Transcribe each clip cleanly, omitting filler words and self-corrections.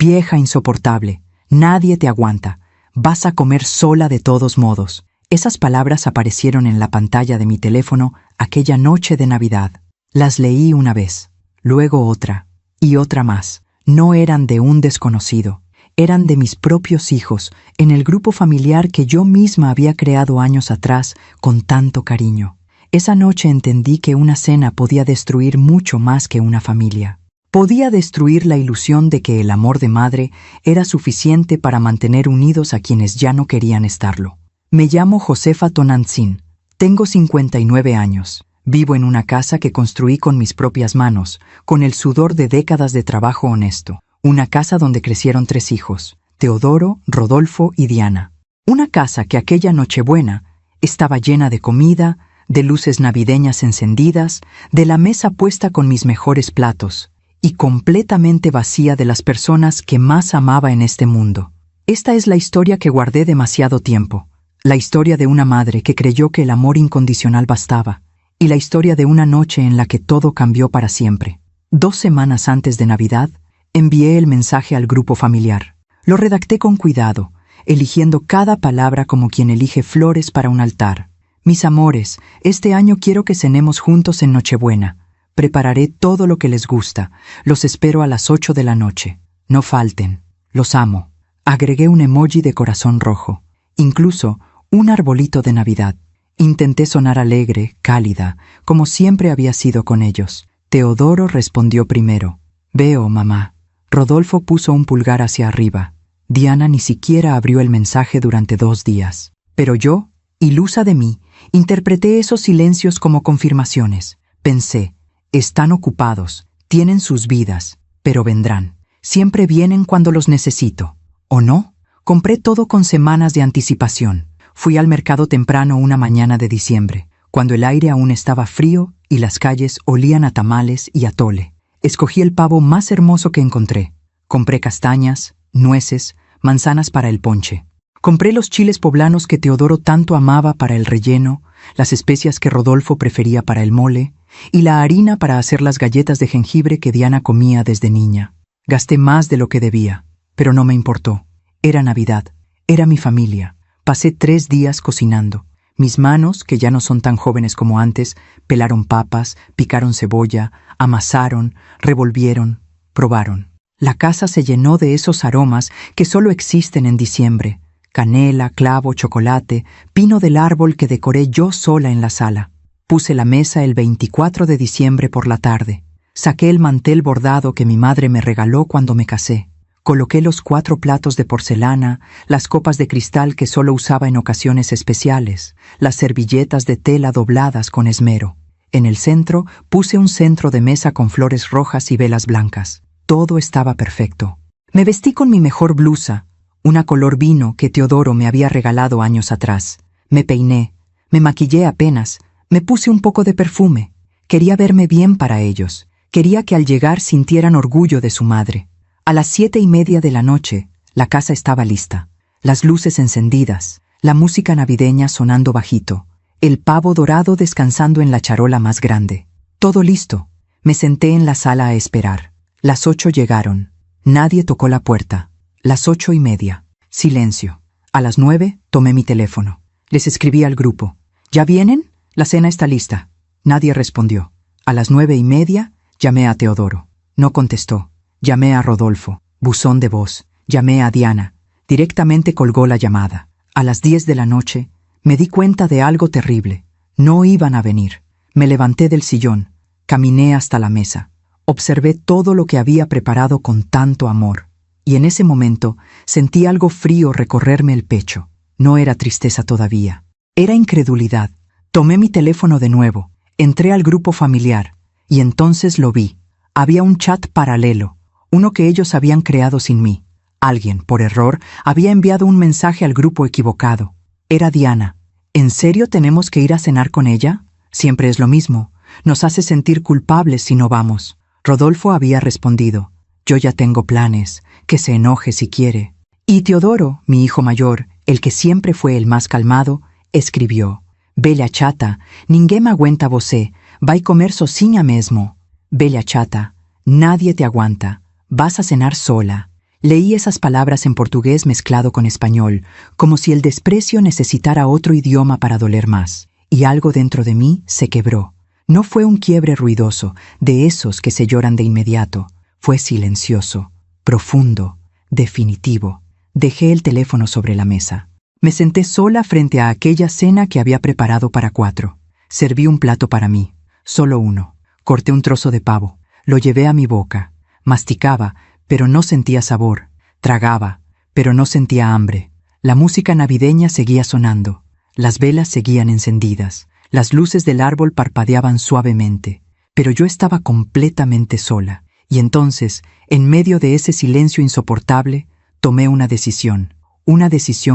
Vieja insoportable, nadie te aguanta. Vas a comer sola de todos modos. Esas palabras aparecieron en la pantalla de mi teléfono aquella noche de Navidad. Las leí una vez, luego otra, y otra más. No eran de un desconocido, eran de mis propios hijos, en el grupo familiar que yo misma había creado años atrás con tanto cariño. Esa noche entendí que una cena podía destruir mucho más que una familia. Podía destruir la ilusión de que el amor de madre era suficiente para mantener unidos a quienes ya no querían estarlo. Me llamo Josefa Tonantzin, tengo 59 años. Vivo en una casa que construí con mis propias manos, con el sudor de décadas de trabajo honesto. Una casa donde crecieron 3 hijos, Teodoro, Rodolfo y Diana. Una casa que aquella Nochebuena estaba llena de comida, de luces navideñas encendidas, de la mesa puesta con mis mejores platos, y completamente vacía de las personas que más amaba en este mundo. Esta es la historia que guardé demasiado tiempo. La historia de una madre que creyó que el amor incondicional bastaba, y la historia de una noche en la que todo cambió para siempre. 2 semanas antes de Navidad, envié el mensaje al grupo familiar. Lo redacté con cuidado, eligiendo cada palabra como quien elige flores para un altar. Mis amores, este año quiero que cenemos juntos en Nochebuena. Prepararé todo lo que les gusta. Los espero a las 8 de la noche. No falten. Los amo. Agregué un emoji de corazón rojo. Incluso un arbolito de Navidad. Intenté sonar alegre, cálida, como siempre había sido con ellos. Teodoro respondió primero. Veo, mamá. Rodolfo puso un pulgar hacia arriba. Diana ni siquiera abrió el mensaje durante 2 días. Pero yo, ilusa de mí, interpreté esos silencios como confirmaciones. Pensé, están ocupados, tienen sus vidas, pero vendrán. Siempre vienen cuando los necesito. ¿O no? Compré todo con semanas de anticipación. Fui al mercado temprano una mañana de diciembre, cuando el aire aún estaba frío y las calles olían a tamales y atole. Escogí el pavo más hermoso que encontré. Compré castañas, nueces, manzanas para el ponche. Compré los chiles poblanos que Teodoro tanto amaba para el relleno, las especias que Rodolfo prefería para el mole, y la harina para hacer las galletas de jengibre que Diana comía desde niña. Gasté más de lo que debía, pero no me importó. Era Navidad, era mi familia. Pasé 3 días cocinando. Mis manos, que ya no son tan jóvenes como antes, pelaron papas, picaron cebolla, amasaron, revolvieron, probaron. La casa se llenó de esos aromas que solo existen en diciembre. Canela, clavo, chocolate, pino del árbol que decoré yo sola en la sala. Puse la mesa el 24 de diciembre por la tarde. Saqué el mantel bordado que mi madre me regaló cuando me casé. Coloqué los 4 platos de porcelana, las copas de cristal que solo usaba en ocasiones especiales, las servilletas de tela dobladas con esmero. En el centro puse un centro de mesa con flores rojas y velas blancas. Todo estaba perfecto. Me vestí con mi mejor blusa, una color vino que Teodoro me había regalado años atrás. Me peiné, me maquillé apenas, me puse un poco de perfume. Quería verme bien para ellos. Quería que al llegar sintieran orgullo de su madre. A las 7:30 de la noche, la casa estaba lista. Las luces encendidas, la música navideña sonando bajito, el pavo dorado descansando en la charola más grande. Todo listo. Me senté en la sala a esperar. Las 8 llegaron. Nadie tocó la puerta. Las 8:30. Silencio. A las 9 tomé mi teléfono. Les escribí al grupo. ¿Ya vienen? La cena está lista. Nadie respondió. A las 9:30 llamé a Teodoro. No contestó. Llamé a Rodolfo. Buzón de voz. Llamé a Diana. Directamente colgó la llamada. A las 10 de la noche me di cuenta de algo terrible. No iban a venir. Me levanté del sillón. Caminé hasta la mesa. Observé todo lo que había preparado con tanto amor. Y en ese momento sentí algo frío recorrerme el pecho. No era tristeza todavía. Era incredulidad. Tomé mi teléfono de nuevo. Entré al grupo familiar. Y entonces lo vi. Había un chat paralelo. Uno que ellos habían creado sin mí. Alguien, por error, había enviado un mensaje al grupo equivocado. Era Diana. ¿En serio tenemos que ir a cenar con ella? Siempre es lo mismo. Nos hace sentir culpables si no vamos. Rodolfo había respondido. Yo ya tengo planes. Que se enoje si quiere. Y Teodoro, mi hijo mayor, el que siempre fue el más calmado, escribió. Bella chata, ninguém aguenta você. Vai comer sozinha mesmo. Bella chata, nadie te aguanta. Vas a cenar sola. Leí esas palabras en portugués mezclado con español, como si el desprecio necesitara otro idioma para doler más, y algo dentro de mí se quebró. No fue un quiebre ruidoso, de esos que se lloran de inmediato. Fue silencioso, profundo, definitivo. Dejé el teléfono sobre la mesa. Me senté sola frente a aquella cena que había preparado para 4. Serví un plato para mí, solo uno. Corté un trozo de pavo, lo llevé a mi boca. Masticaba, pero no sentía sabor. Tragaba, pero no sentía hambre. La música navideña seguía sonando. Las velas seguían encendidas. Las luces del árbol parpadeaban suavemente. Pero yo estaba completamente sola. Y entonces, en medio de ese silencio insoportable, tomé una decisión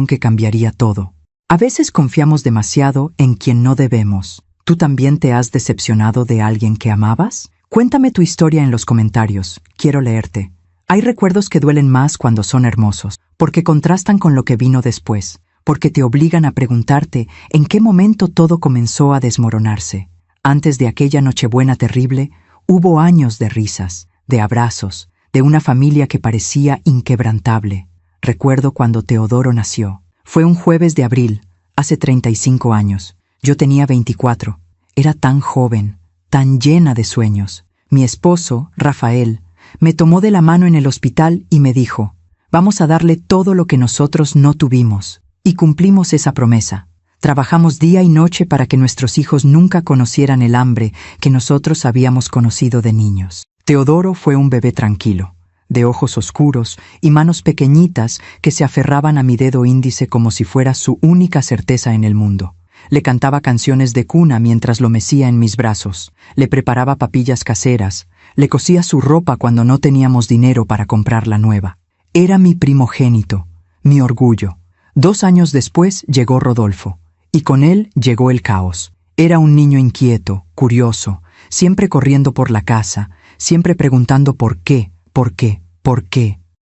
que cambiaría todo. A veces confiamos demasiado en quien no debemos. ¿Tú también te has decepcionado de alguien que amabas? Cuéntame tu historia en los comentarios. Quiero leerte. Hay recuerdos que duelen más cuando son hermosos, porque contrastan con lo que vino después, porque te obligan a preguntarte en qué momento todo comenzó a desmoronarse. Antes de aquella Nochebuena terrible, hubo años de risas, de abrazos, de una familia que parecía inquebrantable. Recuerdo cuando Teodoro nació. Fue un jueves de abril, hace 35 años. Yo tenía 24. Era tan joven, tan llena de sueños. Mi esposo, Rafael, me tomó de la mano en el hospital y me dijo: «Vamos a darle todo lo que nosotros no tuvimos». Y cumplimos esa promesa. Trabajamos día y noche para que nuestros hijos nunca conocieran el hambre que nosotros habíamos conocido de niños. Teodoro fue un bebé tranquilo, de ojos oscuros y manos pequeñitas que se aferraban a mi dedo índice como si fuera su única certeza en el mundo. Le cantaba canciones de cuna mientras lo mecía en mis brazos, le preparaba papillas caseras, le cosía su ropa cuando no teníamos dinero para comprarla nueva. Era mi primogénito, mi orgullo. 2 años después llegó Rodolfo, y con él llegó el caos. Era un niño inquieto, curioso, siempre corriendo por la casa, siempre preguntando por qué.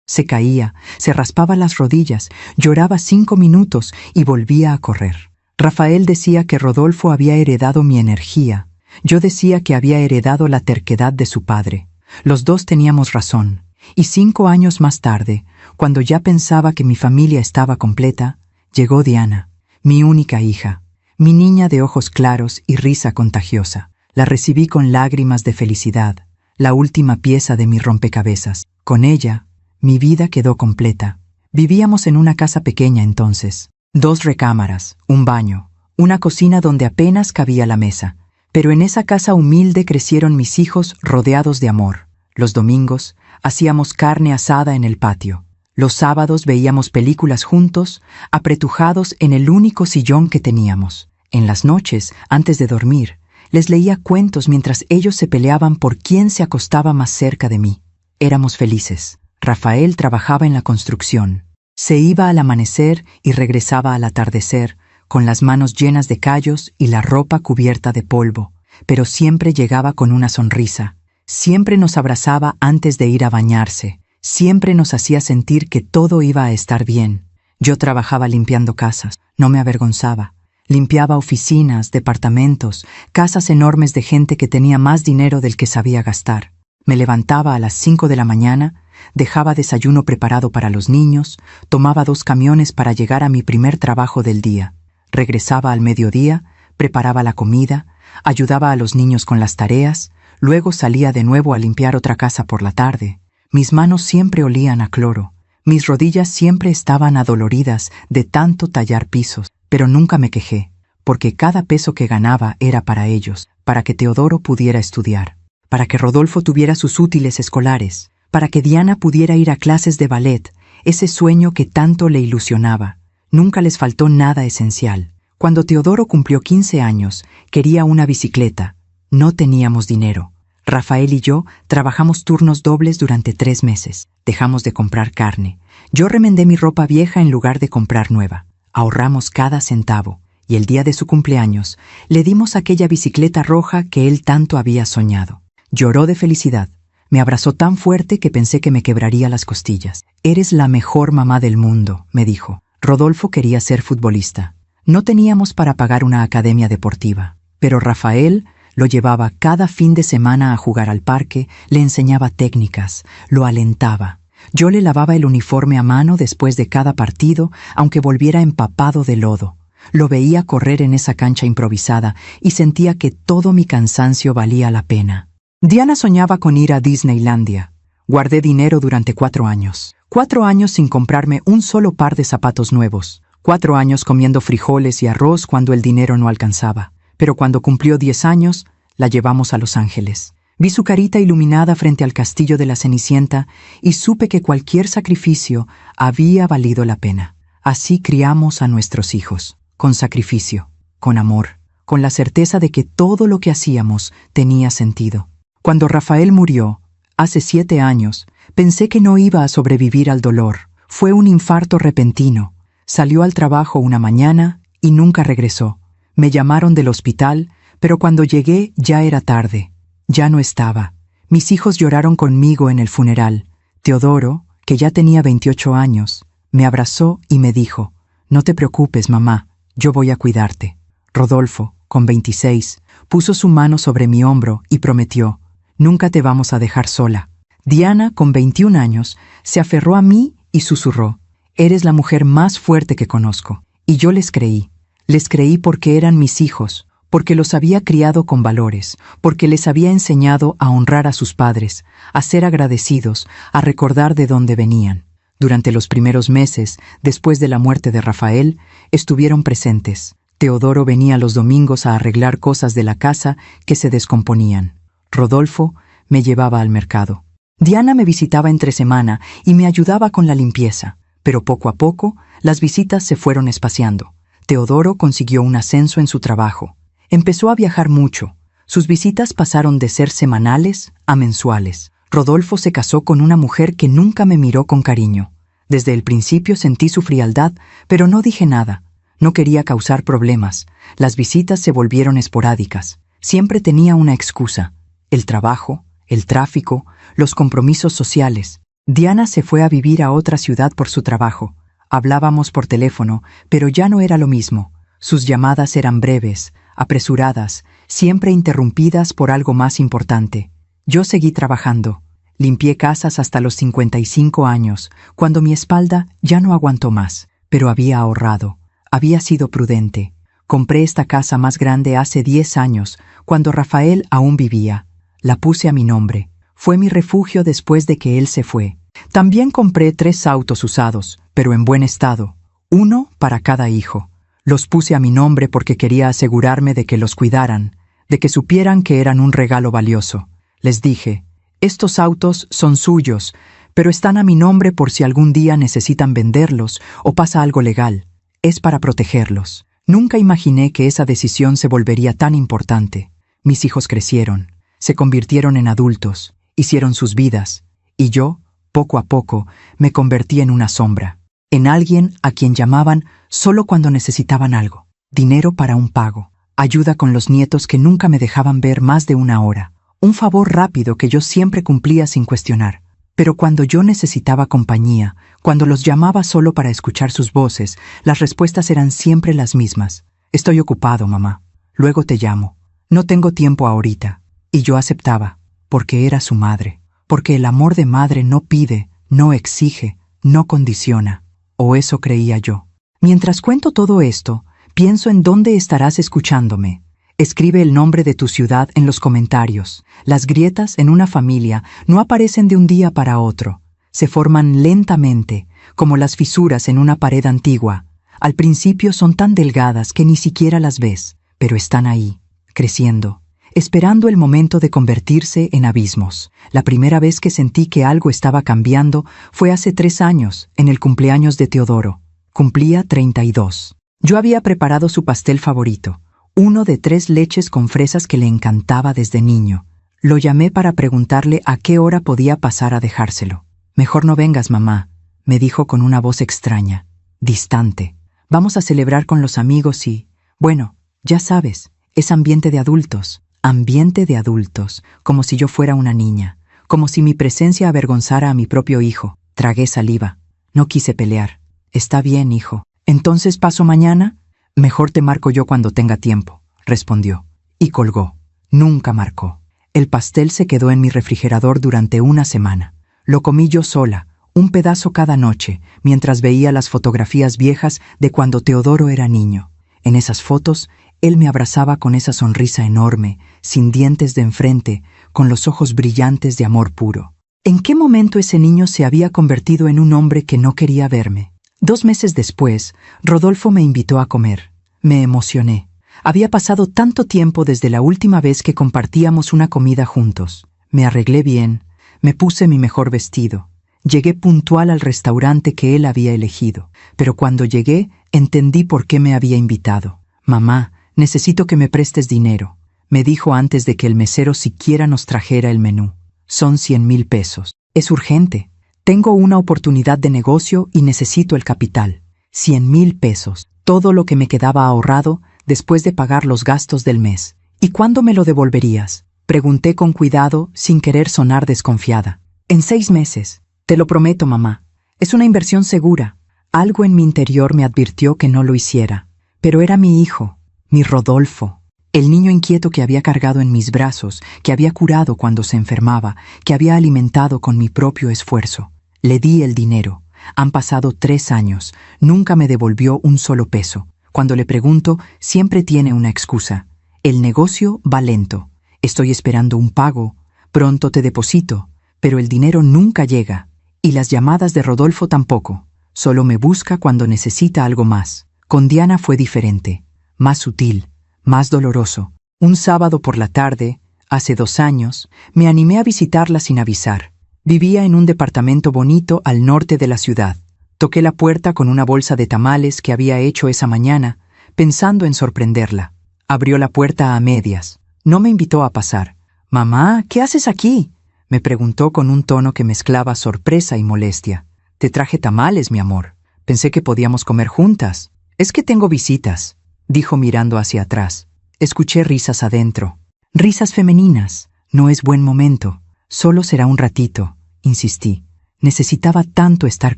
Se caía, se raspaba las rodillas, lloraba 5 minutos y volvía a correr. Rafael decía que Rodolfo había heredado mi energía. Yo decía que había heredado la terquedad de su padre. Los dos teníamos razón. Y 5 años más tarde, cuando ya pensaba que mi familia estaba completa, llegó Diana, mi única hija, mi niña de ojos claros y risa contagiosa. La recibí con lágrimas de felicidad, la última pieza de mi rompecabezas. Con ella, mi vida quedó completa. Vivíamos en una casa pequeña entonces. 2 recámaras, un baño, una cocina donde apenas cabía la mesa. Pero en esa casa humilde crecieron mis hijos rodeados de amor. Los domingos hacíamos carne asada en el patio. Los sábados veíamos películas juntos, apretujados en el único sillón que teníamos. En las noches, antes de dormir, les leía cuentos mientras ellos se peleaban por quién se acostaba más cerca de mí. Éramos felices. Rafael trabajaba en la construcción. Se iba al amanecer y regresaba al atardecer, con las manos llenas de callos y la ropa cubierta de polvo, pero siempre llegaba con una sonrisa. Siempre nos abrazaba antes de ir a bañarse. Siempre nos hacía sentir que todo iba a estar bien. Yo trabajaba limpiando casas, no me avergonzaba. Limpiaba oficinas, departamentos, casas enormes de gente que tenía más dinero del que sabía gastar. Me levantaba a las 5 de la mañana, dejaba desayuno preparado para los niños, tomaba 2 camiones para llegar a mi primer trabajo del día. Regresaba al mediodía, preparaba la comida, ayudaba a los niños con las tareas, luego salía de nuevo a limpiar otra casa por la tarde. Mis manos siempre olían a cloro, mis rodillas siempre estaban adoloridas de tanto tallar pisos, pero nunca me quejé, porque cada peso que ganaba era para ellos, para que Teodoro pudiera estudiar, para que Rodolfo tuviera sus útiles escolares, para que Diana pudiera ir a clases de ballet, ese sueño que tanto le ilusionaba. Nunca les faltó nada esencial. Cuando Teodoro cumplió 15 años, quería una bicicleta. No teníamos dinero. Rafael y yo trabajamos turnos dobles durante 3 meses. Dejamos de comprar carne. Yo remendé mi ropa vieja en lugar de comprar nueva. Ahorramos cada centavo, y el día de su cumpleaños le dimos aquella bicicleta roja que él tanto había soñado. Lloró de felicidad. Me abrazó tan fuerte que pensé que me quebraría las costillas. «Eres la mejor mamá del mundo», me dijo. Rodolfo quería ser futbolista. No teníamos para pagar una academia deportiva, pero Rafael lo llevaba cada fin de semana a jugar al parque, le enseñaba técnicas, lo alentaba. Yo le lavaba el uniforme a mano después de cada partido, aunque volviera empapado de lodo. Lo veía correr en esa cancha improvisada y sentía que todo mi cansancio valía la pena. Diana soñaba con ir a Disneylandia. Guardé dinero durante 4 años. 4 años sin comprarme un solo par de zapatos nuevos. 4 años comiendo frijoles y arroz cuando el dinero no alcanzaba. Pero cuando cumplió 10 años, la llevamos a Los Ángeles. Vi su carita iluminada frente al castillo de la Cenicienta y supe que cualquier sacrificio había valido la pena. Así criamos a nuestros hijos, con sacrificio, con amor, con la certeza de que todo lo que hacíamos tenía sentido. Cuando Rafael murió, hace 7 años, pensé que no iba a sobrevivir al dolor. Fue un infarto repentino. Salió al trabajo una mañana y nunca regresó. Me llamaron del hospital, pero cuando llegué ya era tarde. Ya no estaba. Mis hijos lloraron conmigo en el funeral. Teodoro, que ya tenía 28 años, me abrazó y me dijo: «No te preocupes, mamá, yo voy a cuidarte». Rodolfo, con 26, puso su mano sobre mi hombro y prometió: «Nunca te vamos a dejar sola». Diana, con 21 años, se aferró a mí y susurró: «Eres la mujer más fuerte que conozco». Y yo les creí. Les creí porque eran mis hijos, porque los había criado con valores, porque les había enseñado a honrar a sus padres, a ser agradecidos, a recordar de dónde venían. Durante los primeros meses, después de la muerte de Rafael, estuvieron presentes. Teodoro venía los domingos a arreglar cosas de la casa que se descomponían. Rodolfo me llevaba al mercado. Diana me visitaba entre semana y me ayudaba con la limpieza, pero poco a poco las visitas se fueron espaciando. Teodoro consiguió un ascenso en su trabajo. Empezó a viajar mucho. Sus visitas pasaron de ser semanales a mensuales. Rodolfo se casó con una mujer que nunca me miró con cariño. Desde el principio sentí su frialdad, pero no dije nada. No quería causar problemas. Las visitas se volvieron esporádicas. Siempre tenía una excusa: el trabajo, el tráfico, los compromisos sociales. Diana se fue a vivir a otra ciudad por su trabajo. Hablábamos por teléfono, pero ya no era lo mismo. Sus llamadas eran breves, apresuradas, siempre interrumpidas por algo más importante. Yo seguí trabajando. Limpié casas hasta los 55 años, cuando mi espalda ya no aguantó más, pero había ahorrado. Había sido prudente. Compré esta casa más grande hace 10 años, cuando Rafael aún vivía. La puse a mi nombre. Fue mi refugio después de que él se fue. También compré 3 autos usados, pero en buen estado, 1 para cada hijo. Los puse a mi nombre porque quería asegurarme de que los cuidaran, de que supieran que eran un regalo valioso. Les dije: «Estos autos son suyos, pero están a mi nombre por si algún día necesitan venderlos o pasa algo legal. Es para protegerlos». Nunca imaginé que esa decisión se volvería tan importante. Mis hijos crecieron, se convirtieron en adultos, hicieron sus vidas, y yo, poco a poco, me convertí en una sombra. En alguien a quien llamaban solo cuando necesitaban algo: dinero para un pago, ayuda con los nietos que nunca me dejaban ver más de 1 hora, un favor rápido que yo siempre cumplía sin cuestionar. Pero cuando yo necesitaba compañía, cuando los llamaba solo para escuchar sus voces, las respuestas eran siempre las mismas: «Estoy ocupado, mamá. Luego te llamo. No tengo tiempo ahorita». Y yo aceptaba, porque era su madre, porque el amor de madre no pide, no exige, no condiciona. O eso creía yo. Mientras cuento todo esto, pienso en dónde estarás escuchándome. Escribe el nombre de tu ciudad en los comentarios. Las grietas en una familia no aparecen de un día para otro. Se forman lentamente, como las fisuras en una pared antigua. Al principio son tan delgadas que ni siquiera las ves, pero están ahí, creciendo, esperando el momento de convertirse en abismos. La primera vez que sentí que algo estaba cambiando fue hace 3 años, en el cumpleaños de Teodoro. Cumplía 32. Yo había preparado su pastel favorito, uno de 3 leches con fresas que le encantaba desde niño. Lo llamé para preguntarle a qué hora podía pasar a dejárselo. «Mejor no vengas, mamá», me dijo con una voz extraña, distante. «Vamos a celebrar con los amigos y, bueno, ya sabes, es ambiente de adultos». Ambiente de adultos, como si yo fuera una niña, como si mi presencia avergonzara a mi propio hijo. Tragué saliva. No quise pelear. «Está bien, hijo. ¿Entonces paso mañana?» «Mejor te marco yo cuando tenga tiempo», respondió. Y colgó. Nunca marcó. El pastel se quedó en mi refrigerador durante 1 semana. Lo comí yo sola, un pedazo cada noche, mientras veía las fotografías viejas de cuando Teodoro era niño. En esas fotos, él me abrazaba con esa sonrisa enorme, sin dientes de enfrente, con los ojos brillantes de amor puro. ¿En qué momento ese niño se había convertido en un hombre que no quería verme? 2 meses después, Rodolfo me invitó a comer. Me emocioné. Había pasado tanto tiempo desde la última vez que compartíamos una comida juntos. Me arreglé bien, me puse mi mejor vestido. Llegué puntual al restaurante que él había elegido, pero cuando llegué entendí por qué me había invitado. «Mamá, necesito que me prestes dinero», me dijo antes de que el mesero siquiera nos trajera el menú. «Son 100,000 pesos. Es urgente. Tengo una oportunidad de negocio y necesito el capital. 100,000 pesos, todo lo que me quedaba ahorrado después de pagar los gastos del mes. ¿Y cuándo me lo devolverías?», pregunté con cuidado, sin querer sonar desconfiada. «En 6 meses. Te lo prometo, mamá. Es una inversión segura». Algo en mi interior me advirtió que no lo hiciera. Pero era mi hijo, mi Rodolfo, el niño inquieto que había cargado en mis brazos, que había curado cuando se enfermaba, que había alimentado con mi propio esfuerzo. Le di el dinero. Han pasado 3 años. Nunca me devolvió un solo peso. Cuando le pregunto, siempre tiene una excusa. «El negocio va lento. Estoy esperando un pago. Pronto te deposito». Pero el dinero nunca llega. Y las llamadas de Rodolfo tampoco. Solo me busca cuando necesita algo más. Con Diana fue diferente. Más sutil, más doloroso. Un sábado por la tarde, hace 2 años, me animé a visitarla sin avisar. Vivía en un departamento bonito al norte de la ciudad. Toqué la puerta con una bolsa de tamales que había hecho esa mañana, pensando en sorprenderla. Abrió la puerta a medias. No me invitó a pasar. «Mamá, ¿qué haces aquí?», me preguntó con un tono que mezclaba sorpresa y molestia. «Te traje tamales, mi amor. Pensé que podíamos comer juntas». «Es que tengo visitas», dijo mirando hacia atrás. Escuché risas adentro. Risas femeninas. «No es buen momento. Solo será un ratito», insistí. Necesitaba tanto estar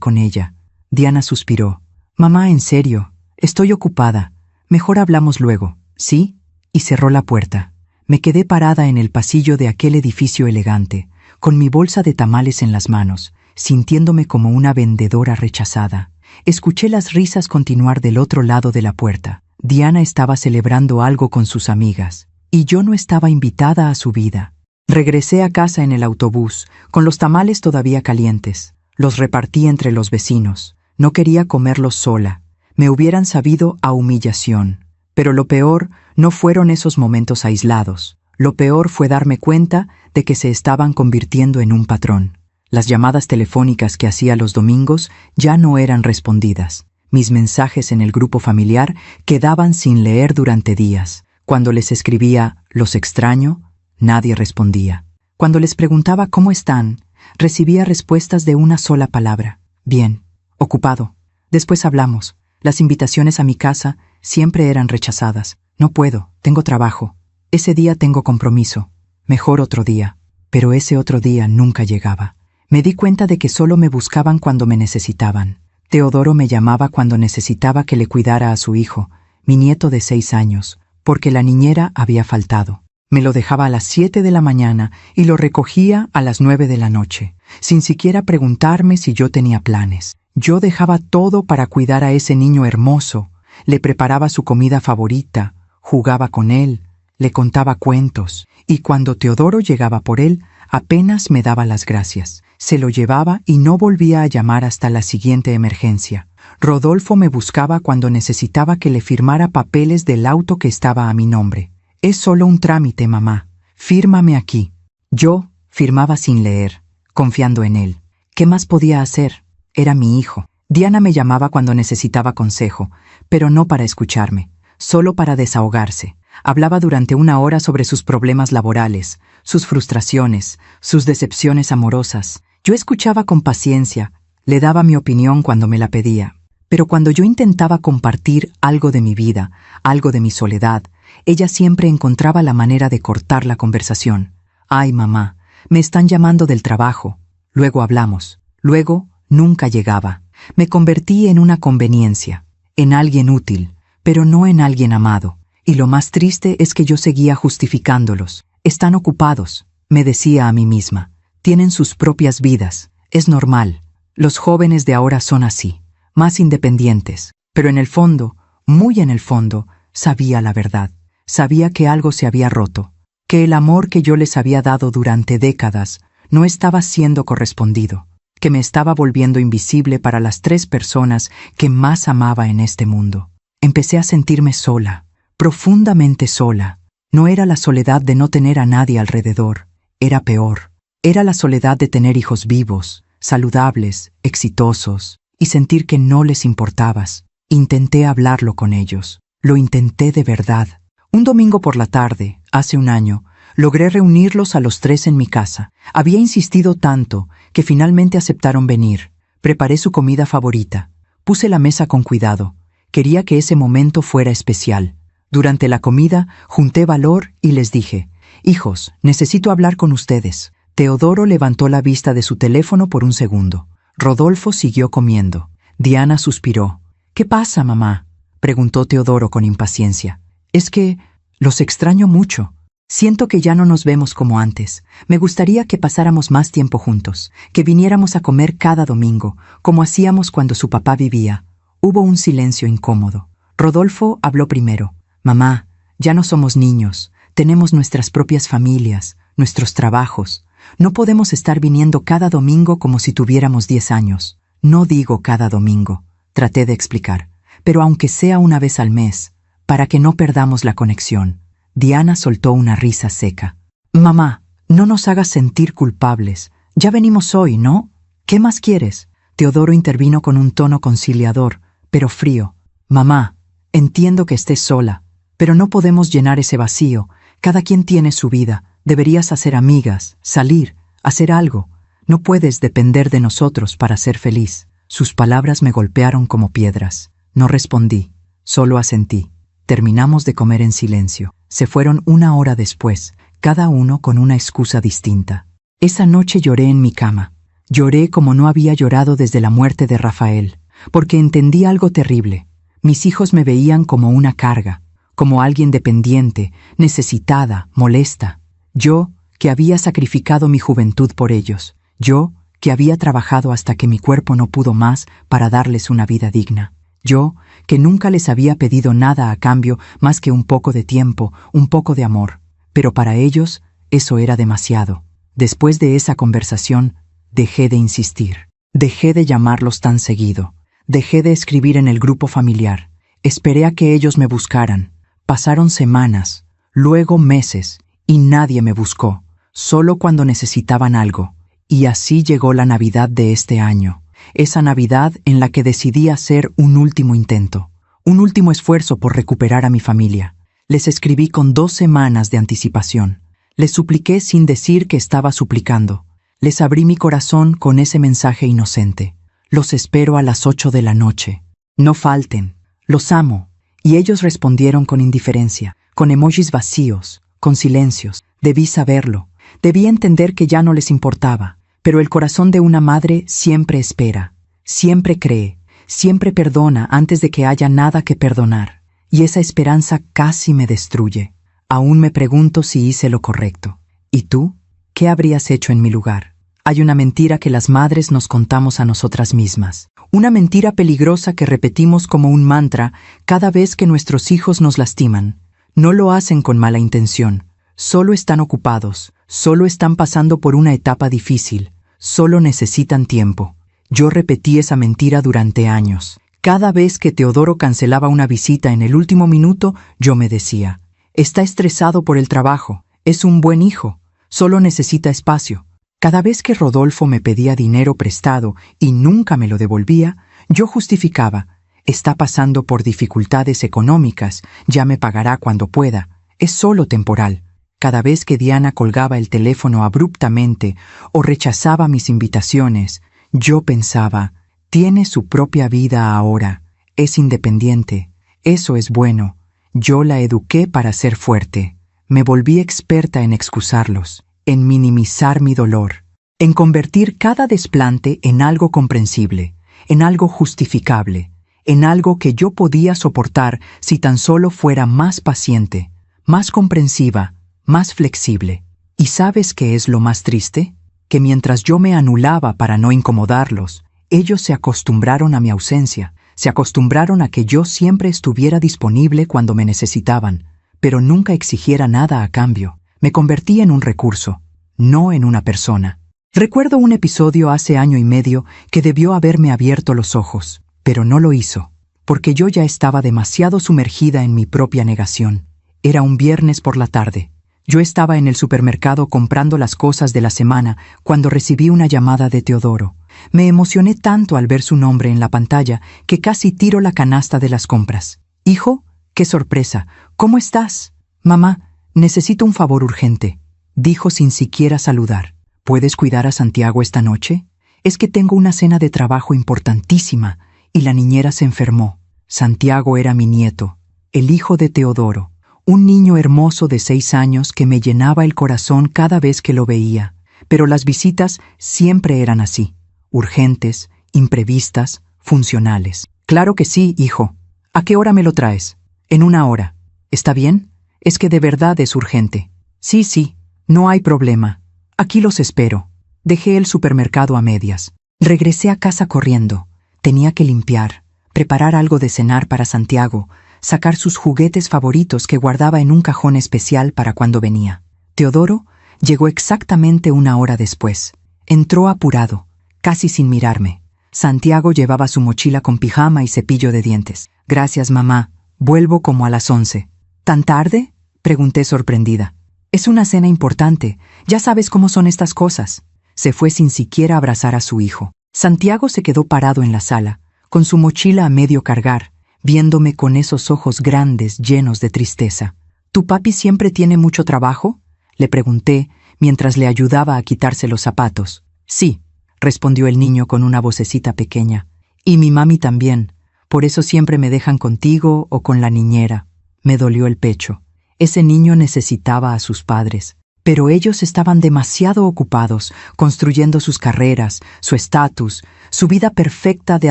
con ella. Diana suspiró. «Mamá, en serio. Estoy ocupada. Mejor hablamos luego, ¿sí?», y cerró la puerta. Me quedé parada en el pasillo de aquel edificio elegante, con mi bolsa de tamales en las manos, sintiéndome como una vendedora rechazada. Escuché las risas continuar del otro lado de la puerta. Diana estaba celebrando algo con sus amigas, y yo no estaba invitada a su vida. Regresé a casa en el autobús, con los tamales todavía calientes. Los repartí entre los vecinos. No quería comerlos sola. Me hubieran sabido a humillación. Pero lo peor no fueron esos momentos aislados. Lo peor fue darme cuenta de que se estaban convirtiendo en un patrón. Las llamadas telefónicas que hacía los domingos ya no eran respondidas. Mis mensajes en el grupo familiar quedaban sin leer durante días. Cuando les escribía «los extraño», nadie respondía. Cuando les preguntaba «¿cómo están?», recibía respuestas de una sola palabra: «Bien, ocupado. Después hablamos». Las invitaciones a mi casa siempre eran rechazadas. «No puedo, tengo trabajo. Ese día tengo compromiso. Mejor otro día». Pero ese otro día nunca llegaba. Me di cuenta de que solo me buscaban cuando me necesitaban. Teodoro me llamaba cuando necesitaba que le cuidara a su hijo, mi nieto de 6 años, porque la niñera había faltado. Me lo dejaba a las 7 de la mañana y lo recogía a las 9 de la noche, sin siquiera preguntarme si yo tenía planes. Yo dejaba todo para cuidar a ese niño hermoso. Le preparaba su comida favorita, jugaba con él, le contaba cuentos, y cuando Teodoro llegaba por él, apenas me daba las gracias. Se lo llevaba y no volvía a llamar hasta la siguiente emergencia. Rodolfo me buscaba cuando necesitaba que le firmara papeles del auto que estaba a mi nombre. «Es solo un trámite, mamá. Fírmame aquí». Yo firmaba sin leer, confiando en él. ¿Qué más podía hacer? Era mi hijo. Diana me llamaba cuando necesitaba consejo, pero no para escucharme, solo para desahogarse. Hablaba durante 1 hora sobre sus problemas laborales, sus frustraciones, sus decepciones amorosas. Yo escuchaba con paciencia, le daba mi opinión cuando me la pedía. Pero cuando yo intentaba compartir algo de mi vida, algo de mi soledad, ella siempre encontraba la manera de cortar la conversación. «Ay, mamá, me están llamando del trabajo. Luego hablamos». Luego nunca llegaba. Me convertí en una conveniencia, en alguien útil, pero no en alguien amado. Y lo más triste es que yo seguía justificándolos. «Están ocupados», me decía a mí misma. «Tienen sus propias vidas. Es normal. Los jóvenes de ahora son así, más independientes, pero en el fondo, muy en el fondo, sabía la verdad. Sabía que algo se había roto, que el amor que yo les había dado durante décadas no estaba siendo correspondido, que me estaba volviendo invisible para las 3 personas que más amaba en este mundo. Empecé a sentirme sola, profundamente sola. No era la soledad de no tener a nadie alrededor, era peor. Era la soledad de tener hijos vivos, saludables, exitosos, y sentir que no les importabas. Intenté hablarlo con ellos. Lo intenté de verdad. Un domingo por la tarde, hace un año, logré reunirlos a los 3 en mi casa. Había insistido tanto que finalmente aceptaron venir. Preparé su comida favorita. Puse la mesa con cuidado. Quería que ese momento fuera especial. Durante la comida, junté valor y les dije: «Hijos, necesito hablar con ustedes». Teodoro levantó la vista de su teléfono por un segundo. Rodolfo siguió comiendo. Diana suspiró. «¿Qué pasa, mamá?», preguntó Teodoro con impaciencia. «Es que los extraño mucho. Siento que ya no nos vemos como antes. Me gustaría que pasáramos más tiempo juntos, que viniéramos a comer cada domingo, como hacíamos cuando su papá vivía». Hubo un silencio incómodo. Rodolfo habló primero. «Mamá, ya no somos niños. Tenemos nuestras propias familias, nuestros trabajos. No podemos estar viniendo cada domingo como si tuviéramos 10 años. No digo cada domingo», traté de explicar, «pero aunque sea una vez al mes, para que no perdamos la conexión». Diana soltó una risa seca. «Mamá, no nos hagas sentir culpables. Ya venimos hoy, ¿no? ¿Qué más quieres?». Teodoro intervino con un tono conciliador, pero frío. «Mamá, entiendo que estés sola, pero no podemos llenar ese vacío. Cada quien tiene su vida. Deberías hacer amigas, salir, hacer algo. No puedes depender de nosotros para ser feliz». Sus palabras me golpearon como piedras. No respondí, solo asentí. Terminamos de comer en silencio. Se fueron 1 hora después, cada uno con una excusa distinta. Esa noche lloré en mi cama. Lloré como no había llorado desde la muerte de Rafael, porque entendí algo terrible. Mis hijos me veían como una carga, como alguien dependiente, necesitada, molesta. Yo, que había sacrificado mi juventud por ellos. Yo, que había trabajado hasta que mi cuerpo no pudo más para darles una vida digna. Yo, que nunca les había pedido nada a cambio más que un poco de tiempo, un poco de amor. Pero para ellos, eso era demasiado. Después de esa conversación, dejé de insistir. Dejé de llamarlos tan seguido. Dejé de escribir en el grupo familiar. Esperé a que ellos me buscaran. Pasaron semanas, luego meses, y nadie me buscó, solo cuando necesitaban algo. Y así llegó la Navidad de este año. Esa Navidad en la que decidí hacer un último intento, un último esfuerzo por recuperar a mi familia. Les escribí con 2 semanas de anticipación. Les supliqué sin decir que estaba suplicando. Les abrí mi corazón con ese mensaje inocente. «Los espero a las 8 de la noche. No falten. Los amo». Y ellos respondieron con indiferencia, con emojis vacíos, con silencios. Debí saberlo. Debí entender que ya no les importaba. Pero el corazón de una madre siempre espera, siempre cree, siempre perdona antes de que haya nada que perdonar. Y esa esperanza casi me destruye. Aún me pregunto si hice lo correcto. ¿Y tú? ¿Qué habrías hecho en mi lugar? Hay una mentira que las madres nos contamos a nosotras mismas. Una mentira peligrosa que repetimos como un mantra cada vez que nuestros hijos nos lastiman. No lo hacen con mala intención. Solo están ocupados, solo están pasando por una etapa difícil, solo necesitan tiempo. Yo repetí esa mentira durante años. Cada vez que Teodoro cancelaba una visita en el último minuto, yo me decía: «Está estresado por el trabajo, es un buen hijo, solo necesita espacio». Cada vez que Rodolfo me pedía dinero prestado y nunca me lo devolvía, yo justificaba: «Está pasando por dificultades económicas, ya me pagará cuando pueda, es solo temporal». Cada vez que Diana colgaba el teléfono abruptamente o rechazaba mis invitaciones, yo pensaba: «Tiene su propia vida ahora, es independiente, eso es bueno». Yo la eduqué para ser fuerte. Me volví experta en excusarlos, en minimizar mi dolor, en convertir cada desplante en algo comprensible, en algo justificable, en algo que yo podía soportar si tan solo fuera más paciente, más comprensiva, más flexible. ¿Y sabes qué es lo más triste? Que mientras yo me anulaba para no incomodarlos, Ellos se acostumbraron a mi ausencia, se acostumbraron a que yo siempre estuviera disponible cuando me necesitaban, pero nunca exigiera nada a cambio. Me convertí en un recurso, no en una persona. Recuerdo un episodio hace año y medio que debió haberme abierto los ojos, pero no lo hizo, porque yo ya estaba demasiado sumergida en mi propia negación. Era un viernes por la tarde. Yo estaba en el supermercado comprando las cosas de la semana cuando recibí una llamada de Teodoro. Me emocioné tanto al ver su nombre en la pantalla que casi tiro la canasta de las compras. «Hijo, qué sorpresa. ¿Cómo estás?» «Mamá, necesito un favor urgente», dijo sin siquiera saludar. «¿Puedes cuidar a Santiago esta noche? Es que tengo una cena de trabajo importantísima y la niñera se enfermó». Santiago era mi nieto, el hijo de Teodoro, un niño hermoso de 6 años que me llenaba el corazón cada vez que lo veía. Pero las visitas siempre eran así, urgentes, imprevistas, funcionales. «Claro que sí, hijo. ¿A qué hora me lo traes?» «En 1 hora. ¿Está bien? Es que de verdad es urgente». Sí, no hay problema. Aquí los espero». Dejé el supermercado a medias. Regresé a casa corriendo. Tenía que limpiar, preparar algo de cenar para Santiago, sacar sus juguetes favoritos que guardaba en un cajón especial para cuando venía. Teodoro llegó exactamente 1 hora después. Entró apurado, casi sin mirarme. Santiago llevaba su mochila con pijama y cepillo de dientes. «Gracias, mamá. Vuelvo como a las 11. ¿Tan tarde?», pregunté sorprendida. «Es una cena importante. Ya sabes cómo son estas cosas». Se fue sin siquiera abrazar a su hijo. Santiago se quedó parado en la sala, con su mochila a medio cargar, viéndome con esos ojos grandes llenos de tristeza. «¿Tu papi siempre tiene mucho trabajo?», le pregunté mientras le ayudaba a quitarse los zapatos. «Sí», respondió el niño con una vocecita pequeña. «Y mi mami también. Por eso siempre me dejan contigo o con la niñera». Me dolió el pecho. Ese niño necesitaba a sus padres, pero ellos estaban demasiado ocupados construyendo sus carreras, su estatus, su vida perfecta de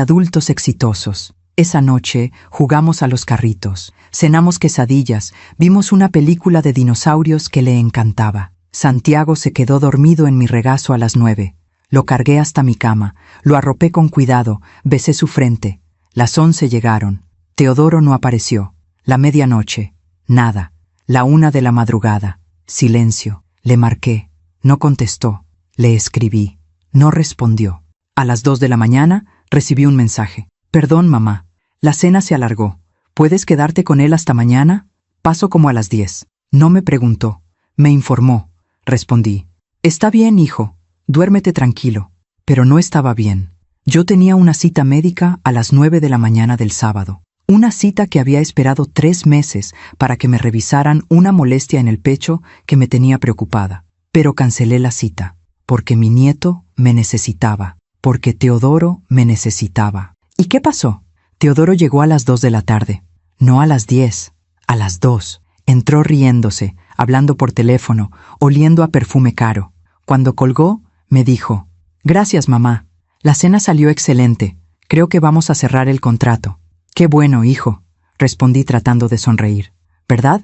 adultos exitosos. Esa noche jugamos a los carritos, cenamos quesadillas, vimos una película de dinosaurios que le encantaba. Santiago se quedó dormido en mi regazo a las 9. Lo cargué hasta mi cama, lo arropé con cuidado, besé su frente. Las 11 llegaron. Teodoro no apareció. La medianoche. Nada. La 1 de la madrugada. Silencio. Le marqué. No contestó. Le escribí. No respondió. A las 2 de la mañana recibí un mensaje. «Perdón, mamá. La cena se alargó. ¿Puedes quedarte con él hasta mañana? Paso como a las 10. No me preguntó. Me informó. Respondí. «Está bien, hijo. Duérmete tranquilo». Pero no estaba bien. Yo tenía una cita médica a las 9 de la mañana del sábado. Una cita que había esperado 3 meses para que me revisaran una molestia en el pecho que me tenía preocupada. Pero cancelé la cita, porque mi nieto me necesitaba, porque Teodoro me necesitaba. ¿Y qué pasó? Teodoro llegó a las 2 de la tarde. No a las 10, a las 2. Entró riéndose, hablando por teléfono, oliendo a perfume caro. Cuando colgó, me dijo: «Gracias, mamá. La cena salió excelente. Creo que vamos a cerrar el contrato». «Qué bueno, hijo», respondí tratando de sonreír. «¿Verdad?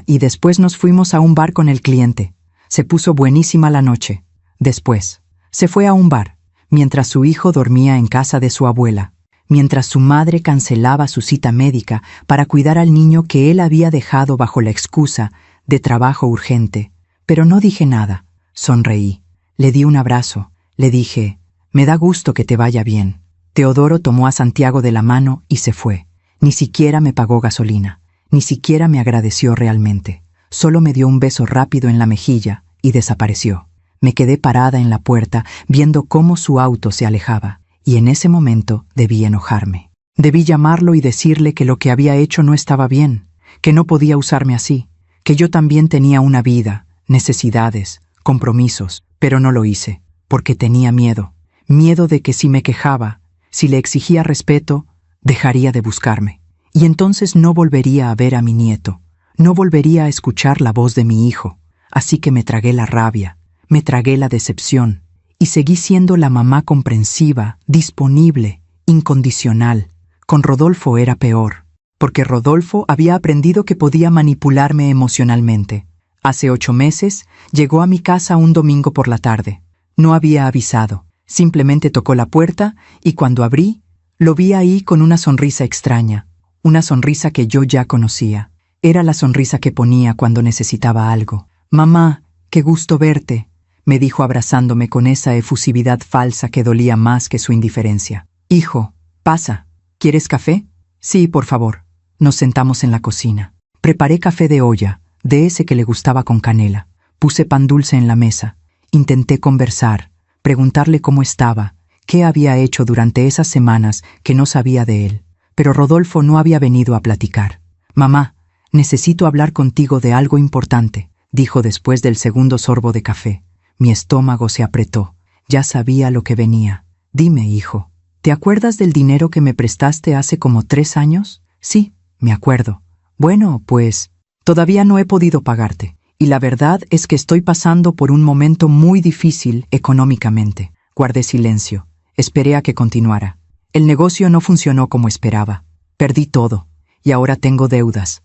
Y después nos fuimos a un bar con el cliente. Se puso buenísima la noche. Después, se fue a un bar, mientras su hijo dormía en casa de su abuela, mientras su madre cancelaba su cita médica para cuidar al niño que él había dejado bajo la excusa de trabajo urgente. Pero no dije nada. Sonreí. Le di un abrazo. Le dije: «Me da gusto que te vaya bien». Teodoro tomó a Santiago de la mano y se fue. Ni siquiera me pagó gasolina. Ni siquiera me agradeció realmente. Solo me dio un beso rápido en la mejilla y desapareció. Me quedé parada en la puerta viendo cómo su auto se alejaba. Y en ese momento debí enojarme. Debí llamarlo y decirle que lo que había hecho no estaba bien, que no podía usarme así, que yo también tenía una vida, necesidades, compromisos, pero no lo hice, porque tenía miedo. Miedo de que si me quejaba, si le exigía respeto, dejaría de buscarme. Y entonces no volvería a ver a mi nieto, no volvería a escuchar la voz de mi hijo. Así que me tragué la rabia, me tragué la decepción, y seguí siendo la mamá comprensiva, disponible, incondicional. Con Rodolfo era peor, porque Rodolfo había aprendido que podía manipularme emocionalmente. Hace 8 meses llegó a mi casa un domingo por la tarde. No había avisado. Simplemente tocó la puerta y cuando abrí, lo vi ahí con una sonrisa extraña, una sonrisa que yo ya conocía. Era la sonrisa que ponía cuando necesitaba algo. «Mamá, qué gusto verte», me dijo abrazándome con esa efusividad falsa que dolía más que su indiferencia. «Hijo, pasa. ¿Quieres café?» «Sí, por favor». Nos sentamos en la cocina. Preparé café de olla, de ese que le gustaba con canela. Puse pan dulce en la mesa. Intenté conversar, preguntarle cómo estaba, qué había hecho durante esas semanas que no sabía de él. Pero Rodolfo no había venido a platicar. «Mamá, necesito hablar contigo de algo importante», dijo después del segundo sorbo de café. Mi estómago se apretó. Ya sabía lo que venía. «Dime, hijo, ¿te acuerdas del dinero que me prestaste hace como 3 años?» «Sí, me acuerdo». «Bueno, pues, todavía no he podido pagarte. Y la verdad es que estoy pasando por un momento muy difícil económicamente». Guardé silencio. Esperé a que continuara. El negocio no funcionó como esperaba. Perdí todo. Y ahora tengo deudas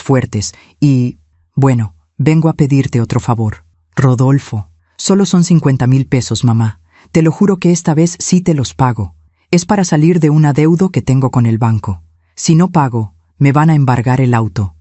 fuertes y... Bueno, vengo a pedirte otro favor. «Rodolfo, solo son 50,000 pesos, mamá. Te lo juro que esta vez sí te los pago. Es para salir de un adeudo que tengo con el banco. Si no pago, me van a embargar el auto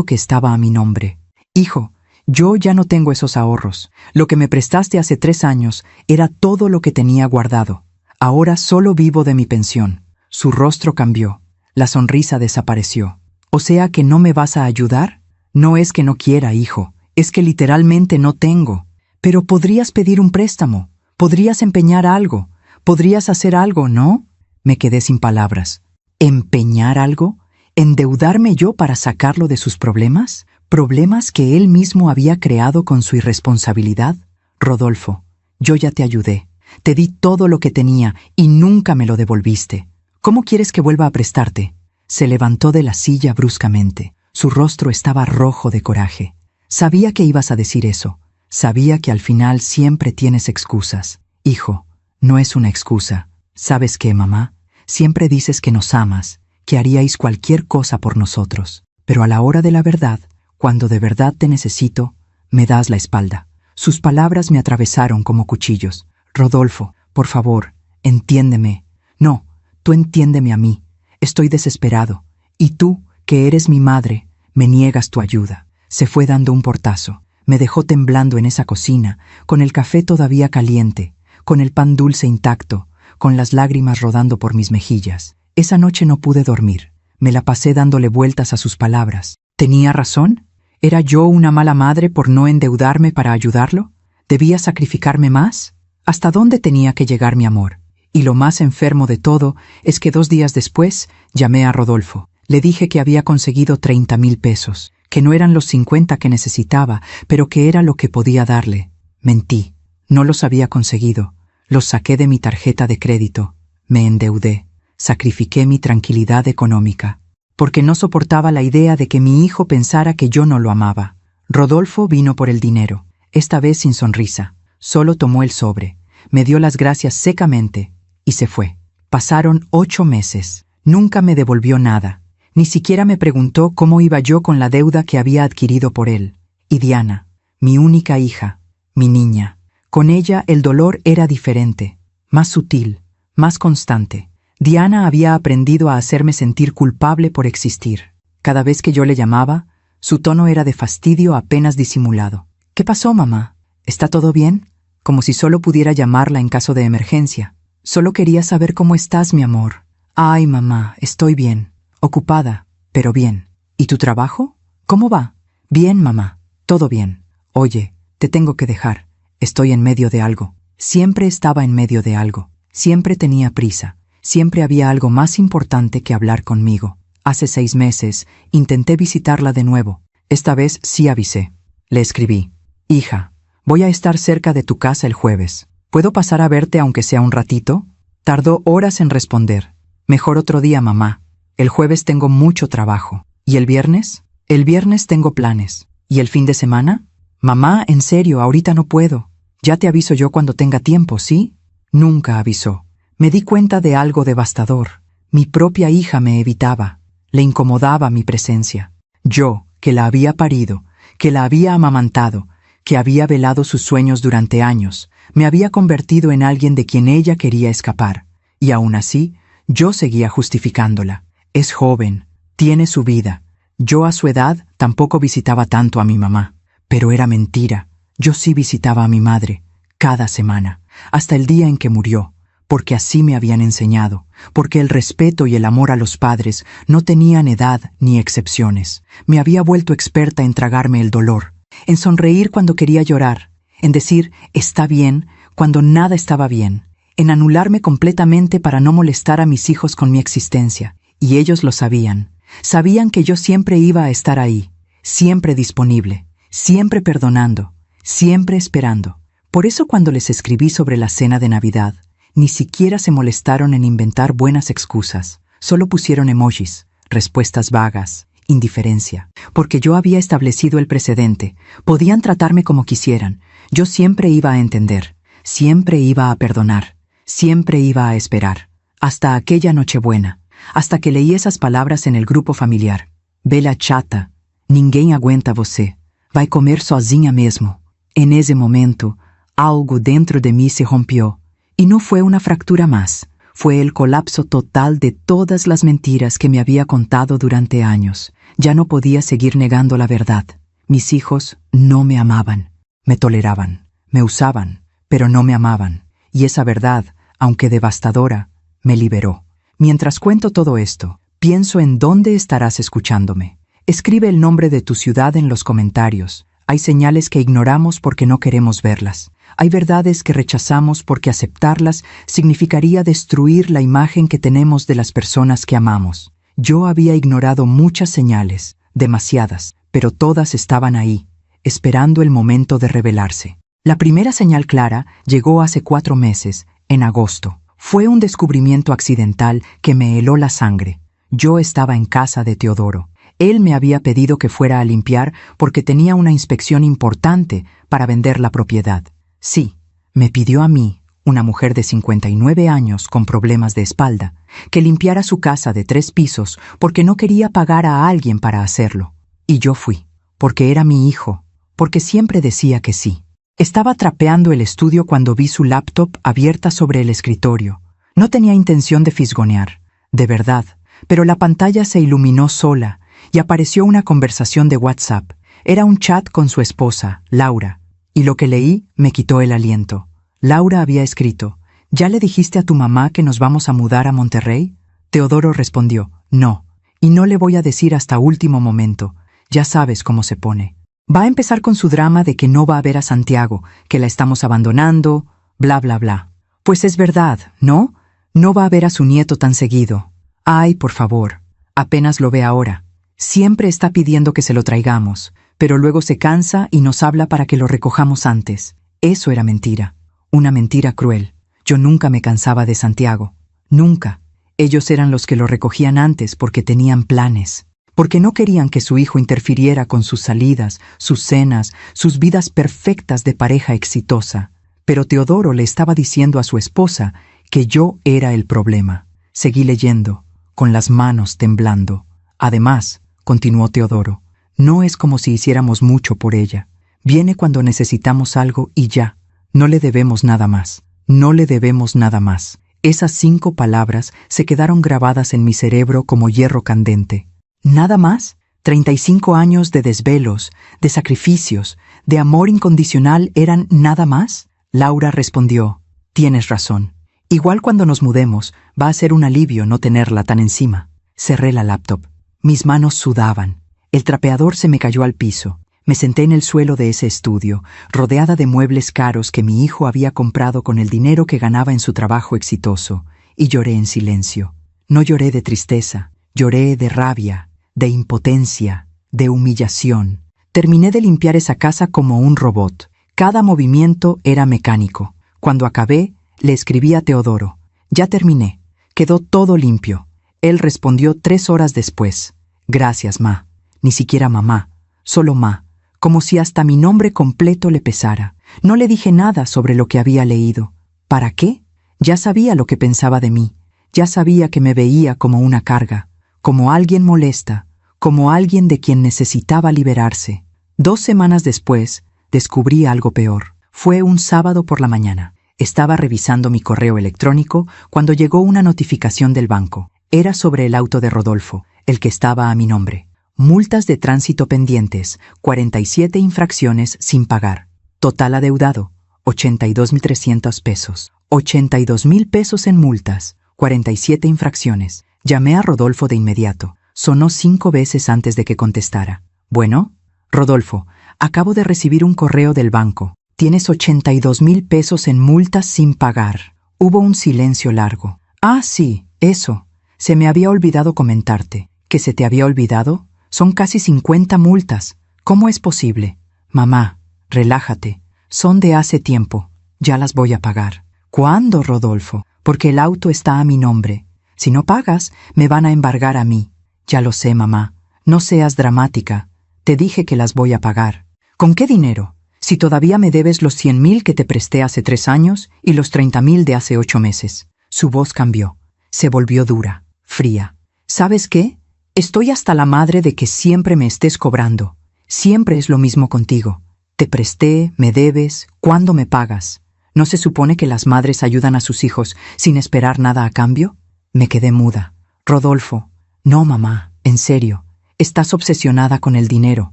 que estaba a mi nombre. Hijo, yo ya no tengo esos ahorros. Lo que me prestaste hace 3 años era todo lo que tenía guardado. Ahora solo vivo de mi pensión». Su rostro cambió. La sonrisa desapareció. «¿O sea que no me vas a ayudar?» «No es que no quiera, hijo. Es que literalmente no tengo. Pero podrías pedir un préstamo. Podrías empeñar algo. Podrías hacer algo, ¿no?» Me quedé sin palabras. ¿Empeñar algo? ¿Endeudarme yo para sacarlo de sus problemas? ¿Problemas que él mismo había creado con su irresponsabilidad? «Rodolfo, yo ya te ayudé. Te di todo lo que tenía y nunca me lo devolviste. ¿Cómo quieres que vuelva a prestarte?» Se levantó de la silla bruscamente. Su rostro estaba rojo de coraje. «Sabía que ibas a decir eso. Sabía que al final siempre tienes excusas». «Hijo, no es una excusa. ¿Sabes qué, mamá? Siempre dices que nos amas, que haríais cualquier cosa por nosotros. Pero a la hora de la verdad, cuando de verdad te necesito, me das la espalda». Sus palabras me atravesaron como cuchillos. «Rodolfo, por favor, entiéndeme». «No, tú entiéndeme a mí. Estoy desesperado. Y tú, que eres mi madre, me niegas tu ayuda». Se fue dando un portazo. Me dejó temblando en esa cocina, con el café todavía caliente, con el pan dulce intacto, con las lágrimas rodando por mis mejillas. Esa noche no pude dormir. Me la pasé dándole vueltas a sus palabras. ¿Tenía razón? ¿Era yo una mala madre por no endeudarme para ayudarlo? ¿Debía sacrificarme más? ¿Hasta dónde tenía que llegar mi amor? Y lo más enfermo de todo es que 2 días después llamé a Rodolfo. Le dije que había conseguido 30,000 pesos, que no eran los 50 que necesitaba, pero que era lo que podía darle. Mentí. No los había conseguido. Los saqué de mi tarjeta de crédito. Me endeudé. Sacrifiqué mi tranquilidad económica, porque no soportaba la idea de que mi hijo pensara que yo no lo amaba. Rodolfo vino por el dinero, esta vez sin sonrisa. Solo tomó el sobre, me dio las gracias secamente y se fue. Pasaron 8 meses. Nunca me devolvió nada. Ni siquiera me preguntó cómo iba yo con la deuda que había adquirido por él. Y Diana, mi única hija, mi niña. Con ella el dolor era diferente, más sutil, más constante. Diana había aprendido a hacerme sentir culpable por existir. Cada vez que yo le llamaba, su tono era de fastidio apenas disimulado. «¿Qué pasó, mamá? ¿Está todo bien?» Como si solo pudiera llamarla en caso de emergencia. «Solo quería saber cómo estás, mi amor». «Ay, mamá, estoy bien. Ocupada, pero bien. ¿Y tu trabajo? ¿Cómo va?» «Bien, mamá. Todo bien. Oye, te tengo que dejar. Estoy en medio de algo». Siempre estaba en medio de algo. Siempre tenía prisa. Siempre había algo más importante que hablar conmigo. Hace 6 meses intenté visitarla de nuevo. Esta vez sí avisé. Le escribí: «Hija, voy a estar cerca de tu casa el jueves. ¿Puedo pasar a verte aunque sea un ratito?» Tardó horas en responder. «Mejor otro día, mamá. El jueves tengo mucho trabajo. ¿Y el viernes?» «El viernes tengo planes. ¿Y el fin de semana?» «Mamá, en serio, ahorita no puedo. Ya te aviso yo cuando tenga tiempo, ¿sí?» Nunca avisó. Me di cuenta de algo devastador. Mi propia hija me evitaba. Le incomodaba mi presencia. Yo, que la había parido, que la había amamantado, que había velado sus sueños durante años, Me había convertido en alguien de quien ella quería escapar. Y aún así, yo seguía justificándola. Es joven, tiene su vida. Yo a su edad tampoco visitaba tanto a mi mamá. Pero era mentira. Yo sí visitaba a mi madre, cada semana, hasta el día en que murió, porque así me habían enseñado, porque el respeto y el amor a los padres no tenían edad ni excepciones. Me había vuelto experta en tragarme el dolor, en sonreír cuando quería llorar, en decir «está bien» cuando nada estaba bien, en anularme completamente para no molestar a mis hijos con mi existencia. Y ellos lo sabían. Sabían que yo siempre iba a estar ahí, siempre disponible, siempre perdonando, siempre esperando. Por eso cuando les escribí sobre la cena de Navidad, ni siquiera se molestaron en inventar buenas excusas. Solo pusieron emojis, respuestas vagas, indiferencia. Porque yo había establecido el precedente. Podían tratarme como quisieran. Yo siempre iba a entender. Siempre iba a perdonar. Siempre iba a esperar. Hasta aquella Nochebuena. Hasta que leí esas palabras en el grupo familiar. Bela chata, ninguém aguenta você. Vai comer sozinha mesmo. En ese momento, algo dentro de mí se rompió. Y no fue una fractura más. Fue el colapso total de todas las mentiras que me había contado durante años. Ya no podía seguir negando la verdad. Mis hijos no me amaban. Me toleraban. Me usaban. Pero no me amaban. Y esa verdad, aunque devastadora, me liberó. Mientras cuento todo esto, pienso en dónde estarás escuchándome. Escribe el nombre de tu ciudad en los comentarios. Hay señales que ignoramos porque no queremos verlas. Hay verdades que rechazamos porque aceptarlas significaría destruir la imagen que tenemos de las personas que amamos. Yo había ignorado muchas señales, demasiadas, pero todas estaban ahí, esperando el momento de revelarse. La primera señal clara llegó hace 4 meses, en agosto. Fue un descubrimiento accidental que me heló la sangre. Yo estaba en casa de Teodoro. Él me había pedido que fuera a limpiar porque tenía una inspección importante para vender la propiedad. Sí, me pidió a mí, una mujer de 59 años con problemas de espalda, que limpiara su casa de 3 pisos porque no quería pagar a alguien para hacerlo. Y yo fui, porque era mi hijo, porque siempre decía que sí. Estaba trapeando el estudio cuando vi su laptop abierta sobre el escritorio. No tenía intención de fisgonear, de verdad, pero la pantalla se iluminó sola y apareció una conversación de WhatsApp. Era un chat con su esposa, Laura, y lo que leí me quitó el aliento. Laura había escrito: ¿Ya le dijiste a tu mamá que nos vamos a mudar a Monterrey? Teodoro respondió: no, y no le voy a decir hasta último momento. Ya sabes cómo se pone. Va a empezar con su drama de que no va a ver a Santiago, que la estamos abandonando, bla, bla, bla. Pues es verdad, ¿no? No va a ver a su nieto tan seguido. Ay, por favor, apenas lo ve ahora. Siempre está pidiendo que se lo traigamos, pero luego se cansa y nos habla para que lo recojamos antes. Eso era mentira. Una mentira cruel. Yo nunca me cansaba de Santiago. Nunca. Ellos eran los que lo recogían antes porque tenían planes. Porque no querían que su hijo interfiriera con sus salidas, sus cenas, sus vidas perfectas de pareja exitosa. Pero Teodoro le estaba diciendo a su esposa que yo era el problema. Seguí leyendo, con las manos temblando. Además, continuó Teodoro, no es como si hiciéramos mucho por ella. Viene cuando necesitamos algo y ya. No le debemos nada más. No le debemos nada más. Esas 5 palabras se quedaron grabadas en mi cerebro como hierro candente. ¿Nada más? 35 años de desvelos, de sacrificios, de amor incondicional eran nada más. Laura respondió: tienes razón. Igual cuando nos mudemos, va a ser un alivio no tenerla tan encima. Cerré la laptop. Mis manos sudaban. El trapeador se me cayó al piso. Me senté en el suelo de ese estudio, rodeada de muebles caros que mi hijo había comprado con el dinero que ganaba en su trabajo exitoso, y lloré en silencio. No lloré de tristeza, lloré de rabia, de impotencia, de humillación. Terminé de limpiar esa casa como un robot. Cada movimiento era mecánico. Cuando acabé, le escribí a Teodoro: ya terminé. Quedó todo limpio. Él respondió 3 horas después: gracias, ma. Ni siquiera mamá, solo ma. Como si hasta mi nombre completo le pesara. No le dije nada sobre lo que había leído. ¿Para qué? Ya sabía lo que pensaba de mí. Ya sabía que me veía como una carga, como alguien molesta, como alguien de quien necesitaba liberarse. 2 semanas después, descubrí algo peor. Fue un sábado por la mañana. Estaba revisando mi correo electrónico cuando llegó una notificación del banco. Era sobre el auto de Rodolfo, el que estaba a mi nombre. Multas de tránsito pendientes, 47 infracciones sin pagar. Total adeudado, 82.300 pesos. 82.000 pesos en multas, 47 infracciones. Llamé a Rodolfo de inmediato. Sonó 5 veces antes de que contestara. Bueno, Rodolfo, acabo de recibir un correo del banco. Tienes 82.000 pesos en multas sin pagar. Hubo un silencio largo. Ah, sí, eso. Se me había olvidado comentarte. ¿Que se te había olvidado? Son casi 50 multas. ¿Cómo es posible? Mamá, relájate. Son de hace tiempo. Ya las voy a pagar. ¿Cuándo, Rodolfo? Porque el auto está a mi nombre. Si no pagas, me van a embargar a mí. Ya lo sé, mamá. No seas dramática. Te dije que las voy a pagar. ¿Con qué dinero? Si todavía me debes los 100.000 que te presté hace 3 años y los 30.000 de hace 8 meses. Su voz cambió. Se volvió dura, fría. ¿Sabes qué? Estoy hasta la madre de que siempre me estés cobrando. Siempre es lo mismo contigo. Te presté, me debes, ¿cuándo me pagas? ¿No se supone que las madres ayudan a sus hijos sin esperar nada a cambio? Me quedé muda. Rodolfo. No, mamá, en serio. Estás obsesionada con el dinero.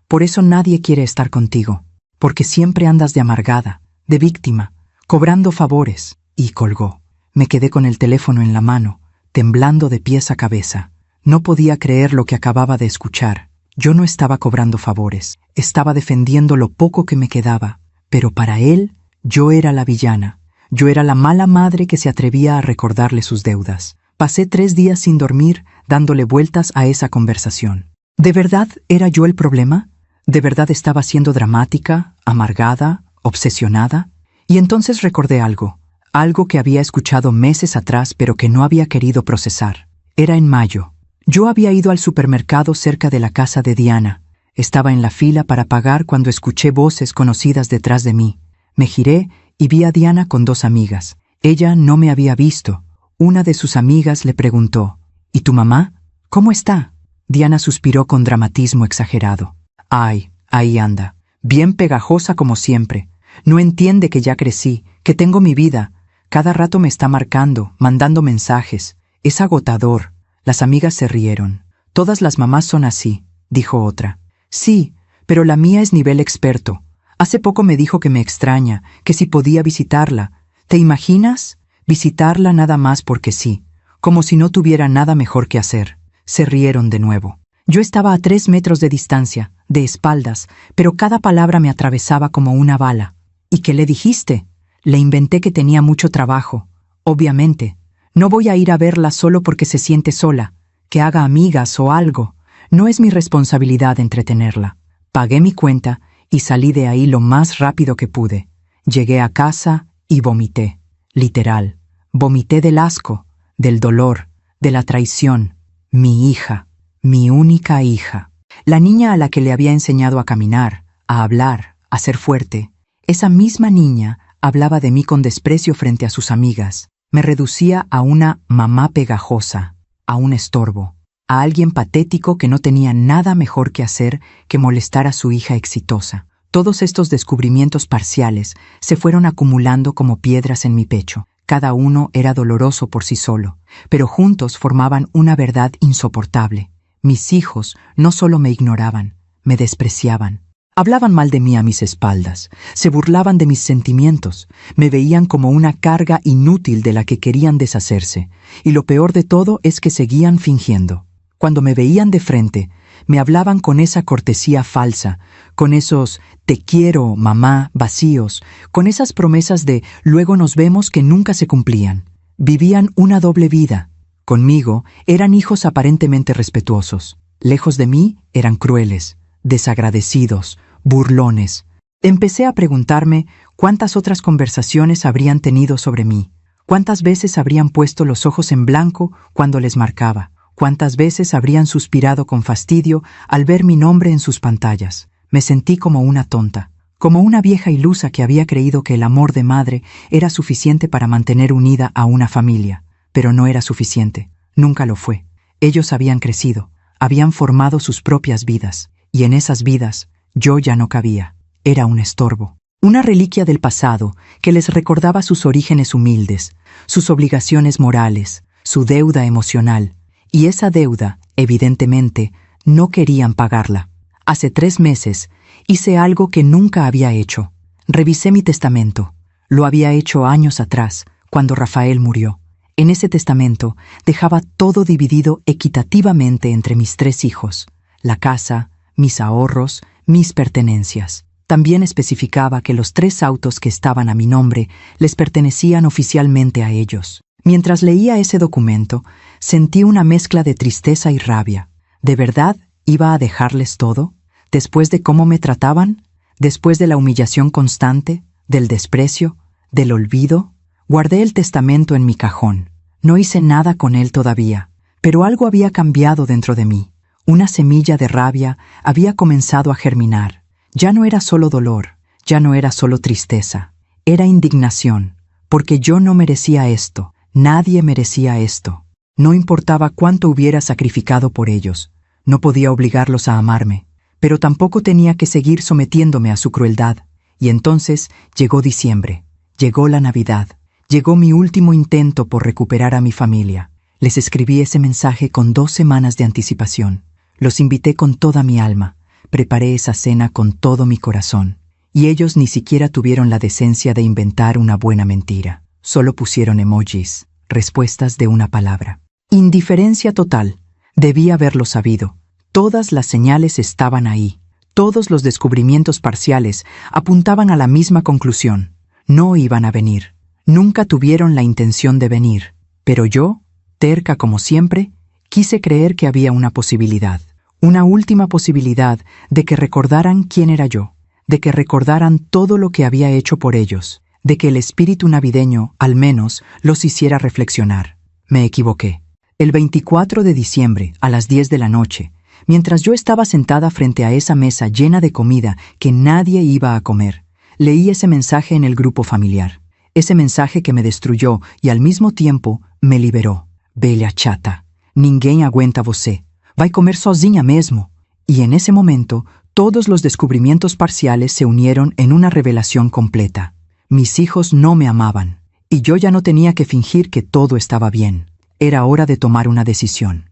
Por eso nadie quiere estar contigo. Porque siempre andas de amargada, de víctima, cobrando favores. Y colgó. Me quedé con el teléfono en la mano, temblando de pies a cabeza. No podía creer lo que acababa de escuchar. Yo no estaba cobrando favores. Estaba defendiendo lo poco que me quedaba. Pero para él, yo era la villana. Yo era la mala madre que se atrevía a recordarle sus deudas. Pasé 3 días sin dormir, dándole vueltas a esa conversación. ¿De verdad era yo el problema? ¿De verdad estaba siendo dramática, amargada, obsesionada? Y entonces recordé algo que había escuchado meses atrás pero que no había querido procesar. Era en mayo. Yo había ido al supermercado cerca de la casa de Diana. Estaba en la fila para pagar cuando escuché voces conocidas detrás de mí. Me giré y vi a Diana con 2 amigas. Ella no me había visto. Una de sus amigas le preguntó, ¿y tu mamá? ¿Cómo está? Diana suspiró con dramatismo exagerado. Ay, ahí anda, bien pegajosa como siempre. No entiende que ya crecí, que tengo mi vida. Cada rato me está marcando, mandando mensajes. Es agotador. Las amigas se rieron. Todas las mamás son así, dijo otra. Sí, pero la mía es nivel experto. Hace poco me dijo que me extraña, que si podía visitarla. ¿Te imaginas? Visitarla nada más porque sí, como si no tuviera nada mejor que hacer. Se rieron de nuevo. Yo estaba a 3 metros de distancia, de espaldas, pero cada palabra me atravesaba como una bala. ¿Y qué le dijiste? Le inventé que tenía mucho trabajo. Obviamente. No voy a ir a verla solo porque se siente sola. Que haga amigas o algo. No es mi responsabilidad entretenerla. Pagué mi cuenta y salí de ahí lo más rápido que pude. Llegué a casa y vomité. Literal. Vomité del asco, del dolor, de la traición. Mi hija. Mi única hija. La niña a la que le había enseñado a caminar, a hablar, a ser fuerte. Esa misma niña hablaba de mí con desprecio frente a sus amigas. Me reducía a una mamá pegajosa, a un estorbo, a alguien patético que no tenía nada mejor que hacer que molestar a su hija exitosa. Todos estos descubrimientos parciales se fueron acumulando como piedras en mi pecho. Cada uno era doloroso por sí solo, pero juntos formaban una verdad insoportable. Mis hijos no solo me ignoraban, me despreciaban. Hablaban mal de mí a mis espaldas, se burlaban de mis sentimientos, me veían como una carga inútil de la que querían deshacerse, y lo peor de todo es que seguían fingiendo. Cuando me veían de frente, me hablaban con esa cortesía falsa, con esos «te quiero, mamá» vacíos, con esas promesas de «luego nos vemos» que nunca se cumplían. Vivían una doble vida. Conmigo eran hijos aparentemente respetuosos. Lejos de mí eran crueles, desagradecidos, burlones. Empecé a preguntarme cuántas otras conversaciones habrían tenido sobre mí, cuántas veces habrían puesto los ojos en blanco cuando les marcaba, cuántas veces habrían suspirado con fastidio al ver mi nombre en sus pantallas. Me sentí como una tonta, como una vieja ilusa que había creído que el amor de madre era suficiente para mantener unida a una familia. Pero no era suficiente, nunca lo fue. Ellos habían crecido, habían formado sus propias vidas, y en esas vidas yo ya no cabía. Era un estorbo. una reliquia del pasado que les recordaba sus orígenes humildes, sus obligaciones morales, su deuda emocional, y esa deuda, evidentemente, no querían pagarla. Hace 3 meses hice algo que nunca había hecho. Revisé mi testamento. Lo había hecho años atrás, cuando Rafael murió. En ese testamento dejaba todo dividido equitativamente entre mis 3 hijos, la casa, mis ahorros, mis pertenencias. También especificaba que los 3 autos que estaban a mi nombre les pertenecían oficialmente a ellos. Mientras leía ese documento, sentí una mezcla de tristeza y rabia. ¿De verdad iba a dejarles todo? ¿Después de cómo me trataban? ¿Después de la humillación constante? ¿Del desprecio? ¿Del olvido? Guardé el testamento en mi cajón. No hice nada con él todavía, pero algo había cambiado dentro de mí. Una semilla de rabia había comenzado a germinar. Ya no era solo dolor, ya no era solo tristeza. Era indignación, porque yo no merecía esto. Nadie merecía esto. No importaba cuánto hubiera sacrificado por ellos. No podía obligarlos a amarme, pero tampoco tenía que seguir sometiéndome a su crueldad. Y entonces llegó diciembre, llegó la Navidad, llegó mi último intento por recuperar a mi familia. Les escribí ese mensaje con 2 semanas de anticipación. Los invité con toda mi alma, preparé esa cena con todo mi corazón, y ellos ni siquiera tuvieron la decencia de inventar una buena mentira. Solo pusieron emojis, respuestas de una palabra. Indiferencia total. Debí haberlo sabido. Todas las señales estaban ahí. Todos los descubrimientos parciales apuntaban a la misma conclusión. No iban a venir. Nunca tuvieron la intención de venir. Pero yo, terca como siempre, quise creer que había una posibilidad. Una última posibilidad de que recordaran quién era yo, de que recordaran todo lo que había hecho por ellos, de que el espíritu navideño, al menos, los hiciera reflexionar. Me equivoqué. El 24 de diciembre, a las 10 de la noche, mientras yo estaba sentada frente a esa mesa llena de comida que nadie iba a comer, leí ese mensaje en el grupo familiar. Ese mensaje que me destruyó y al mismo tiempo me liberó. Velha chata, ninguém aguenta você. Vai comer sozinha mesmo. Y en ese momento, todos los descubrimientos parciales se unieron en una revelación completa. Mis hijos no me amaban, y yo ya no tenía que fingir que todo estaba bien. Era hora de tomar una decisión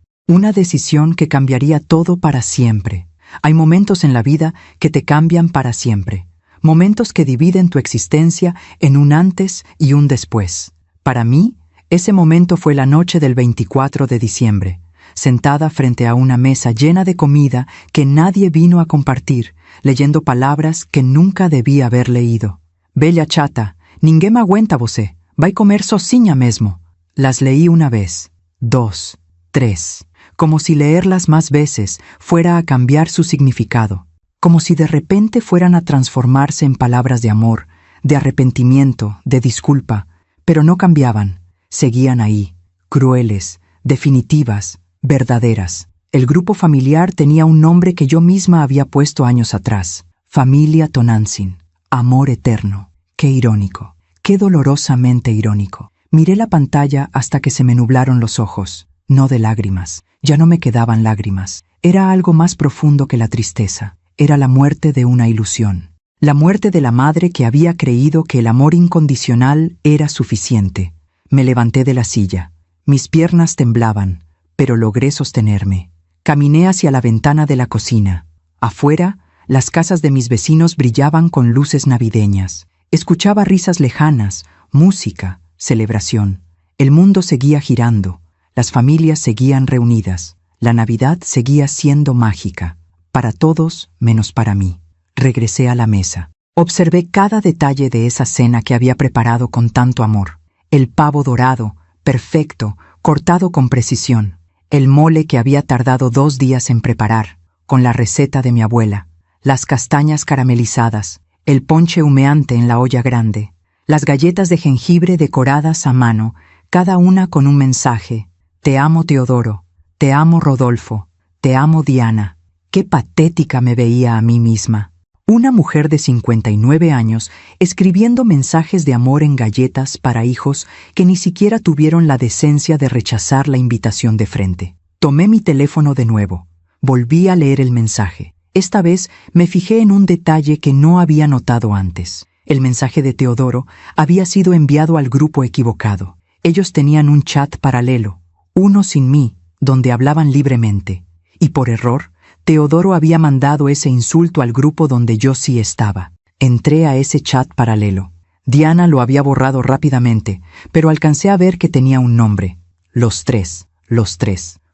que cambiaría todo para siempre. Hay momentos en la vida que te cambian para siempre, momentos que dividen tu existencia en un antes y un después. Para mí, ese momento fue la noche del 24 de diciembre, sentada frente a una mesa llena de comida que nadie vino a compartir, leyendo palabras que nunca debí haber leído. Velha chata, ninguém aguenta você, vai comer sozinha mesmo. Las leí 1 vez, 2, 3, como si leerlas más veces fuera a cambiar su significado, como si de repente fueran a transformarse en palabras de amor, de arrepentimiento, de disculpa, pero no cambiaban, seguían ahí, crueles, definitivas, verdaderas. El grupo familiar tenía un nombre que yo misma había puesto años atrás, Familia Tonantzin, amor eterno. Qué irónico, qué dolorosamente irónico. Miré la pantalla hasta que se me nublaron los ojos, no de lágrimas, ya no me quedaban lágrimas. Era algo más profundo que la tristeza, era la muerte de una ilusión. La muerte de la madre que había creído que el amor incondicional era suficiente. Me levanté de la silla, mis piernas temblaban, pero logré sostenerme. Caminé hacia la ventana de la cocina. Afuera, las casas de mis vecinos brillaban con luces navideñas. Escuchaba risas lejanas, música, celebración. El mundo seguía girando, las familias seguían reunidas, la Navidad seguía siendo mágica, para todos menos para mí. Regresé a la mesa. Observé cada detalle de esa cena que había preparado con tanto amor. El pavo dorado, perfecto, cortado con precisión. El mole que había tardado 2 días en preparar, con la receta de mi abuela. Las castañas caramelizadas, el ponche humeante en la olla grande. Las galletas de jengibre decoradas a mano, cada una con un mensaje. Te amo Teodoro, te amo Rodolfo, te amo Diana. Qué patética me veía a mí misma. Una mujer de 59 años escribiendo mensajes de amor en galletas para hijos que ni siquiera tuvieron la decencia de rechazar la invitación de frente. Tomé mi teléfono de nuevo. Volví a leer el mensaje. Esta vez me fijé en un detalle que no había notado antes. El mensaje de Teodoro había sido enviado al grupo equivocado. Ellos tenían un chat paralelo, uno sin mí, donde hablaban libremente. Y por error, Teodoro había mandado ese insulto al grupo donde yo sí estaba. Entré a ese chat paralelo. Diana lo había borrado rápidamente, pero alcancé a ver que tenía un nombre. Los tres,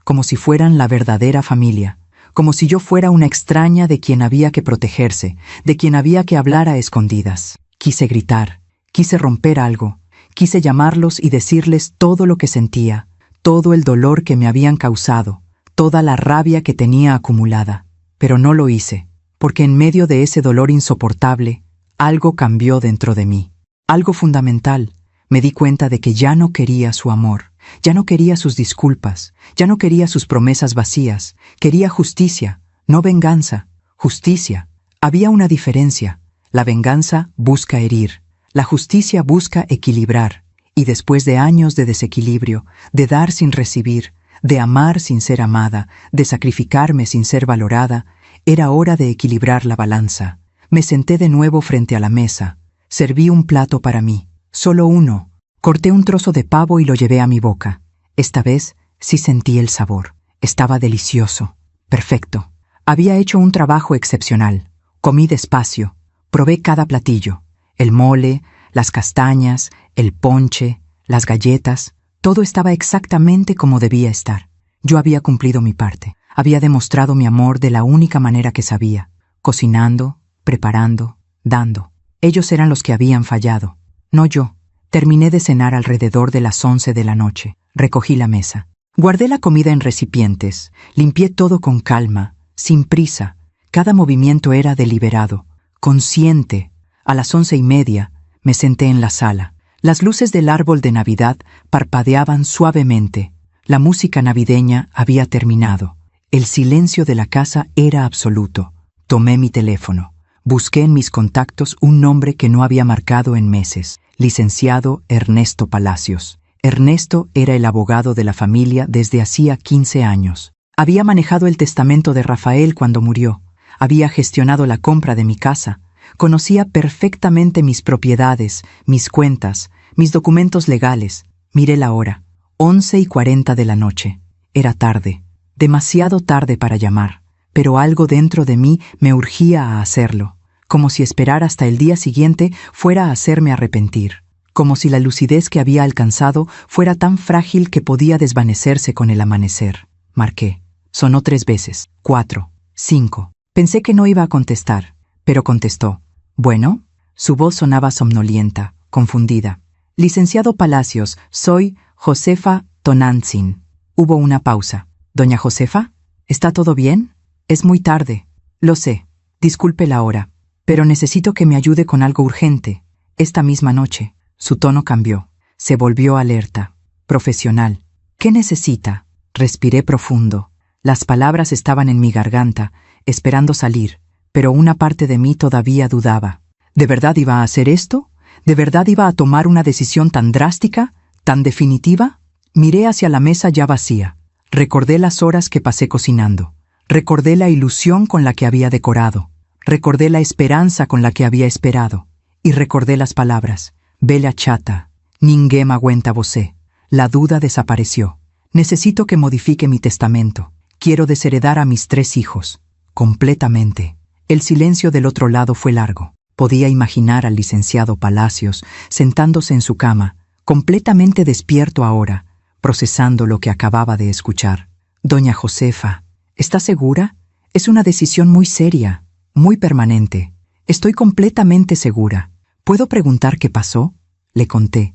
como si fueran la verdadera familia, como si yo fuera una extraña de quien había que protegerse, de quien había que hablar a escondidas. Quise gritar, quise romper algo, quise llamarlos y decirles todo lo que sentía, todo el dolor que me habían causado, toda la rabia que tenía acumulada. Pero no lo hice, porque en medio de ese dolor insoportable, algo cambió dentro de mí. Algo fundamental. Me di cuenta de que ya no quería su amor, ya no quería sus disculpas, ya no quería sus promesas vacías. Quería justicia, no venganza. Justicia. Había una diferencia. La venganza busca herir, la justicia busca equilibrar. Y después de años de desequilibrio, de dar sin recibir, de amar sin ser amada, de sacrificarme sin ser valorada, era hora de equilibrar la balanza. Me senté de nuevo frente a la mesa. Serví un plato para mí, solo uno. Corté un trozo de pavo y lo llevé a mi boca. Esta vez sí sentí el sabor. Estaba delicioso. Perfecto. Había hecho un trabajo excepcional. Comí despacio. Probé cada platillo. El mole, las castañas, el ponche, las galletas. Todo estaba exactamente como debía estar. Yo había cumplido mi parte. Había demostrado mi amor de la única manera que sabía. Cocinando, preparando, dando. Ellos eran los que habían fallado, no yo. Terminé de cenar alrededor de las 11 de la noche. Recogí la mesa. Guardé la comida en recipientes. Limpié todo con calma, sin prisa. Cada movimiento era deliberado, consciente. A las 11:30 me senté en la sala. Las luces del árbol de Navidad parpadeaban suavemente. La música navideña había terminado. El silencio de la casa era absoluto. Tomé mi teléfono. Busqué en mis contactos un nombre que no había marcado en meses. Licenciado Ernesto Palacios. Ernesto era el abogado de la familia desde hacía 15 años. Había manejado el testamento de Rafael cuando murió. Había gestionado la compra de mi casa. Conocía perfectamente mis propiedades, mis cuentas, mis documentos legales. Miré la hora. 11:40 de la noche. Era tarde. Demasiado tarde para llamar. Pero algo dentro de mí me urgía a hacerlo. Como si esperar hasta el día siguiente fuera a hacerme arrepentir, como si la lucidez que había alcanzado fuera tan frágil que podía desvanecerse con el amanecer. Marqué. Sonó 3 veces, 4, 5. Pensé que no iba a contestar, pero contestó. ¿Bueno? Su voz sonaba somnolienta, confundida. Licenciado Palacios, soy Josefa Tonantzin. Hubo una pausa. ¿Doña Josefa? ¿Está todo bien? Es muy tarde. Lo sé. Disculpe la hora. Pero necesito que me ayude con algo urgente. Esta misma noche. Su tono cambió. Se volvió alerta. Profesional. ¿Qué necesita? Respiré profundo. Las palabras estaban en mi garganta, esperando salir, pero una parte de mí todavía dudaba. ¿De verdad iba a hacer esto? ¿De verdad iba a tomar una decisión tan drástica, tan definitiva? Miré hacia la mesa ya vacía. Recordé las horas que pasé cocinando. Recordé la ilusión con la que había decorado. Recordé la esperanza con la que había esperado. Y recordé las palabras. Bella chata, ninguém aguenta você. La duda desapareció. Necesito que modifique mi testamento. Quiero desheredar a mis 3 hijos. Completamente. El silencio del otro lado fue largo. Podía imaginar al licenciado Palacios sentándose en su cama, completamente despierto ahora, procesando lo que acababa de escuchar. Doña Josefa, ¿está segura? Es una decisión muy seria, muy permanente. Estoy completamente segura. ¿Puedo preguntar qué pasó? Le conté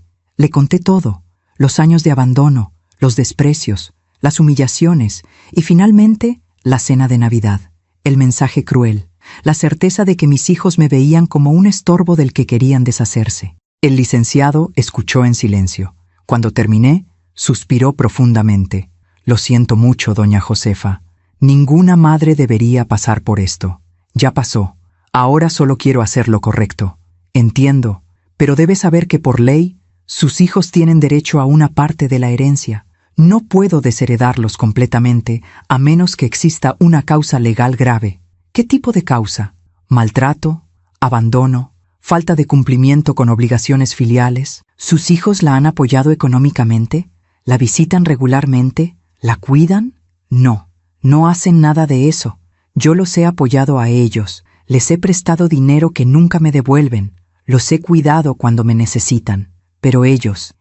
todo. Los años de abandono, los desprecios, las humillaciones y finalmente la cena de Navidad. El mensaje cruel, la certeza de que mis hijos me veían como un estorbo del que querían deshacerse. El licenciado escuchó en silencio. Cuando terminé, suspiró profundamente. Lo siento mucho, doña Josefa. Ninguna madre debería pasar por esto. Ya pasó. Ahora solo quiero hacer lo correcto. Entiendo, pero debe saber que por ley, sus hijos tienen derecho a una parte de la herencia. No puedo desheredarlos completamente a menos que exista una causa legal grave. ¿Qué tipo de causa? ¿Maltrato? ¿Abandono? falta de cumplimiento con obligaciones filiales. ¿Sus hijos la han apoyado económicamente? ¿La visitan regularmente? ¿La cuidan? No, no hacen nada de eso. Yo los he apoyado a ellos, les he prestado dinero que nunca me devuelven, los he cuidado cuando me necesitan, pero ellos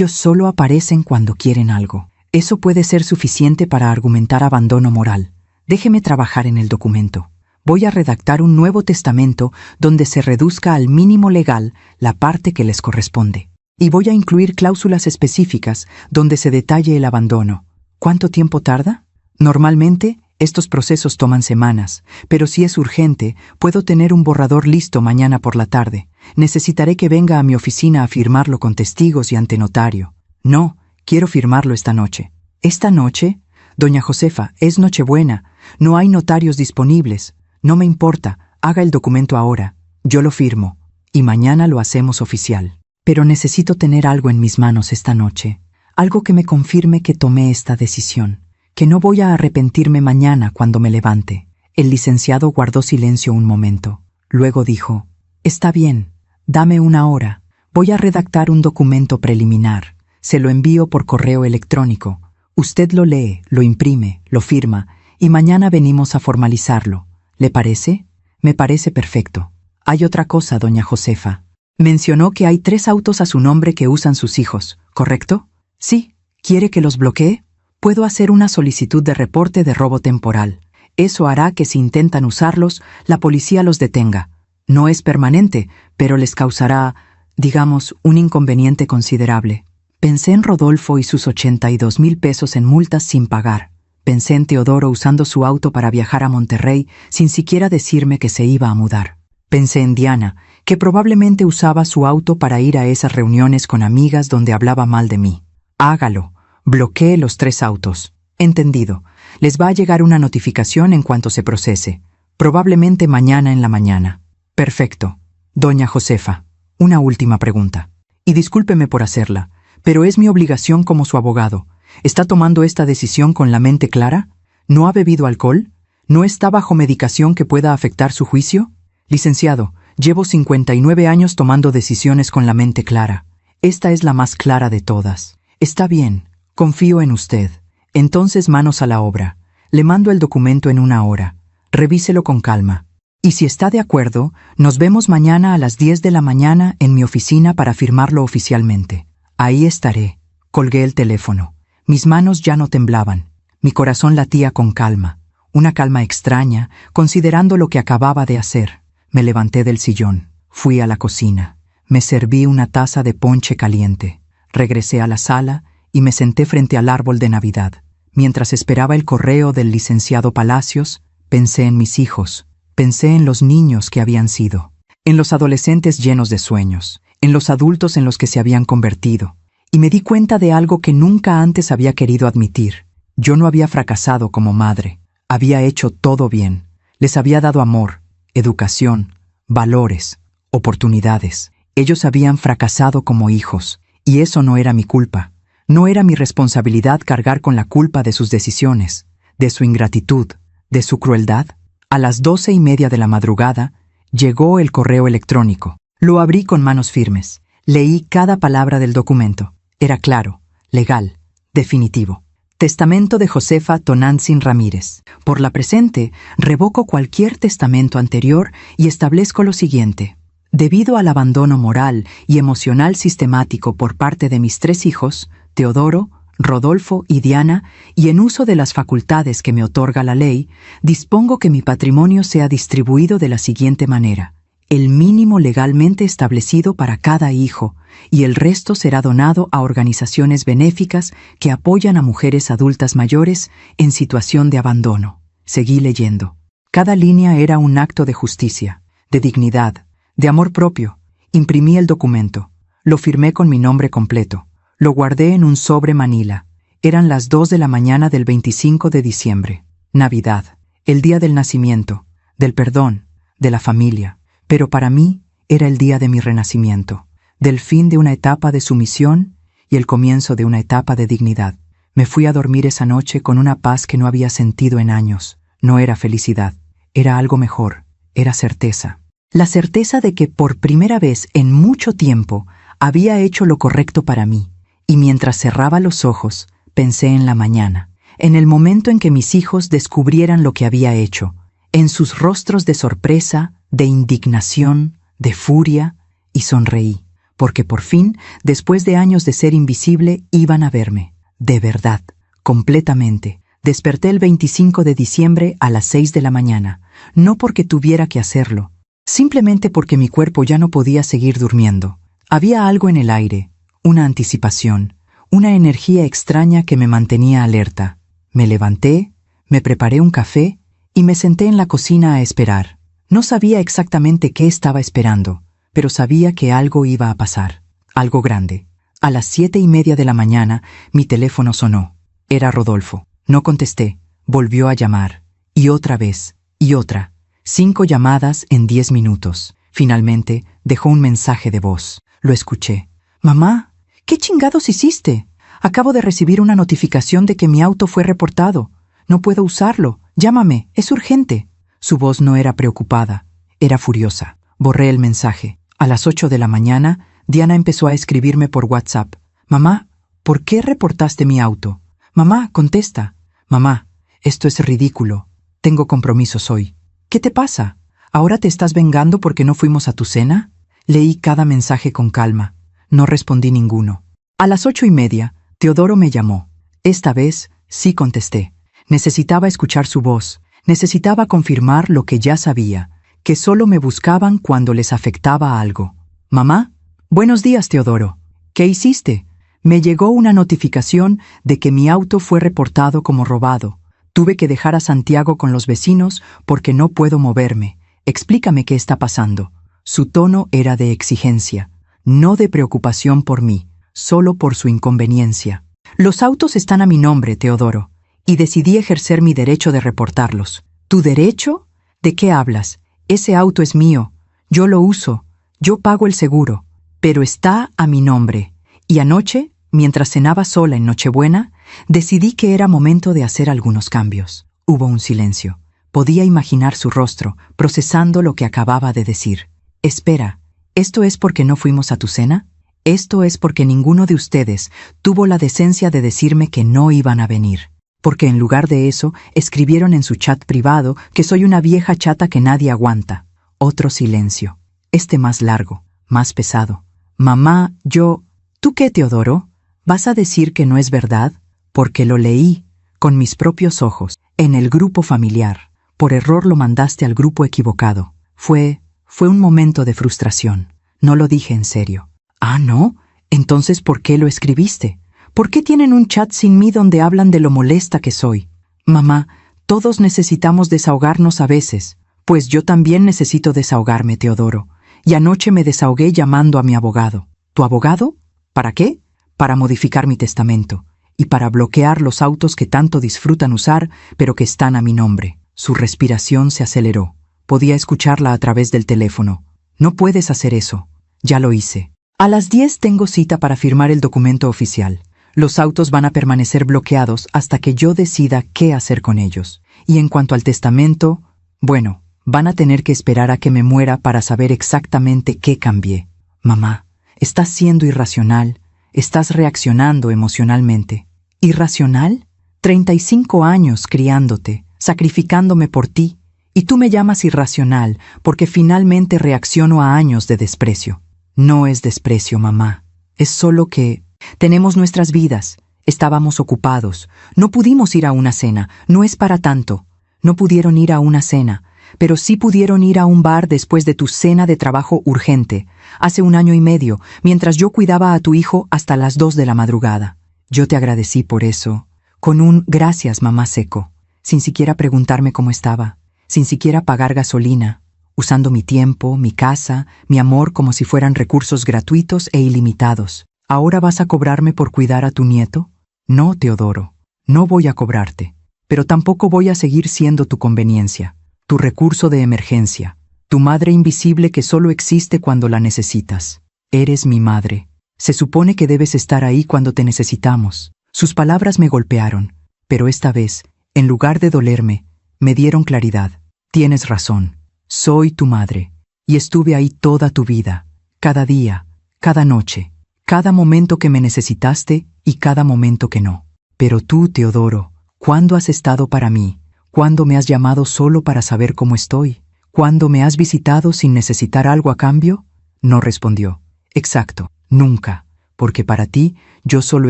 solo aparecen cuando quieren algo. Eso puede ser suficiente para argumentar abandono moral. Déjeme trabajar en el documento. Voy a redactar un nuevo testamento donde se reduzca al mínimo legal la parte que les corresponde. Y voy a incluir cláusulas específicas donde se detalle el abandono. ¿Cuánto tiempo tarda? Normalmente, estos procesos toman semanas, pero si es urgente, puedo tener un borrador listo mañana por la tarde. Necesitaré que venga a mi oficina a firmarlo con testigos y ante notario. No, quiero firmarlo esta noche. ¿Esta noche? Doña Josefa, es Nochebuena. No hay notarios disponibles. No me importa, haga el documento ahora. Yo lo firmo. Y mañana lo hacemos oficial. Pero necesito tener algo en mis manos esta noche. Algo que me confirme que tomé esta decisión. Que no voy a arrepentirme mañana cuando me levante. El licenciado guardó silencio un momento. Luego dijo: Está bien, dame una hora. Voy a redactar un documento preliminar. Se lo envío por correo electrónico. Usted lo lee, lo imprime, lo firma, y mañana venimos a formalizarlo. ¿Le parece? Me parece perfecto. Hay otra cosa, doña Josefa. Mencionó que hay 3 autos a su nombre que usan sus hijos, ¿correcto? Sí. ¿Quiere que los bloquee? Puedo hacer una solicitud de reporte de robo temporal. Eso hará que si intentan usarlos, la policía los detenga. No es permanente, pero les causará, digamos, un inconveniente considerable. Pensé en Rodolfo y sus 82,000 pesos en multas sin pagar. Pensé en Teodoro usando su auto para viajar a Monterrey sin siquiera decirme que se iba a mudar. Pensé en Diana, que probablemente usaba su auto para ir a esas reuniones con amigas donde hablaba mal de mí. Hágalo. Bloquee los 3 autos. Entendido. Les va a llegar una notificación en cuanto se procese. Probablemente mañana en la mañana. Perfecto. Doña Josefa, una última pregunta. Y discúlpeme por hacerla, pero es mi obligación como su abogado. ¿Está tomando esta decisión con la mente clara? ¿No ha bebido alcohol? ¿No está bajo medicación que pueda afectar su juicio? Licenciado, llevo 59 años tomando decisiones con la mente clara. Esta es la más clara de todas. Está bien, confío en usted. Entonces manos a la obra. Le mando el documento en una hora. Revíselo con calma. Y si está de acuerdo, nos vemos mañana a las 10 de la mañana en mi oficina para firmarlo oficialmente. Ahí estaré. Colgué el teléfono. Mis manos ya no temblaban. Mi corazón latía con calma. Una calma extraña, considerando lo que acababa de hacer. Me levanté del sillón. Fui a la cocina. Me serví una taza de ponche caliente. Regresé a la sala y me senté frente al árbol de Navidad. Mientras esperaba el correo del licenciado Palacios, pensé en mis hijos. Pensé en los niños que habían sido. En los adolescentes llenos de sueños. En los adultos en los que se habían convertido. Y me di cuenta de algo que nunca antes había querido admitir. Yo no había fracasado como madre. Había hecho todo bien. Les había dado amor, educación, valores, oportunidades. Ellos habían fracasado como hijos, y eso no era mi culpa. No era mi responsabilidad cargar con la culpa de sus decisiones, de su ingratitud, de su crueldad. A las 12:30 de la madrugada, llegó el correo electrónico. Lo abrí con manos firmes. Leí cada palabra del documento. Era claro, legal, definitivo. Testamento de Josefa Tonantzin Ramírez. Por la presente, revoco cualquier testamento anterior y establezco lo siguiente. Debido al abandono moral y emocional sistemático por parte de mis 3 hijos, Teodoro, Rodolfo y Diana, y en uso de las facultades que me otorga la ley, dispongo que mi patrimonio sea distribuido de la siguiente manera. El mínimo legalmente establecido para cada hijo, y el resto será donado a organizaciones benéficas que apoyan a mujeres adultas mayores en situación de abandono. Seguí leyendo. Cada línea era un acto de justicia, de dignidad, de amor propio. Imprimí el documento. Lo firmé con mi nombre completo. Lo guardé en un sobre manila. Eran las 2 de la mañana del 25 de diciembre. Navidad. El día del nacimiento, del perdón, de la familia. Pero para mí era el día de mi renacimiento, del fin de una etapa de sumisión y el comienzo de una etapa de dignidad. Me fui a dormir esa noche con una paz que no había sentido en años. No era felicidad, era algo mejor, era certeza. La certeza de que por primera vez en mucho tiempo había hecho lo correcto para mí, y mientras cerraba los ojos, pensé en la mañana, en el momento en que mis hijos descubrieran lo que había hecho, en sus rostros de sorpresa, de indignación, de furia, y sonreí, porque por fin, después de años de ser invisible, iban a verme, de verdad, completamente. Desperté el 25 de diciembre a las 6 de la mañana, no porque tuviera que hacerlo, simplemente porque mi cuerpo ya no podía seguir durmiendo. Había algo en el aire, una anticipación, una energía extraña que me mantenía alerta. Me levanté, me preparé un café y me senté en la cocina a esperar. No sabía exactamente qué estaba esperando, pero sabía que algo iba a pasar, algo grande. A las 7:30 de la mañana, mi teléfono sonó. Era Rodolfo. No contesté. Volvió a llamar. Y otra vez. Y otra. 5 llamadas en 10 minutos. Finalmente, dejó un mensaje de voz. Lo escuché. «Mamá, ¿qué chingados hiciste? Acabo de recibir una notificación de que mi auto fue reportado. No puedo usarlo. Llámame. Es urgente». Su voz no era preocupada. Era furiosa. Borré el mensaje. A las 8 de la mañana, Diana empezó a escribirme por WhatsApp. «Mamá, ¿por qué reportaste mi auto? Mamá, contesta. Mamá, esto es ridículo. Tengo compromisos hoy. ¿Qué te pasa? ¿Ahora te estás vengando porque no fuimos a tu cena?» Leí cada mensaje con calma. No respondí ninguno. A las 8:30, Teodoro me llamó. Esta vez sí contesté. Necesitaba escuchar su voz. Necesitaba confirmar lo que ya sabía, que solo me buscaban cuando les afectaba algo. «Mamá, buenos días, Teodoro. ¿Qué hiciste? Me llegó una notificación de que mi auto fue reportado como robado. Tuve que dejar a Santiago con los vecinos porque no puedo moverme. Explícame qué está pasando». Su tono era de exigencia, no de preocupación por mí, solo por su inconveniencia. «Los autos están a mi nombre, Teodoro, y decidí ejercer mi derecho de reportarlos». «¿Tu derecho? ¿De qué hablas? Ese auto es mío. Yo lo uso. Yo pago el seguro. Pero está a mi nombre. Y anoche, mientras cenaba sola en Nochebuena, decidí que era momento de hacer algunos cambios». Hubo un silencio. Podía imaginar su rostro, procesando lo que acababa de decir. «Espera, ¿esto es porque no fuimos a tu cena? Esto es porque ninguno de ustedes tuvo la decencia de decirme que no iban a venir. Porque en lugar de eso, escribieron en su chat privado que soy una vieja chata que nadie aguanta». Otro silencio. Este más largo, más pesado. «Mamá, yo... ¿Tú qué, Teodoro? ¿Vas a decir que no es verdad? Porque lo leí, con mis propios ojos, en el grupo familiar. Por error lo mandaste al grupo equivocado. Fue un momento de frustración. No lo dije en serio». «¿Ah, no? Entonces, ¿por qué lo escribiste? ¿Por qué tienen un chat sin mí donde hablan de lo molesta que soy?» «Mamá, todos necesitamos desahogarnos a veces. Pues yo también necesito desahogarme, Teodoro. Y anoche me desahogué llamando a mi abogado». «¿Tu abogado? ¿Para qué?» «Para modificar mi testamento. Y para bloquear los autos que tanto disfrutan usar, pero que están a mi nombre». Su respiración se aceleró. Podía escucharla a través del teléfono. «No puedes hacer eso. Ya lo hice. A las 10 tengo cita para firmar el documento oficial. Los autos van a permanecer bloqueados hasta que yo decida qué hacer con ellos. Y en cuanto al testamento, bueno, van a tener que esperar a que me muera para saber exactamente qué cambié». «Mamá, estás siendo irracional. Estás reaccionando emocionalmente». «¿Irracional? 35 años criándote, sacrificándome por ti. Y tú me llamas irracional porque finalmente reacciono a años de desprecio». «No es desprecio, mamá. Es solo que tenemos nuestras vidas. Estábamos ocupados. No pudimos ir a una cena. No es para tanto. No pudieron ir a una cena, pero sí pudieron ir a un bar después de tu cena de trabajo urgente, hace 1 año y medio, mientras yo cuidaba a tu hijo hasta las 2 de la madrugada. Yo te agradecí por eso, con un gracias, mamá seco, sin siquiera preguntarme cómo estaba, sin siquiera pagar gasolina, usando mi tiempo, mi casa, mi amor como si fueran recursos gratuitos e ilimitados. ¿Ahora vas a cobrarme por cuidar a tu nieto? No, Teodoro, no voy a cobrarte, pero tampoco voy a seguir siendo tu conveniencia, tu recurso de emergencia, tu madre invisible que solo existe cuando la necesitas. Eres mi madre. Se supone que debes estar ahí cuando te necesitamos». Sus palabras me golpearon, pero esta vez, en lugar de dolerme, me dieron claridad. «Tienes razón. Soy tu madre. Y estuve ahí toda tu vida, cada día, cada noche, cada momento que me necesitaste y cada momento que no. Pero tú, Teodoro, ¿cuándo has estado para mí? ¿Cuándo me has llamado solo para saber cómo estoy? ¿Cuándo me has visitado sin necesitar algo a cambio? No respondió. Exacto, nunca, porque para ti yo solo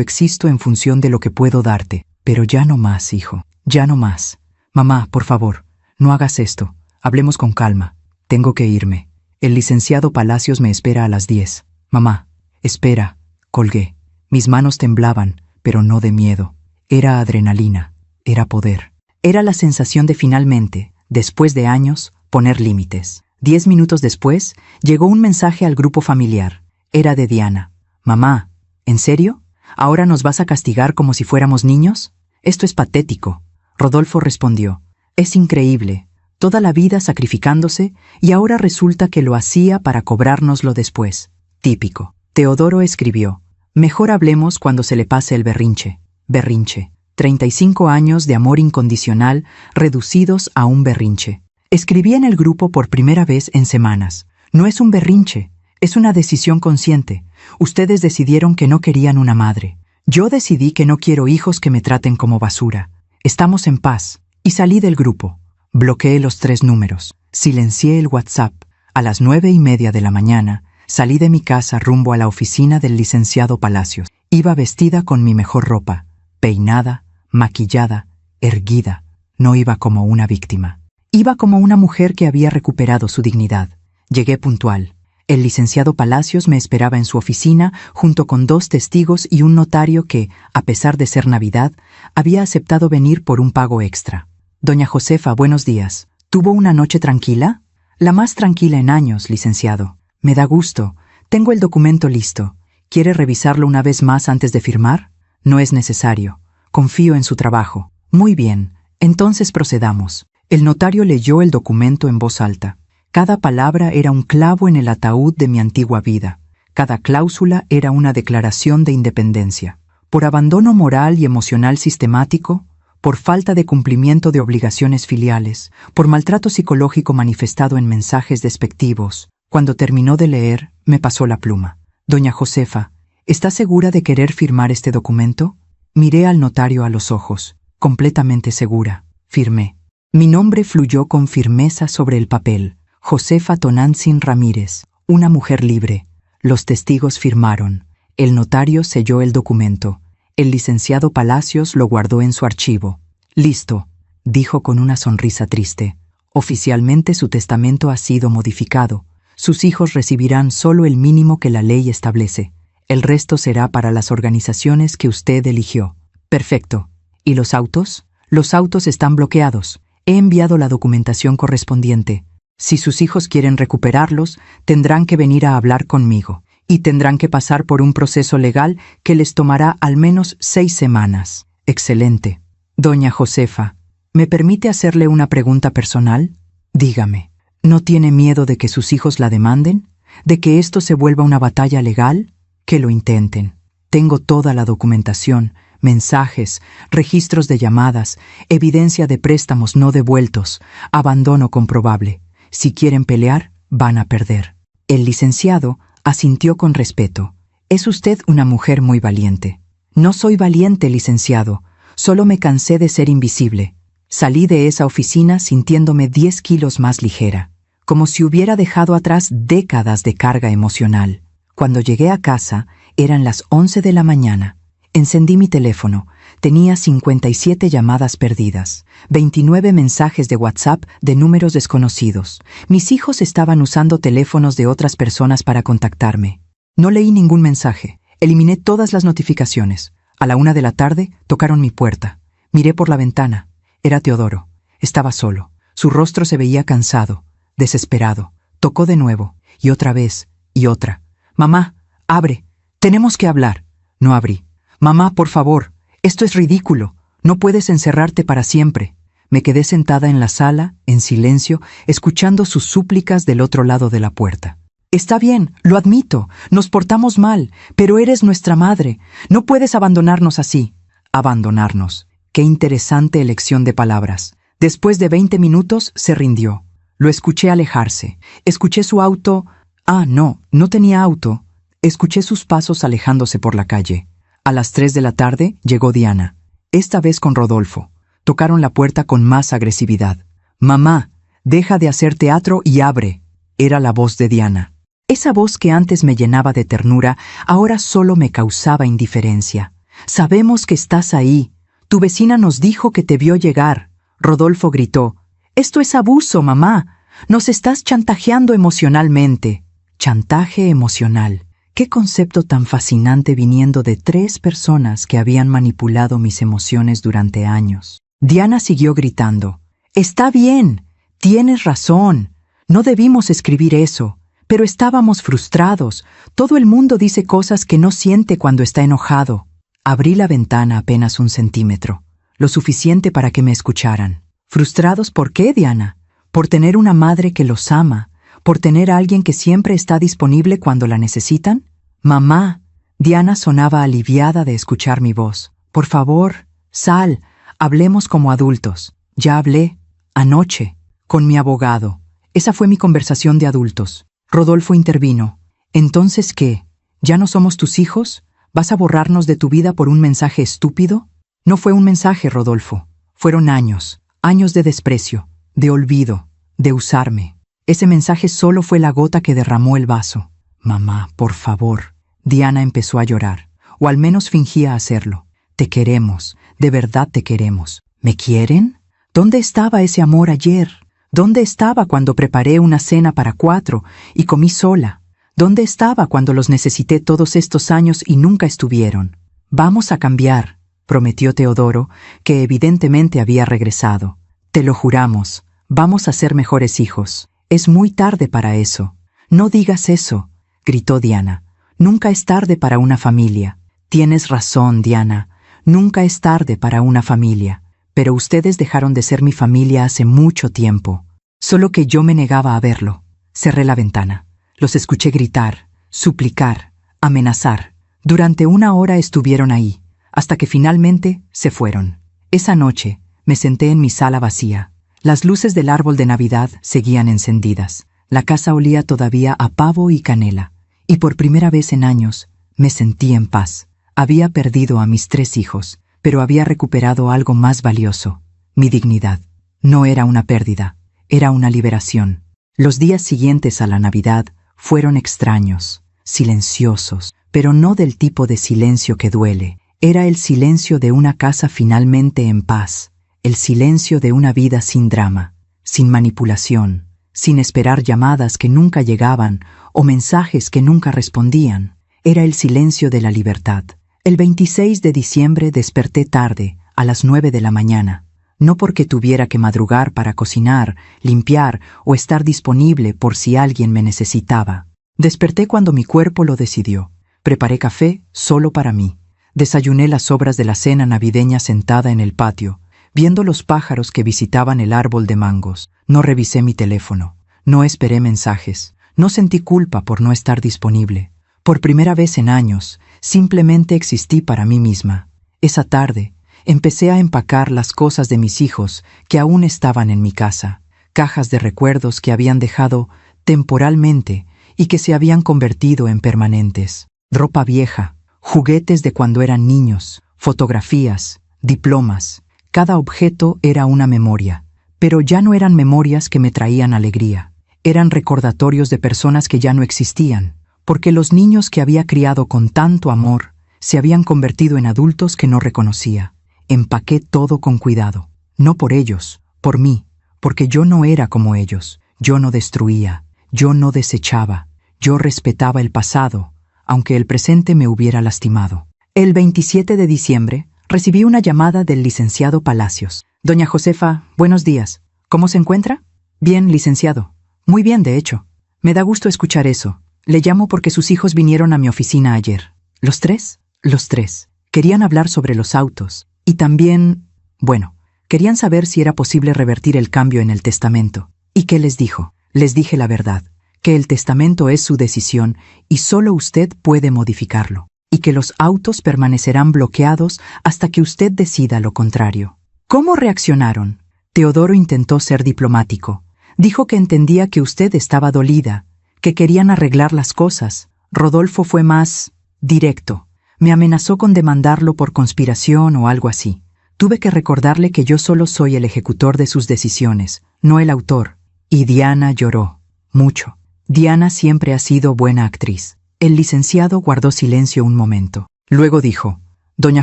existo en función de lo que puedo darte. Pero ya no más, hijo, ya no más. Mamá, por favor, no hagas esto. Hablemos con calma. Tengo que irme. El licenciado Palacios me espera a las 10. Mamá, espera. Colgué. Mis manos temblaban, pero no de miedo. Era adrenalina. Era poder. Era la sensación de finalmente, después de años, poner límites. 10 minutos después, llegó un mensaje al grupo familiar. Era de Diana. Mamá, ¿en serio? ¿Ahora nos vas a castigar como si fuéramos niños? Esto es patético. Rodolfo respondió. Es increíble. Toda la vida sacrificándose y ahora resulta que lo hacía para cobrárnoslo después. Típico. Teodoro escribió. Mejor hablemos cuando se le pase el berrinche. Berrinche. 35 años de amor incondicional reducidos a un berrinche. Escribí en el grupo por primera vez en semanas. No es un berrinche, es una decisión consciente. Ustedes decidieron que no querían una madre. Yo decidí que no quiero hijos que me traten como basura. Estamos en paz. Y salí del grupo. Bloqueé los 3 números. Silencié el WhatsApp. A las 9:30 de la mañana, salí de mi casa rumbo a la oficina del licenciado Palacios. Iba vestida con mi mejor ropa, peinada, maquillada, erguida. No iba como una víctima. Iba como una mujer que había recuperado su dignidad. Llegué puntual. El licenciado Palacios me esperaba en su oficina junto con 2 testigos y un notario que, a pesar de ser Navidad, había aceptado venir por un pago extra. Doña Josefa, buenos días. ¿Tuvo una noche tranquila? La más tranquila en años, licenciado. Me da gusto. Tengo el documento listo. ¿Quiere revisarlo una vez más antes de firmar? No es necesario. Confío en su trabajo. Muy bien. Entonces procedamos. El notario leyó el documento en voz alta. Cada palabra era un clavo en el ataúd de mi antigua vida. Cada cláusula era una declaración de independencia. Por abandono moral y emocional sistemático, por falta de cumplimiento de obligaciones filiales, por maltrato psicológico manifestado en mensajes despectivos. Cuando terminó de leer, me pasó la pluma. Doña Josefa, ¿está segura de querer firmar este documento? Miré al notario a los ojos. Completamente segura. Firmé. Mi nombre fluyó con firmeza sobre el papel. Josefa Tonantzin Ramírez, una mujer libre. Los testigos firmaron. El notario selló el documento. El licenciado Palacios lo guardó en su archivo. Listo, dijo con una sonrisa triste. Oficialmente su testamento ha sido modificado. Sus hijos recibirán solo el mínimo que la ley establece. El resto será para las organizaciones que usted eligió. Perfecto. ¿Y los autos? Los autos están bloqueados. He enviado la documentación correspondiente. Si sus hijos quieren recuperarlos, tendrán que venir a hablar conmigo. Y tendrán que pasar por un proceso legal que les tomará al menos 6 semanas. Excelente. Doña Josefa, ¿me permite hacerle una pregunta personal? Dígame, ¿no tiene miedo de que sus hijos la demanden? ¿De que esto se vuelva una batalla legal? Que lo intenten. Tengo toda la documentación, mensajes, registros de llamadas, evidencia de préstamos no devueltos, abandono comprobable. Si quieren pelear, van a perder. El licenciado asintió con respeto. Es usted una mujer muy valiente. No soy valiente, licenciado. Solo me cansé de ser invisible. Salí de esa oficina sintiéndome 10 kilos más ligera, como si hubiera dejado atrás décadas de carga emocional. Cuando llegué a casa, eran las 11 de la mañana. Encendí mi teléfono. Tenía 57 llamadas perdidas, 29 mensajes de WhatsApp de números desconocidos. Mis hijos estaban usando teléfonos de otras personas para contactarme. No leí ningún mensaje. Eliminé todas las notificaciones. A la 1 de la tarde tocaron mi puerta. Miré por la ventana. Era Teodoro. Estaba solo. Su rostro se veía cansado, desesperado. Tocó de nuevo, y otra vez, y otra. «Mamá, abre. Tenemos que hablar». No abrí. «Mamá, por favor. Esto es ridículo. No puedes encerrarte para siempre». Me quedé sentada en la sala, en silencio, escuchando sus súplicas del otro lado de la puerta. «Está bien, lo admito. Nos portamos mal, pero eres nuestra madre. No puedes abandonarnos así». Abandonarnos. Qué interesante elección de palabras. Después de 20 minutos se rindió. Lo escuché alejarse. Escuché su auto. Ah, no, no tenía auto. Escuché sus pasos alejándose por la calle. A las 3 de la tarde llegó Diana, esta vez con Rodolfo. Tocaron la puerta con más agresividad. «Mamá, deja de hacer teatro y abre», era la voz de Diana. Esa voz que antes me llenaba de ternura, ahora solo me causaba indiferencia. «Sabemos que estás ahí. Tu vecina nos dijo que te vio llegar». Rodolfo gritó. «Esto es abuso, mamá. Nos estás chantajeando emocionalmente». Chantaje emocional. Qué concepto tan fascinante viniendo de 3 personas que habían manipulado mis emociones durante años. Diana siguió gritando. «Está bien, tienes razón. No debimos escribir eso, pero estábamos frustrados. Todo el mundo dice cosas que no siente cuando está enojado». Abrí la ventana apenas 1 centímetro, lo suficiente para que me escucharan. ¿Frustrados por qué, Diana? ¿Por tener una madre que los ama? ¿Por tener a alguien que siempre está disponible cuando la necesitan? «Mamá». Diana sonaba aliviada de escuchar mi voz. «Por favor, sal, hablemos como adultos». «Ya hablé, anoche, con mi abogado». Esa fue mi conversación de adultos. Rodolfo intervino. «¿Entonces qué? ¿Ya no somos tus hijos? ¿Vas a borrarnos de tu vida por un mensaje estúpido?» No fue un mensaje, Rodolfo. Fueron años, años de desprecio, de olvido, de usarme. Ese mensaje solo fue la gota que derramó el vaso. «Mamá, por favor». Diana empezó a llorar, o al menos fingía hacerlo. «Te queremos, de verdad te queremos». «¿Me quieren? ¿Dónde estaba ese amor ayer? ¿Dónde estaba cuando preparé una cena para 4 y comí sola? ¿Dónde estaba cuando los necesité todos estos años y nunca estuvieron?» «Vamos a cambiar», prometió Teodoro, que evidentemente había regresado. «Te lo juramos, vamos a ser mejores hijos. Es muy tarde para eso». «No digas eso», gritó Diana. «Nunca es tarde para una familia». «Tienes razón, Diana. Nunca es tarde para una familia. Pero ustedes dejaron de ser mi familia hace mucho tiempo. Solo que yo me negaba a verlo». Cerré la ventana. Los escuché gritar, suplicar, amenazar. Durante 1 hora estuvieron ahí, hasta que finalmente se fueron. Esa noche me senté en mi sala vacía. Las luces del árbol de Navidad seguían encendidas. La casa olía todavía a pavo y canela. Y por primera vez en años me sentí en paz. Había perdido a mis 3 hijos, pero había recuperado algo más valioso: mi dignidad. No era una pérdida, era una liberación. Los días siguientes a la Navidad fueron extraños, silenciosos, pero no del tipo de silencio que duele. Era el silencio de una casa finalmente en paz, el silencio de una vida sin drama, sin manipulación, sin esperar llamadas que nunca llegaban o mensajes que nunca respondían. Era el silencio de la libertad. El 26 de diciembre desperté tarde, a las 9 de la mañana. No porque tuviera que madrugar para cocinar, limpiar o estar disponible por si alguien me necesitaba. Desperté cuando mi cuerpo lo decidió. Preparé café solo para mí. Desayuné las sobras de la cena navideña sentada en el patio, viendo los pájaros que visitaban el árbol de mangos. No revisé mi teléfono. No esperé mensajes. No sentí culpa por no estar disponible. Por primera vez en años, simplemente existí para mí misma. Esa tarde, empecé a empacar las cosas de mis hijos que aún estaban en mi casa, cajas de recuerdos que habían dejado temporalmente y que se habían convertido en permanentes. Ropa vieja, juguetes de cuando eran niños, fotografías, diplomas. Cada objeto era una memoria, pero ya no eran memorias que me traían alegría. Eran recordatorios de personas que ya no existían, porque los niños que había criado con tanto amor se habían convertido en adultos que no reconocía. Empaqué todo con cuidado, no por ellos, por mí, porque yo no era como ellos. Yo no destruía, yo no desechaba, yo respetaba el pasado, aunque el presente me hubiera lastimado. El 27 de diciembre recibí una llamada del licenciado Palacios. «Doña Josefa, buenos días. ¿Cómo se encuentra?» «Bien, licenciado. Muy bien, de hecho. Me da gusto escuchar eso. Le llamo porque sus hijos vinieron a mi oficina ayer». «¿Los 3?» «Los 3. Querían hablar sobre los autos. Y también, bueno, querían saber si era posible revertir el cambio en el testamento». «¿Y qué les dijo?» «Les dije la verdad, que el testamento es su decisión y solo usted puede modificarlo, y que los autos permanecerán bloqueados hasta que usted decida lo contrario». «¿Cómo reaccionaron?» Teodoro intentó ser diplomático. Dijo que entendía que usted estaba dolida, que querían arreglar las cosas. Rodolfo fue más directo. Me amenazó con demandarlo por conspiración o algo así. Tuve que recordarle que yo solo soy el ejecutor de sus decisiones, no el autor. Y Diana lloró. Mucho. Diana siempre ha sido buena actriz. El licenciado guardó silencio un momento. Luego dijo: Doña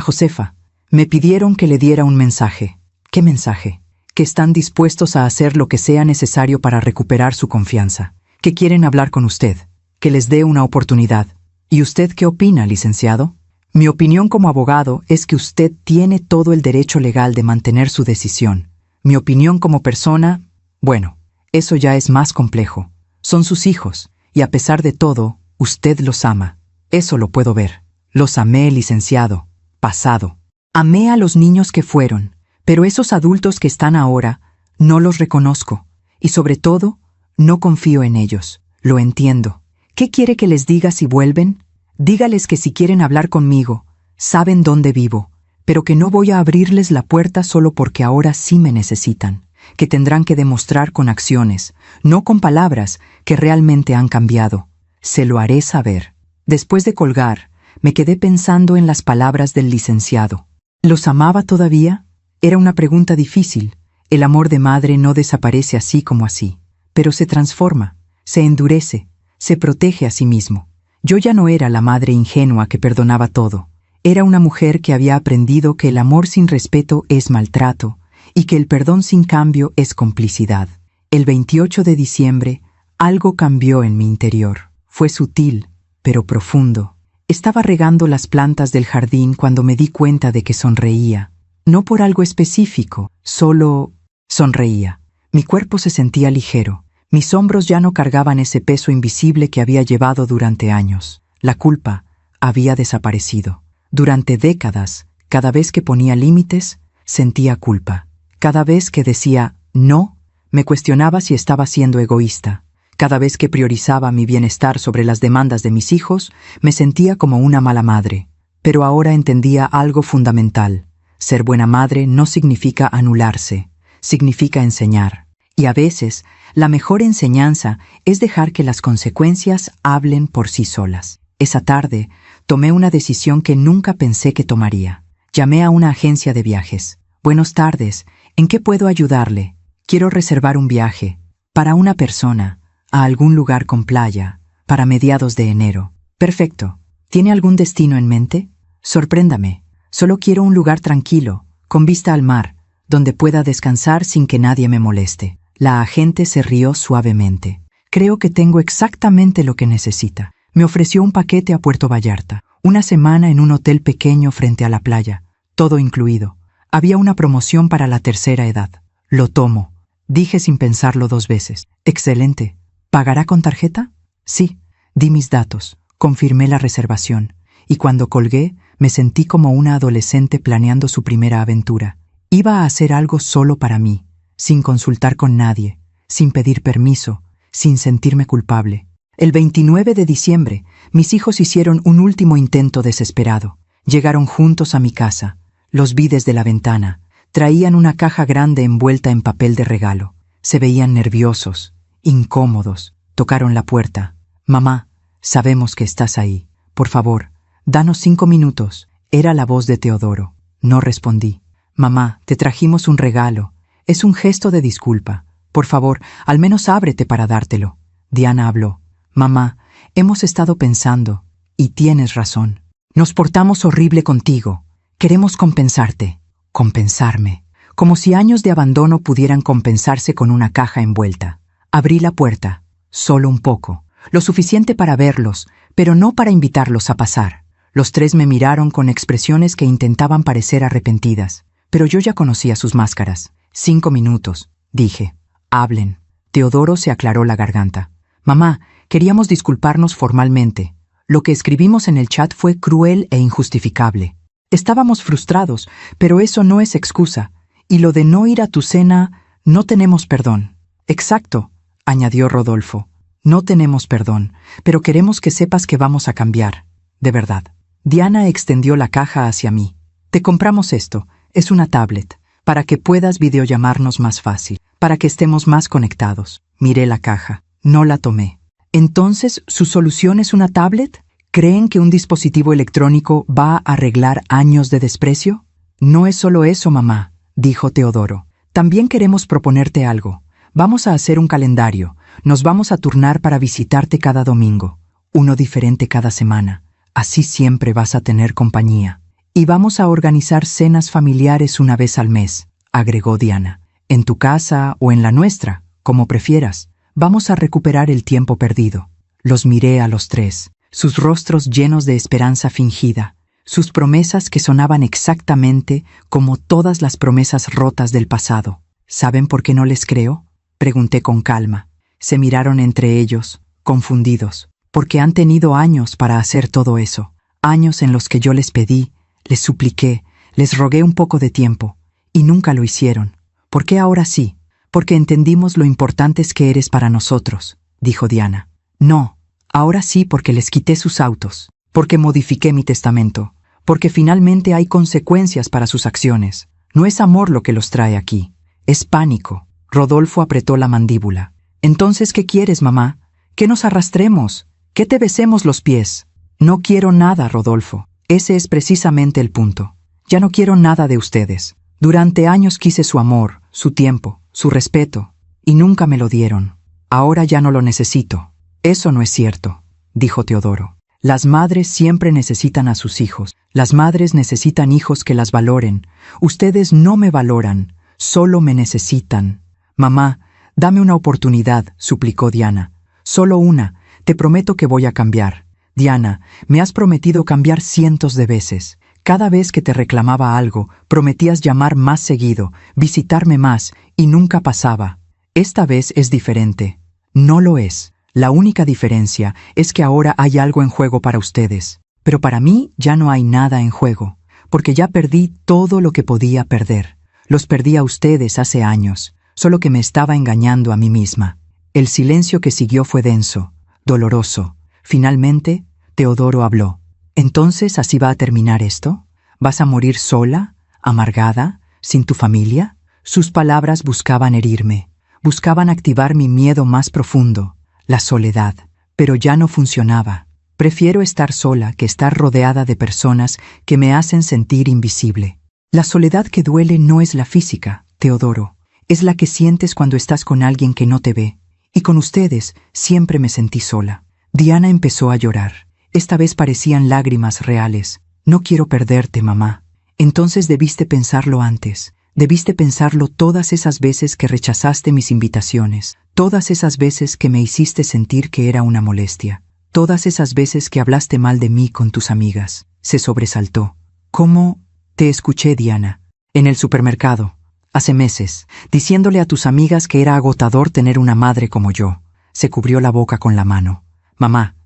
Josefa, me pidieron que le diera un mensaje. ¿Qué mensaje? Que están dispuestos a hacer lo que sea necesario para recuperar su confianza. Que quieren hablar con usted. Que les dé una oportunidad. ¿Y usted qué opina, licenciado? Mi opinión como abogado es que usted tiene todo el derecho legal de mantener su decisión. Mi opinión como persona, bueno, eso ya es más complejo. Son sus hijos, y a pesar de todo, usted los ama. Eso lo puedo ver. Los amé, licenciado. Pasado. Amé a los niños que fueron, pero esos adultos que están ahora, no los reconozco. Y sobre todo, no confío en ellos. Lo entiendo. ¿Qué quiere que les diga si vuelven? Dígales que si quieren hablar conmigo, saben dónde vivo, pero que no voy a abrirles la puerta solo porque ahora sí me necesitan, que tendrán que demostrar con acciones, no con palabras, que realmente han cambiado. Se lo haré saber. Después de colgar, me quedé pensando en las palabras del licenciado. ¿Los amaba todavía? Era una pregunta difícil. El amor de madre no desaparece así como así, pero se transforma, se endurece, se protege a sí mismo. Yo ya no era la madre ingenua que perdonaba todo. Era una mujer que había aprendido que el amor sin respeto es maltrato y que el perdón sin cambio es complicidad. El 28 de diciembre, algo cambió en mi interior. Fue sutil, pero profundo. Estaba regando las plantas del jardín cuando me di cuenta de que sonreía. No por algo específico, solo sonreía. Mi cuerpo se sentía ligero. Mis hombros ya no cargaban ese peso invisible que había llevado durante años. La culpa había desaparecido. Durante décadas, cada vez que ponía límites, sentía culpa. Cada vez que decía no, me cuestionaba si estaba siendo egoísta. Cada vez que priorizaba mi bienestar sobre las demandas de mis hijos, me sentía como una mala madre. Pero ahora entendía algo fundamental. Ser buena madre no significa anularse, significa enseñar. Y a veces, la mejor enseñanza es dejar que las consecuencias hablen por sí solas. Esa tarde, tomé una decisión que nunca pensé que tomaría. Llamé a una agencia de viajes. Buenas tardes, ¿en qué puedo ayudarle? Quiero reservar un viaje, para una persona, a algún lugar con playa, para mediados de enero. Perfecto. ¿Tiene algún destino en mente? Sorpréndame. Solo quiero un lugar tranquilo, con vista al mar, donde pueda descansar sin que nadie me moleste. La agente se rió suavemente. Creo que tengo exactamente lo que necesita. Me ofreció un paquete a Puerto Vallarta, una semana en un hotel pequeño frente a la playa, todo incluido. Había una promoción para la tercera edad. Lo tomo, dije sin pensarlo 2 veces. Excelente. ¿Pagará con tarjeta? Sí. Di mis datos, confirmé la reservación, y cuando colgué, me sentí como una adolescente planeando su primera aventura. Iba a hacer algo solo para mí, sin consultar con nadie, sin pedir permiso, sin sentirme culpable. El 29 de diciembre, mis hijos hicieron un último intento desesperado. Llegaron juntos a mi casa. Los vi desde la ventana. Traían una caja grande envuelta en papel de regalo. Se veían nerviosos, incómodos. Tocaron la puerta. Mamá, sabemos que estás ahí. Por favor, danos 5 minutos. Era la voz de Teodoro. No respondí. Mamá, te trajimos un regalo. Es un gesto de disculpa. Por favor, al menos ábrete para dártelo. Diana habló. Mamá, hemos estado pensando, y tienes razón. Nos portamos horrible contigo. Queremos compensarte. Compensarme. Como si años de abandono pudieran compensarse con una caja envuelta. Abrí la puerta. Solo un poco. Lo suficiente para verlos, pero no para invitarlos a pasar. Los 3 me miraron con expresiones que intentaban parecer arrepentidas, pero yo ya conocía sus máscaras. 5 minutos, dije. Hablen. Teodoro se aclaró la garganta. Mamá, queríamos disculparnos formalmente. Lo que escribimos en el chat fue cruel e injustificable. Estábamos frustrados, pero eso no es excusa. Y lo de no ir a tu cena, no tenemos perdón. Exacto, añadió Rodolfo. No tenemos perdón, pero queremos que sepas que vamos a cambiar. De verdad. Diana extendió la caja hacia mí. Te compramos esto. Es una tablet, para que puedas videollamarnos más fácil, para que estemos más conectados. Miré la caja. No la tomé. ¿Entonces su solución es una tablet? ¿Creen que un dispositivo electrónico va a arreglar años de desprecio? No es solo eso, mamá, dijo Teodoro. También queremos proponerte algo. Vamos a hacer un calendario. Nos vamos a turnar para visitarte cada domingo. Uno diferente cada semana. Así siempre vas a tener compañía. Y vamos a organizar cenas familiares una vez al mes, agregó Diana. En tu casa o en la nuestra, como prefieras. Vamos a recuperar el tiempo perdido. Los miré a los tres, sus rostros llenos de esperanza fingida, sus promesas que sonaban exactamente como todas las promesas rotas del pasado. ¿Saben por qué no les creo? Pregunté con calma. Se miraron entre ellos, confundidos, porque han tenido años para hacer todo eso, años en los que yo les pedí, les supliqué, les rogué un poco de tiempo, y nunca lo hicieron. ¿Por qué ahora sí? Porque entendimos lo importantes que eres para nosotros, dijo Diana. No, ahora sí porque les quité sus autos, porque modifiqué mi testamento, porque finalmente hay consecuencias para sus acciones. No es amor lo que los trae aquí, es pánico. Rodolfo apretó la mandíbula. Entonces, ¿qué quieres, mamá? ¿Que nos arrastremos? ¿Que te besemos los pies? No quiero nada, Rodolfo. Ese es precisamente el punto. Ya no quiero nada de ustedes. Durante años quise su amor, su tiempo, su respeto, y nunca me lo dieron. Ahora ya no lo necesito. Eso no es cierto, dijo Teodoro. Las madres siempre necesitan a sus hijos. Las madres necesitan hijos que las valoren. Ustedes no me valoran, solo me necesitan. Mamá, dame una oportunidad, suplicó Diana. Solo una. Te prometo que voy a cambiar. Diana, me has prometido cambiar cientos de veces. Cada vez que te reclamaba algo, prometías llamar más seguido, visitarme más, y nunca pasaba. Esta vez es diferente. No lo es. La única diferencia es que ahora hay algo en juego para ustedes. Pero para mí ya no hay nada en juego, porque ya perdí todo lo que podía perder. Los perdí a ustedes hace años, solo que me estaba engañando a mí misma. El silencio que siguió fue denso, doloroso. Finalmente, Teodoro habló. ¿Entonces así va a terminar esto? ¿Vas a morir sola, amargada, sin tu familia? Sus palabras buscaban herirme, buscaban activar mi miedo más profundo, la soledad, pero ya no funcionaba. Prefiero estar sola que estar rodeada de personas que me hacen sentir invisible. La soledad que duele no es la física, Teodoro, es la que sientes cuando estás con alguien que no te ve. Y con ustedes siempre me sentí sola. Diana empezó a llorar. Esta vez parecían lágrimas reales. No quiero perderte, mamá. Entonces debiste pensarlo antes. Debiste pensarlo todas esas veces que rechazaste mis invitaciones. Todas esas veces que me hiciste sentir que era una molestia. Todas esas veces que hablaste mal de mí con tus amigas. Se sobresaltó. ¿Cómo? Te escuché, Diana. En el supermercado. Hace meses. Diciéndole a tus amigas que era agotador tener una madre como yo. Se cubrió la boca con la mano. Mamá,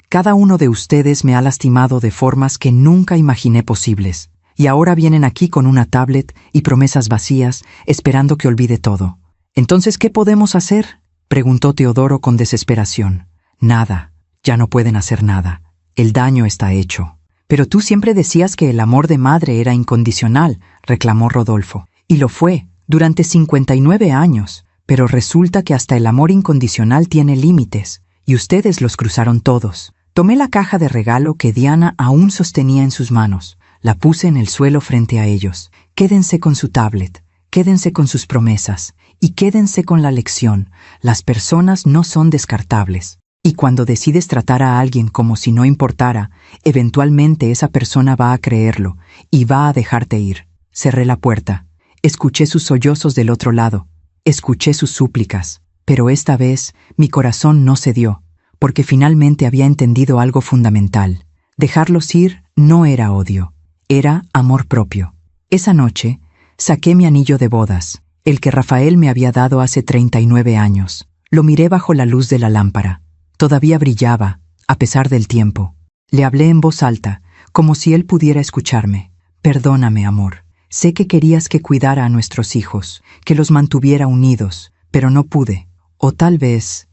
cada uno de ustedes me ha lastimado de formas que nunca imaginé posibles, y ahora vienen aquí con una tablet y promesas vacías, esperando que olvide todo. ¿Entonces qué podemos hacer?, preguntó Teodoro con desesperación. Nada, ya no pueden hacer nada. El daño está hecho. Pero tú siempre decías que el amor de madre era incondicional, reclamó Rodolfo. Y lo fue, durante 59 años. Pero resulta que hasta el amor incondicional tiene límites. Y ustedes los cruzaron todos. Tomé la caja de regalo que Diana aún sostenía en sus manos. La puse en el suelo frente a ellos. Quédense con su tablet, quédense con sus promesas, y quédense con la lección. Las personas no son descartables. Y cuando decides tratar a alguien como si no importara, eventualmente esa persona va a creerlo, y va a dejarte ir. Cerré la puerta. Escuché sus sollozos del otro lado. Escuché sus súplicas. Pero esta vez mi corazón no cedió, porque finalmente había entendido algo fundamental. Dejarlos ir no era odio, era amor propio. Esa noche saqué mi anillo de bodas, el que Rafael me había dado hace 39 años. Lo miré bajo la luz de la lámpara. Todavía brillaba, a pesar del tiempo. Le hablé en voz alta, como si él pudiera escucharme. Perdóname, amor. Sé que querías que cuidara a nuestros hijos, que los mantuviera unidos, pero no pude. O tal vez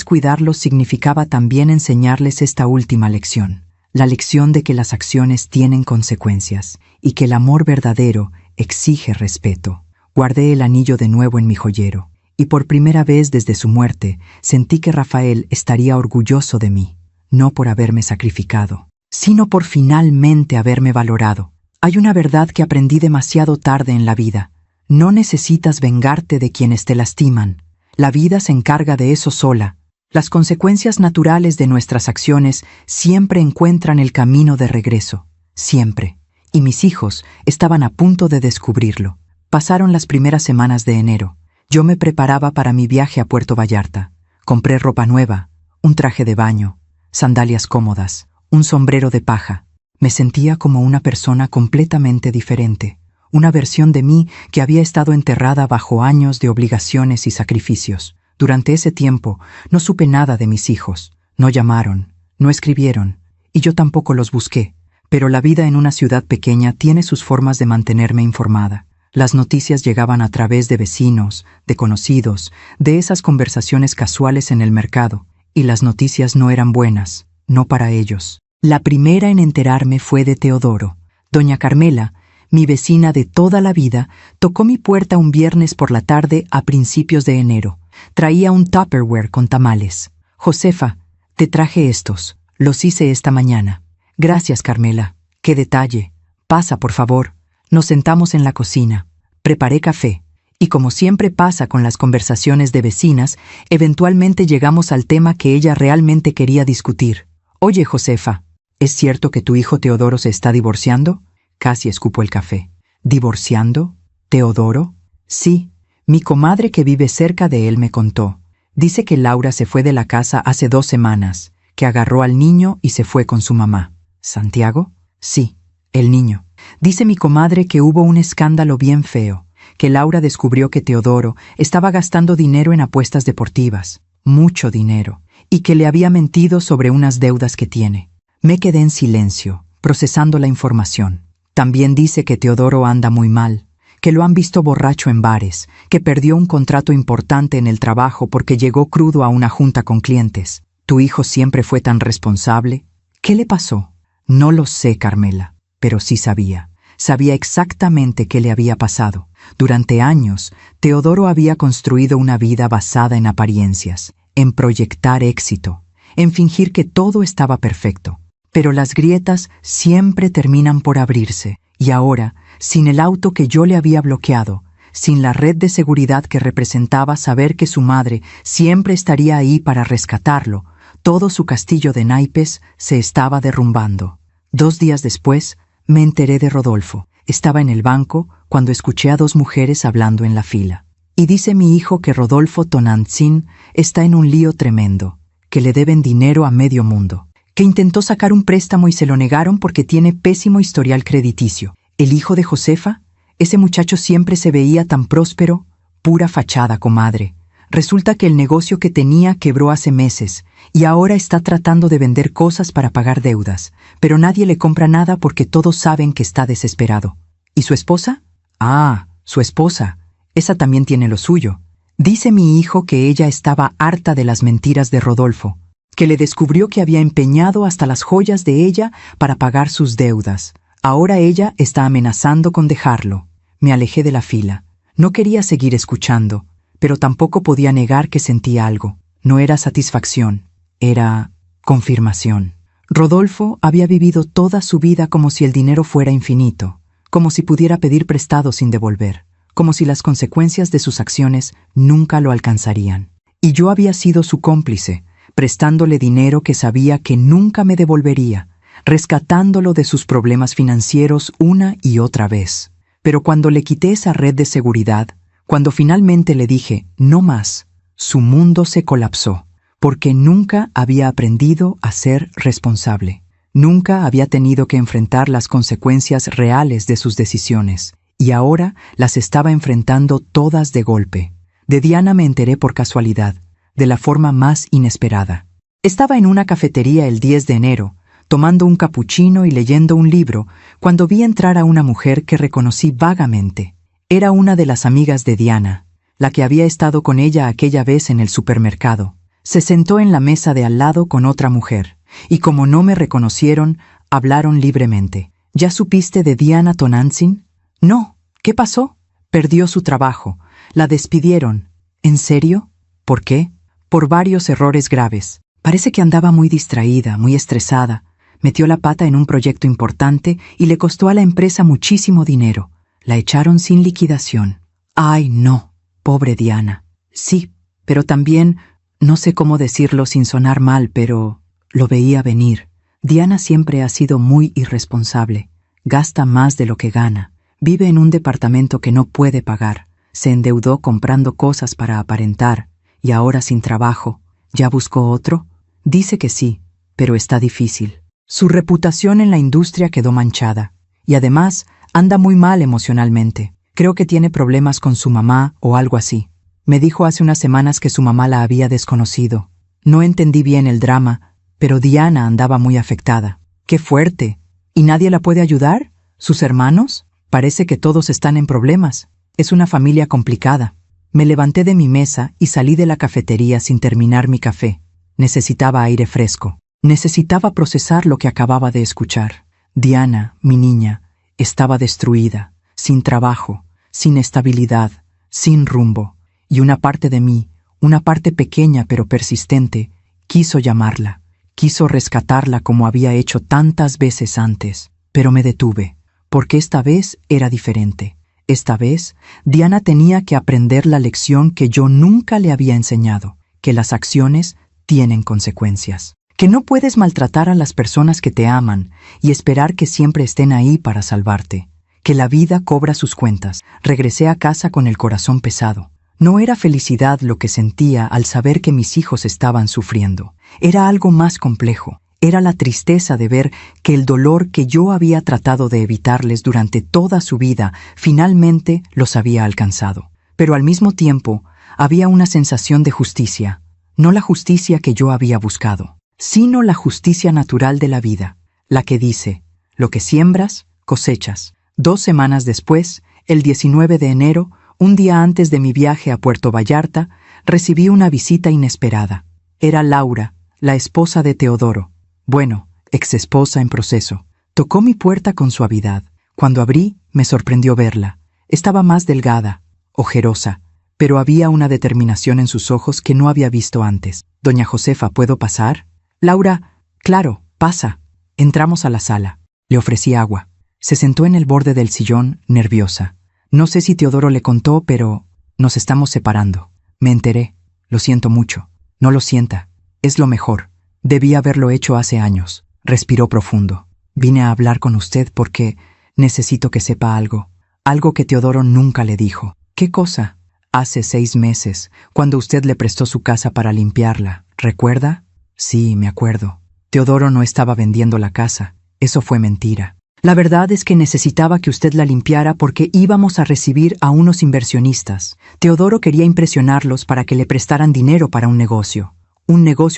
cuidarlos significaba también enseñarles esta última lección. La lección de que las acciones tienen consecuencias y que el amor verdadero exige respeto. Guardé el anillo de nuevo en mi joyero Y por primera vez desde su muerte sentí que Rafael estaría orgulloso de mí, no por haberme sacrificado, sino por finalmente haberme valorado. Hay una verdad que aprendí demasiado tarde en la vida. No necesitas vengarte de quienes te lastiman. La vida se encarga de eso sola. Las consecuencias naturales de nuestras acciones siempre encuentran el camino de regreso. Siempre. Y mis hijos estaban a punto de descubrirlo. Pasaron las primeras semanas de enero. Yo me preparaba para mi viaje a Puerto Vallarta. Compré ropa nueva, un traje de baño, sandalias cómodas, un sombrero de paja. Me sentía como una persona completamente diferente, una versión de mí que había estado enterrada bajo años de obligaciones y sacrificios. Durante ese tiempo no supe nada de mis hijos, no llamaron, no escribieron, y yo tampoco los busqué. Pero la vida en una ciudad pequeña tiene sus formas de mantenerme informada. Las noticias llegaban a través de vecinos, de conocidos, de esas conversaciones casuales en el mercado, y las noticias no eran buenas, no para ellos. La primera en enterarme fue de Teodoro. Doña Carmela, mi vecina de toda la vida, tocó mi puerta un viernes por la tarde a principios de enero. Traía un Tupperware con tamales. «Josefa, te traje estos. Los hice esta mañana». «Gracias, Carmela. Qué detalle. Pasa, por favor». Nos sentamos en la cocina. Preparé café. Y como siempre pasa con las conversaciones de vecinas, eventualmente llegamos al tema que ella realmente quería discutir. «Oye, Josefa, ¿es cierto que tu hijo Teodoro se está divorciando?» Casi escupo el café. «¿Divorciando? ¿Teodoro?» «Sí. Mi comadre que vive cerca de él me contó. Dice que Laura se fue de la casa hace 2 semanas, que agarró al niño y se fue con su mamá». «¿Santiago?» «Sí, el niño. Dice mi comadre que hubo un escándalo bien feo, que Laura descubrió que Teodoro estaba gastando dinero en apuestas deportivas, mucho dinero, y que le había mentido sobre unas deudas que tiene». Me quedé en silencio, procesando la información. También dice que Teodoro anda muy mal, que lo han visto borracho en bares, que perdió un contrato importante en el trabajo porque llegó crudo a una junta con clientes. ¿Tu hijo siempre fue tan responsable? ¿Qué le pasó? No lo sé, Carmela, pero sí sabía. Sabía exactamente qué le había pasado. Durante años, Teodoro había construido una vida basada en apariencias, en proyectar éxito, en fingir que todo estaba perfecto. Pero las grietas siempre terminan por abrirse, y ahora, sin el auto que yo le había bloqueado, sin la red de seguridad que representaba saber que su madre siempre estaría ahí para rescatarlo, todo su castillo de naipes se estaba derrumbando. 2 días después, me enteré de Rodolfo. Estaba en el banco cuando escuché a 2 mujeres hablando en la fila. Y dice mi hijo que Rodolfo Tonantzin está en un lío tremendo, que le deben dinero a medio mundo, que intentó sacar un préstamo y se lo negaron porque tiene pésimo historial crediticio. ¿El hijo de Josefa? Ese muchacho siempre se veía tan próspero. Pura fachada, comadre. Resulta que el negocio que tenía quebró hace meses y ahora está tratando de vender cosas para pagar deudas, pero nadie le compra nada porque todos saben que está desesperado. ¿Y su esposa? Ah, su esposa. Esa también tiene lo suyo. Dice mi hijo que ella estaba harta de las mentiras de Rodolfo, que le descubrió que había empeñado hasta las joyas de ella para pagar sus deudas. Ahora ella está amenazando con dejarlo. Me alejé de la fila. No quería seguir escuchando, pero tampoco podía negar que sentía algo. No era satisfacción, era confirmación. Rodolfo había vivido toda su vida como si el dinero fuera infinito, como si pudiera pedir prestado sin devolver, como si las consecuencias de sus acciones nunca lo alcanzarían. Y yo había sido su cómplice, prestándole dinero que sabía que nunca me devolvería, rescatándolo de sus problemas financieros una y otra vez. Pero cuando le quité esa red de seguridad, cuando finalmente le dije, no más, su mundo se colapsó, porque nunca había aprendido a ser responsable. Nunca había tenido que enfrentar las consecuencias reales de sus decisiones, y ahora las estaba enfrentando todas de golpe. De Diana me enteré por casualidad, de la forma más inesperada. Estaba en una cafetería el 10 de enero, tomando un capuchino y leyendo un libro, cuando vi entrar a una mujer que reconocí vagamente. Era una de las amigas de Diana, la que había estado con ella aquella vez en el supermercado. Se sentó en la mesa de al lado con otra mujer, y como no me reconocieron, hablaron libremente. ¿Ya supiste de Diana Tonantzin? No. ¿Qué pasó? Perdió su trabajo. La despidieron. ¿En serio? ¿Por qué? Por varios errores graves. Parece que andaba muy distraída, muy estresada. Metió la pata en un proyecto importante y le costó a la empresa muchísimo dinero. La echaron sin liquidación. ¡Ay, no! Pobre Diana. Sí, pero también, no sé cómo decirlo sin sonar mal, pero lo veía venir. Diana siempre ha sido muy irresponsable. Gasta más de lo que gana. Vive en un departamento que no puede pagar. Se endeudó comprando cosas para aparentar. Y ahora sin trabajo. ¿Ya buscó otro? Dice que sí, pero está difícil. Su reputación en la industria quedó manchada. Y además, anda muy mal emocionalmente. Creo que tiene problemas con su mamá o algo así. Me dijo hace unas semanas que su mamá la había desconocido. No entendí bien el drama, pero Diana andaba muy afectada. ¡Qué fuerte! ¿Y nadie la puede ayudar? ¿Sus hermanos? Parece que todos están en problemas. Es una familia complicada. Me levanté de mi mesa y salí de la cafetería sin terminar mi café. Necesitaba aire fresco. Necesitaba procesar lo que acababa de escuchar. Diana, mi niña, estaba destruida, sin trabajo, sin estabilidad, sin rumbo. Y una parte de mí, una parte pequeña pero persistente, quiso llamarla, quiso rescatarla como había hecho tantas veces antes. Pero me detuve, porque esta vez era diferente. Esta vez, Diana tenía que aprender la lección que yo nunca le había enseñado, que las acciones tienen consecuencias. Que no puedes maltratar a las personas que te aman y esperar que siempre estén ahí para salvarte. Que la vida cobra sus cuentas. Regresé a casa con el corazón pesado. No era felicidad lo que sentía al saber que mis hijos estaban sufriendo. Era algo más complejo. Era la tristeza de ver que el dolor que yo había tratado de evitarles durante toda su vida finalmente los había alcanzado. Pero al mismo tiempo había una sensación de justicia. No la justicia que yo había buscado, sino la justicia natural de la vida, la que dice, lo que siembras, cosechas. 2 semanas después, el 19 de enero, un día antes de mi viaje a Puerto Vallarta, recibí una visita inesperada. Era Laura, la esposa de Teodoro. Bueno, exesposa en proceso. Tocó mi puerta con suavidad. Cuando abrí, me sorprendió verla. Estaba más delgada, ojerosa, pero había una determinación en sus ojos que no había visto antes. «Doña Josefa, ¿puedo pasar?» «Laura, claro, pasa». Entramos a la sala. Le ofrecí agua. Se sentó en el borde del sillón, nerviosa. No sé si Teodoro le contó, pero nos estamos separando. Me enteré. Lo siento mucho. No lo sienta. Es lo mejor. Debí haberlo hecho hace años. Respiró profundo. Vine a hablar con usted porque necesito que sepa algo. Algo que Teodoro nunca le dijo. ¿Qué cosa? Hace 6 meses, cuando usted le prestó su casa para limpiarla. ¿Recuerda? Sí, me acuerdo. Teodoro no estaba vendiendo la casa. Eso fue mentira. La verdad es que necesitaba que usted la limpiara porque íbamos a recibir a unos inversionistas. Teodoro quería impresionarlos para que le prestaran dinero para un negocio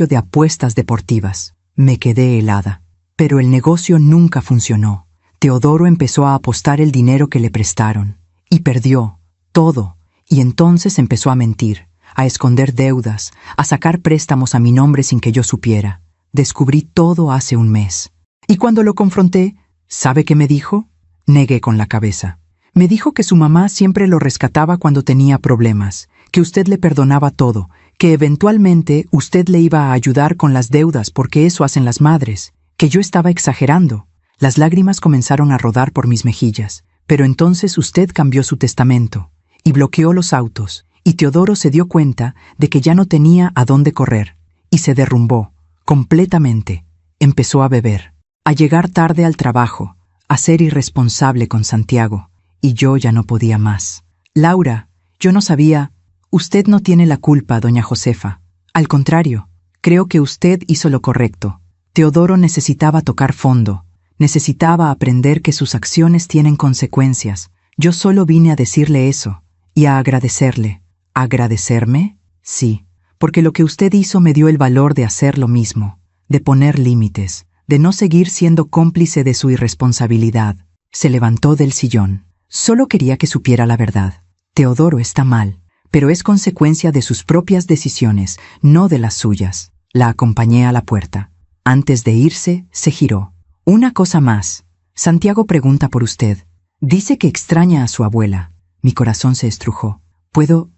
de apuestas deportivas. Me quedé helada. Pero el negocio nunca funcionó. Teodoro empezó a apostar el dinero que le prestaron. Y perdió. Todo. Y entonces empezó a mentir, a esconder deudas, a sacar préstamos a mi nombre sin que yo supiera. Descubrí todo hace un mes. Y cuando lo confronté, ¿sabe qué me dijo? Negué con la cabeza. Me dijo que su mamá siempre lo rescataba cuando tenía problemas, que usted le perdonaba todo, que eventualmente usted le iba a ayudar con las deudas porque eso hacen las madres, que yo estaba exagerando. Las lágrimas comenzaron a rodar por mis mejillas, pero entonces usted cambió su testamento y bloqueó los autos, y Teodoro se dio cuenta de que ya no tenía a dónde correr, y se derrumbó, completamente. Empezó a beber, a llegar tarde al trabajo, a ser irresponsable con Santiago, y yo ya no podía más. Laura, yo no sabía. Usted no tiene la culpa, doña Josefa. Al contrario, creo que usted hizo lo correcto. Teodoro necesitaba tocar fondo, necesitaba aprender que sus acciones tienen consecuencias. Yo solo vine a decirle eso, y a agradecerle. ¿Agradecerme? Sí, porque lo que usted hizo me dio el valor de hacer lo mismo, de poner límites, de no seguir siendo cómplice de su irresponsabilidad. Se levantó del sillón. Solo quería que supiera la verdad. Teodoro está mal, pero es consecuencia de sus propias decisiones, no de las suyas. La acompañé a la puerta. Antes de irse, se giró. Una cosa más. Santiago pregunta por usted. Dice que extraña a su abuela. Mi corazón se estrujó. ¿Puedo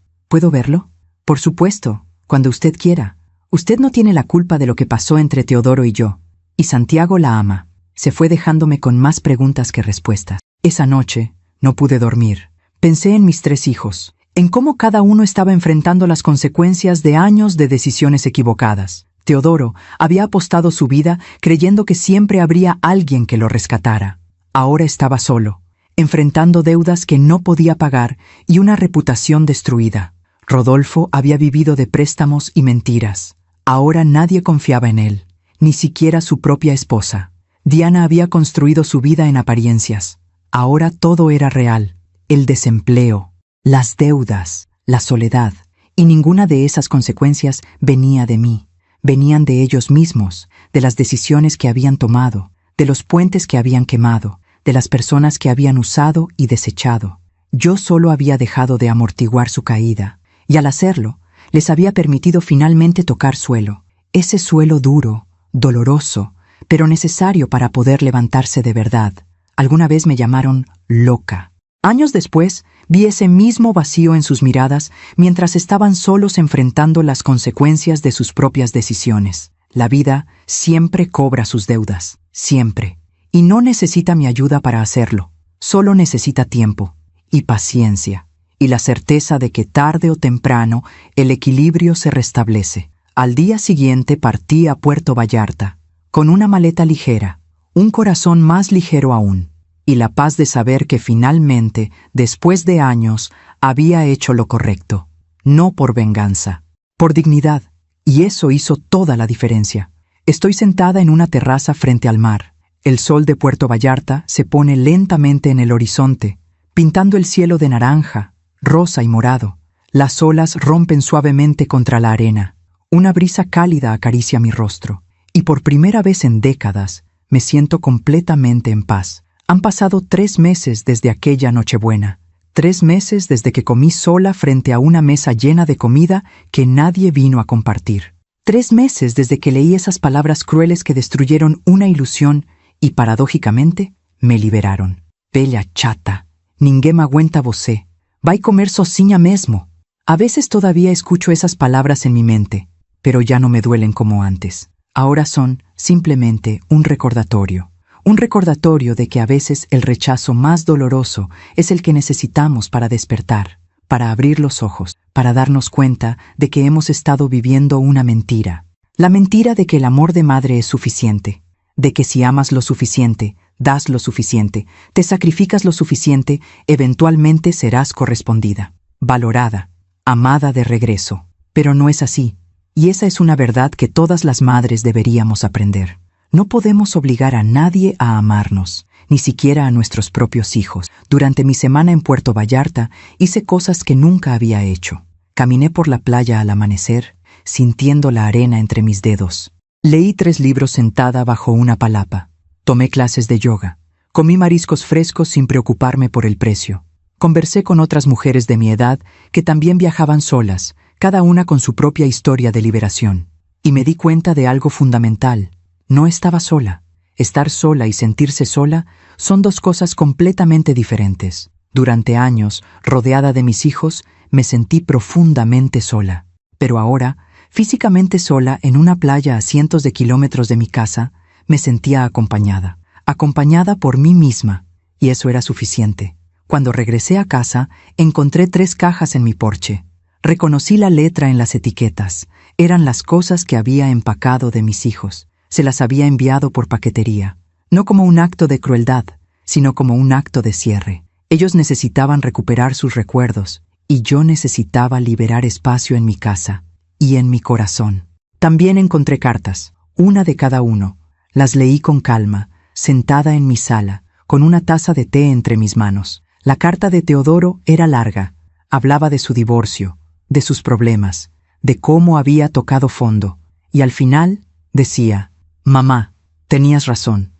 verlo? Por supuesto, cuando usted quiera. Usted no tiene la culpa de lo que pasó entre Teodoro y yo. Y Santiago la ama. Se fue dejándome con más preguntas que respuestas. Esa noche no pude dormir. Pensé en mis 3 hijos, en cómo cada uno estaba enfrentando las consecuencias de años de decisiones equivocadas. Teodoro había apostado su vida creyendo que siempre habría alguien que lo rescatara. Ahora estaba solo, enfrentando deudas que no podía pagar y una reputación destruida. Rodolfo había vivido de préstamos y mentiras. Ahora nadie confiaba en él, ni siquiera su propia esposa. Diana había construido su vida en apariencias. Ahora todo era real. El desempleo, las deudas, la soledad, y ninguna de esas consecuencias venía de mí. Venían de ellos mismos, de las decisiones que habían tomado, de los puentes que habían quemado, de las personas que habían usado y desechado. Yo solo había dejado de amortiguar su caída, y al hacerlo, les había permitido finalmente tocar suelo. Ese suelo duro, doloroso, pero necesario para poder levantarse de verdad. Alguna vez me llamaron loca. Años después, vi ese mismo vacío en sus miradas mientras estaban solos enfrentando las consecuencias de sus propias decisiones. La vida siempre cobra sus deudas, siempre. Y no necesita mi ayuda para hacerlo. Solo necesita tiempo y paciencia y la certeza de que tarde o temprano el equilibrio se restablece. Al día siguiente partí a Puerto Vallarta, con una maleta ligera, un corazón más ligero aún, y la paz de saber que finalmente, después de años, había hecho lo correcto, no por venganza, por dignidad, y eso hizo toda la diferencia. Estoy sentada en una terraza frente al mar. El sol de Puerto Vallarta se pone lentamente en el horizonte, pintando el cielo de naranja, rosa y morado. Las olas rompen suavemente contra la arena. Una brisa cálida acaricia mi rostro, y por primera vez en décadas me siento completamente en paz. Han pasado 3 meses desde aquella Nochebuena, 3 meses desde que comí sola frente a una mesa llena de comida que nadie vino a compartir. 3 meses desde que leí esas palabras crueles que destruyeron una ilusión y, paradójicamente, me liberaron. Bella chata, ninguém aguenta você, vai comer sozinha mesmo. A veces todavía escucho esas palabras en mi mente, pero ya no me duelen como antes. Ahora son simplemente un recordatorio de que a veces el rechazo más doloroso es el que necesitamos para despertar, para abrir los ojos, para darnos cuenta de que hemos estado viviendo una mentira. La mentira de que el amor de madre es suficiente, de que si amas lo suficiente, das lo suficiente, te sacrificas lo suficiente, eventualmente serás correspondida, valorada, amada de regreso. Pero no es así, y esa es una verdad que todas las madres deberíamos aprender. No podemos obligar a nadie a amarnos, ni siquiera a nuestros propios hijos. Durante mi semana en Puerto Vallarta hice cosas que nunca había hecho. Caminé por la playa al amanecer, sintiendo la arena entre mis dedos. Leí 3 libros sentada bajo una palapa. Tomé clases de yoga. Comí mariscos frescos sin preocuparme por el precio. Conversé con otras mujeres de mi edad que también viajaban solas, cada una con su propia historia de liberación. Y me di cuenta de algo fundamental. No estaba sola. Estar sola y sentirse sola son 2 cosas completamente diferentes. Durante años, rodeada de mis hijos, me sentí profundamente sola. Pero ahora, físicamente sola en una playa a cientos de kilómetros de mi casa, me sentía acompañada por mí misma, y eso era suficiente. Cuando regresé a casa, encontré 3 cajas en mi porche. Reconocí la letra en las etiquetas. Eran las cosas que había empacado de mis hijos. Se las había enviado por paquetería, no como un acto de crueldad, sino como un acto de cierre. Ellos necesitaban recuperar sus recuerdos, y yo necesitaba liberar espacio en mi casa y en mi corazón. También encontré cartas, una de cada uno. Las leí con calma, sentada en mi sala, con una taza de té entre mis manos. La carta de Teodoro era larga. Hablaba de su divorcio, de sus problemas, de cómo había tocado fondo, y al final decía: «Mamá, tenías razón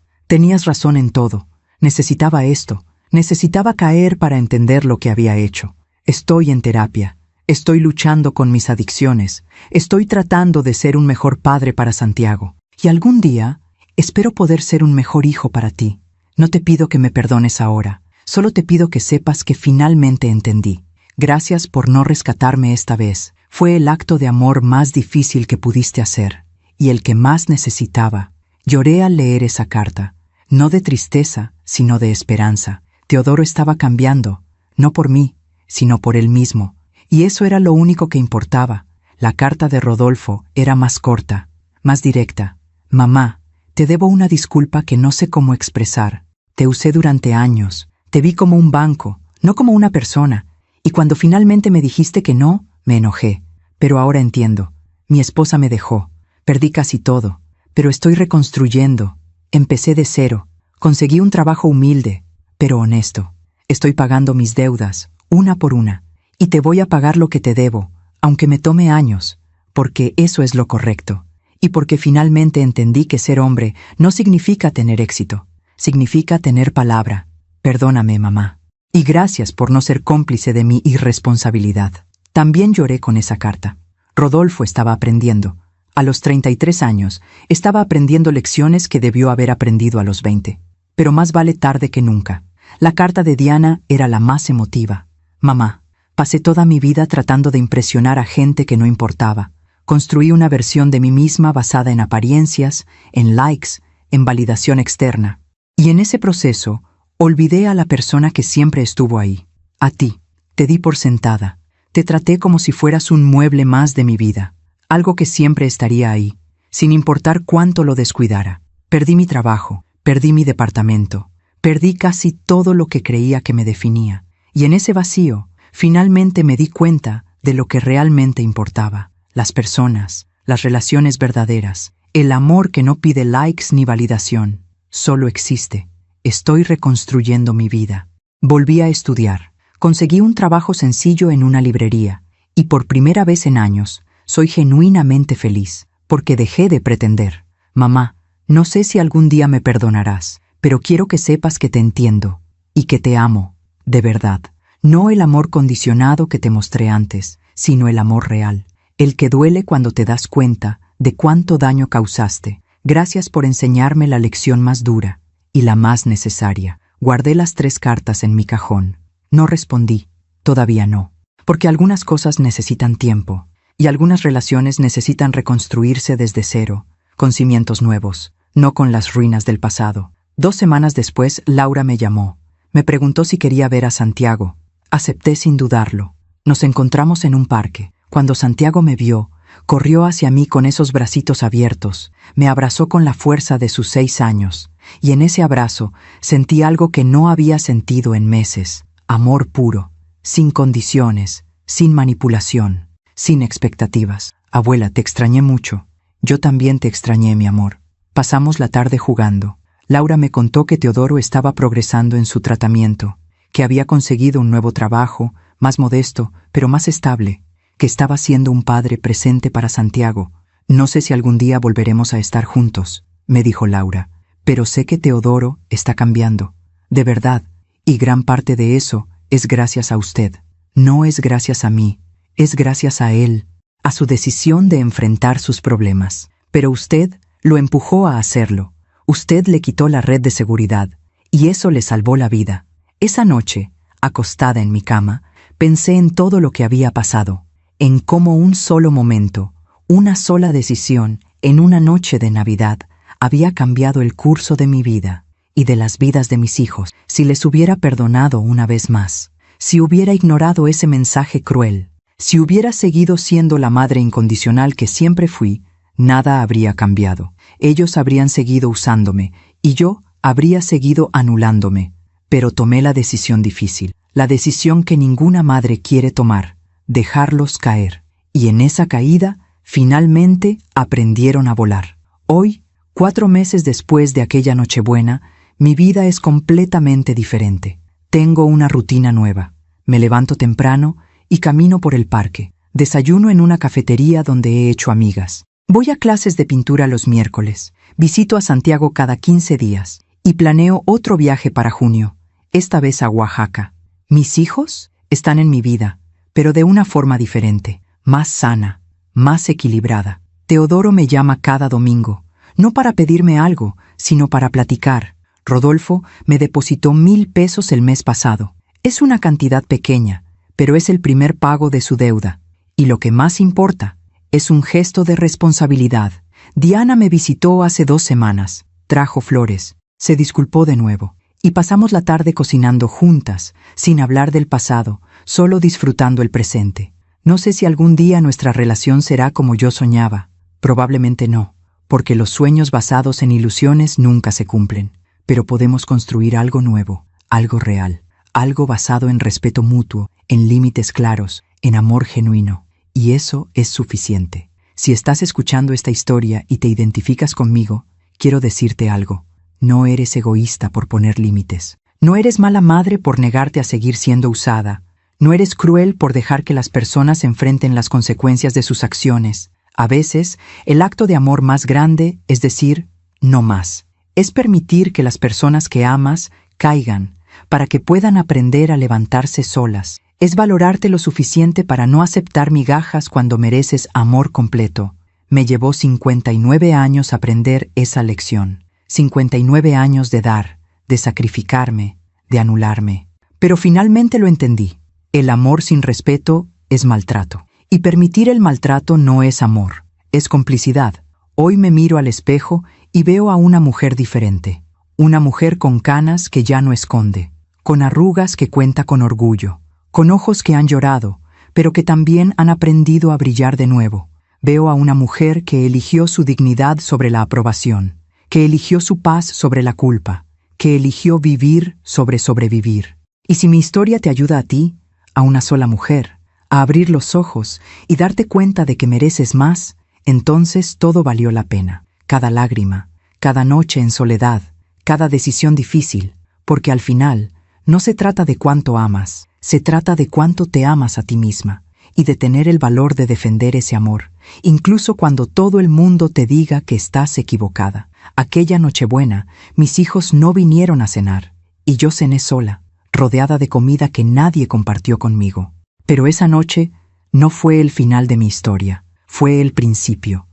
en todo. Necesitaba esto, necesitaba caer para entender lo que había hecho. Estoy en terapia, estoy luchando con mis adicciones, estoy tratando de ser un mejor padre para Santiago. Y algún día, espero poder ser un mejor hijo para ti. No te pido que me perdones ahora, solo te pido que sepas que finalmente entendí. Gracias por no rescatarme esta vez. Fue el acto de amor más difícil que pudiste hacer, y el que más necesitaba. Lloré al leer esa carta, no de tristeza, sino de esperanza. Teodoro estaba cambiando, no por mí, sino por él mismo, y eso era lo único que importaba. La carta de Rodolfo era más corta, más directa. Mamá, te debo una disculpa que no sé cómo expresar. Te usé durante años, te vi como un banco, no como una persona, y cuando finalmente me dijiste que no, me enojé. Pero ahora entiendo. Mi esposa me dejó, perdí casi todo, pero estoy reconstruyendo. Empecé de cero, conseguí un trabajo humilde, pero honesto. Estoy pagando mis deudas, una por una, y te voy a pagar lo que te debo, aunque me tome años, porque eso es lo correcto, y porque finalmente entendí que ser hombre no significa tener éxito, significa tener palabra. Perdóname, mamá. Y gracias por no ser cómplice de mi irresponsabilidad. También lloré con esa carta. Rodolfo estaba aprendiendo. A los 33 años, estaba aprendiendo lecciones que debió haber aprendido a los 20. Pero más vale tarde que nunca. La carta de Diana era la más emotiva. Mamá, pasé toda mi vida tratando de impresionar a gente que no importaba. Construí una versión de mí misma basada en apariencias, en likes, en validación externa. Y en ese proceso, olvidé a la persona que siempre estuvo ahí. A ti. Te di por sentada. Te traté como si fueras un mueble más de mi vida. Algo que siempre estaría ahí, sin importar cuánto lo descuidara. Perdí mi trabajo, perdí mi departamento, perdí casi todo lo que creía que me definía. Y en ese vacío, finalmente me di cuenta de lo que realmente importaba. Las personas, las relaciones verdaderas, el amor que no pide likes ni validación. Solo existe. Estoy reconstruyendo mi vida. Volví a estudiar. Conseguí un trabajo sencillo en una librería. Y por primera vez en años, soy genuinamente feliz, porque dejé de pretender. Mamá, no sé si algún día me perdonarás, pero quiero que sepas que te entiendo y que te amo, de verdad. No el amor condicionado que te mostré antes, sino el amor real, el que duele cuando te das cuenta de cuánto daño causaste. Gracias por enseñarme la lección más dura y la más necesaria. Guardé las 3 cartas en mi cajón. No respondí, todavía no, porque algunas cosas necesitan tiempo. Y algunas relaciones necesitan reconstruirse desde cero, con cimientos nuevos, no con las ruinas del pasado. 2 semanas después, Laura me llamó. Me preguntó si quería ver a Santiago. Acepté sin dudarlo. Nos encontramos en un parque. Cuando Santiago me vio, corrió hacia mí con esos bracitos abiertos, me abrazó con la fuerza de sus 6 años, y en ese abrazo sentí algo que no había sentido en meses. Amor puro, sin condiciones, sin manipulación. Sin expectativas. Abuela, te extrañé mucho. Yo también te extrañé, mi amor. Pasamos la tarde jugando. Laura me contó que Teodoro estaba progresando en su tratamiento, que había conseguido un nuevo trabajo, más modesto, pero más estable, que estaba siendo un padre presente para Santiago. No sé si algún día volveremos a estar juntos, me dijo Laura, pero sé que Teodoro está cambiando. De verdad, y gran parte de eso es gracias a usted. No es gracias a mí. Es gracias a él, a su decisión de enfrentar sus problemas. Pero usted lo empujó a hacerlo. Usted le quitó la red de seguridad, y eso le salvó la vida. Esa noche, acostada en mi cama, pensé en todo lo que había pasado, en cómo un solo momento, una sola decisión, en una noche de Navidad, había cambiado el curso de mi vida y de las vidas de mis hijos. Si les hubiera perdonado una vez más, si hubiera ignorado ese mensaje cruel, si hubiera seguido siendo la madre incondicional que siempre fui, nada habría cambiado. Ellos habrían seguido usándome, y yo habría seguido anulándome. Pero tomé la decisión difícil, la decisión que ninguna madre quiere tomar, dejarlos caer. Y en esa caída, finalmente aprendieron a volar. Hoy, 4 meses después de aquella Nochebuena, mi vida es completamente diferente. Tengo una rutina nueva. Me levanto temprano y camino por el parque. Desayuno en una cafetería donde he hecho amigas. Voy a clases de pintura los miércoles. Visito a Santiago cada 15 días. Y planeo otro viaje para junio, esta vez a Oaxaca. Mis hijos están en mi vida, pero de una forma diferente, más sana, más equilibrada. Teodoro me llama cada domingo, no para pedirme algo, sino para platicar. Rodolfo me depositó 1,000 pesos el mes pasado. Es una cantidad pequeña, pero es el primer pago de su deuda. Y lo que más importa, es un gesto de responsabilidad. Diana me visitó hace 2 semanas, trajo flores, se disculpó de nuevo, y pasamos la tarde cocinando juntas, sin hablar del pasado, solo disfrutando el presente. No sé si algún día nuestra relación será como yo soñaba. Probablemente no, porque los sueños basados en ilusiones nunca se cumplen. Pero podemos construir algo nuevo, algo real, algo basado en respeto mutuo, en límites claros, en amor genuino. Y eso es suficiente. Si estás escuchando esta historia y te identificas conmigo, quiero decirte algo. No eres egoísta por poner límites. No eres mala madre por negarte a seguir siendo usada. No eres cruel por dejar que las personas enfrenten las consecuencias de sus acciones. A veces, el acto de amor más grande es decir, no más. Es permitir que las personas que amas caigan, para que puedan aprender a levantarse solas. Es valorarte lo suficiente para no aceptar migajas cuando mereces amor completo. Me llevó 59 años aprender esa lección. 59 años de dar, de sacrificarme, de anularme. Pero finalmente lo entendí. El amor sin respeto es maltrato. Y permitir el maltrato no es amor, es complicidad. Hoy me miro al espejo y veo a una mujer diferente. Una mujer con canas que ya no esconde, con arrugas que cuenta con orgullo, con ojos que han llorado, pero que también han aprendido a brillar de nuevo. Veo a una mujer que eligió su dignidad sobre la aprobación, que eligió su paz sobre la culpa, que eligió vivir sobre sobrevivir. Y si mi historia te ayuda a ti, a una sola mujer, a abrir los ojos y darte cuenta de que mereces más, entonces todo valió la pena. Cada lágrima, cada noche en soledad, cada decisión difícil, porque al final no se trata de cuánto amas, se trata de cuánto te amas a ti misma y de tener el valor de defender ese amor, incluso cuando todo el mundo te diga que estás equivocada. Aquella Nochebuena, mis hijos no vinieron a cenar y yo cené sola, rodeada de comida que nadie compartió conmigo. Pero esa noche no fue el final de mi historia, fue el principio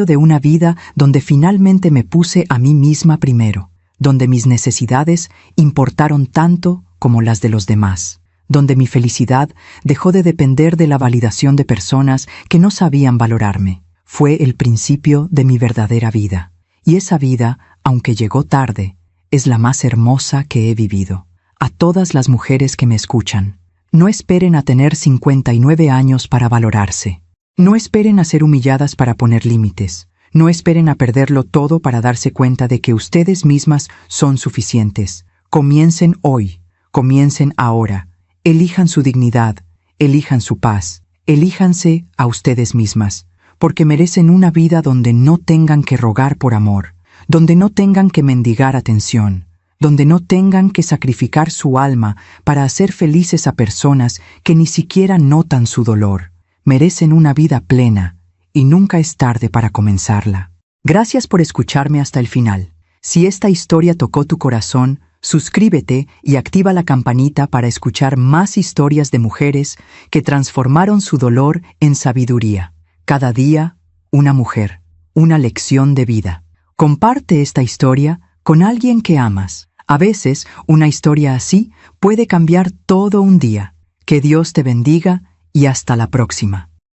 de una vida donde finalmente me puse a mí misma primero, donde mis necesidades importaron tanto como las de los demás, donde mi felicidad dejó de depender de la validación de personas que no sabían valorarme. Fue el principio de mi verdadera vida. Y esa vida, aunque llegó tarde, es la más hermosa que he vivido. A todas las mujeres que me escuchan, no esperen a tener 59 años para valorarse. No esperen a ser humilladas para poner límites. No esperen a perderlo todo para darse cuenta de que ustedes mismas son suficientes. Comiencen hoy, comiencen ahora. Elijan su dignidad, elijan su paz, elíjanse a ustedes mismas, porque merecen una vida donde no tengan que rogar por amor, donde no tengan que mendigar atención, donde no tengan que sacrificar su alma para hacer felices a personas que ni siquiera notan su dolor. Merecen una vida plena y nunca es tarde para comenzarla. Gracias por escucharme hasta el final. Si esta historia tocó tu corazón, suscríbete y activa la campanita para escuchar más historias de mujeres que transformaron su dolor en sabiduría. Cada día, una mujer, una lección de vida. Comparte esta historia con alguien que amas. A veces, una historia así puede cambiar todo un día. Que Dios te bendiga y hasta la próxima.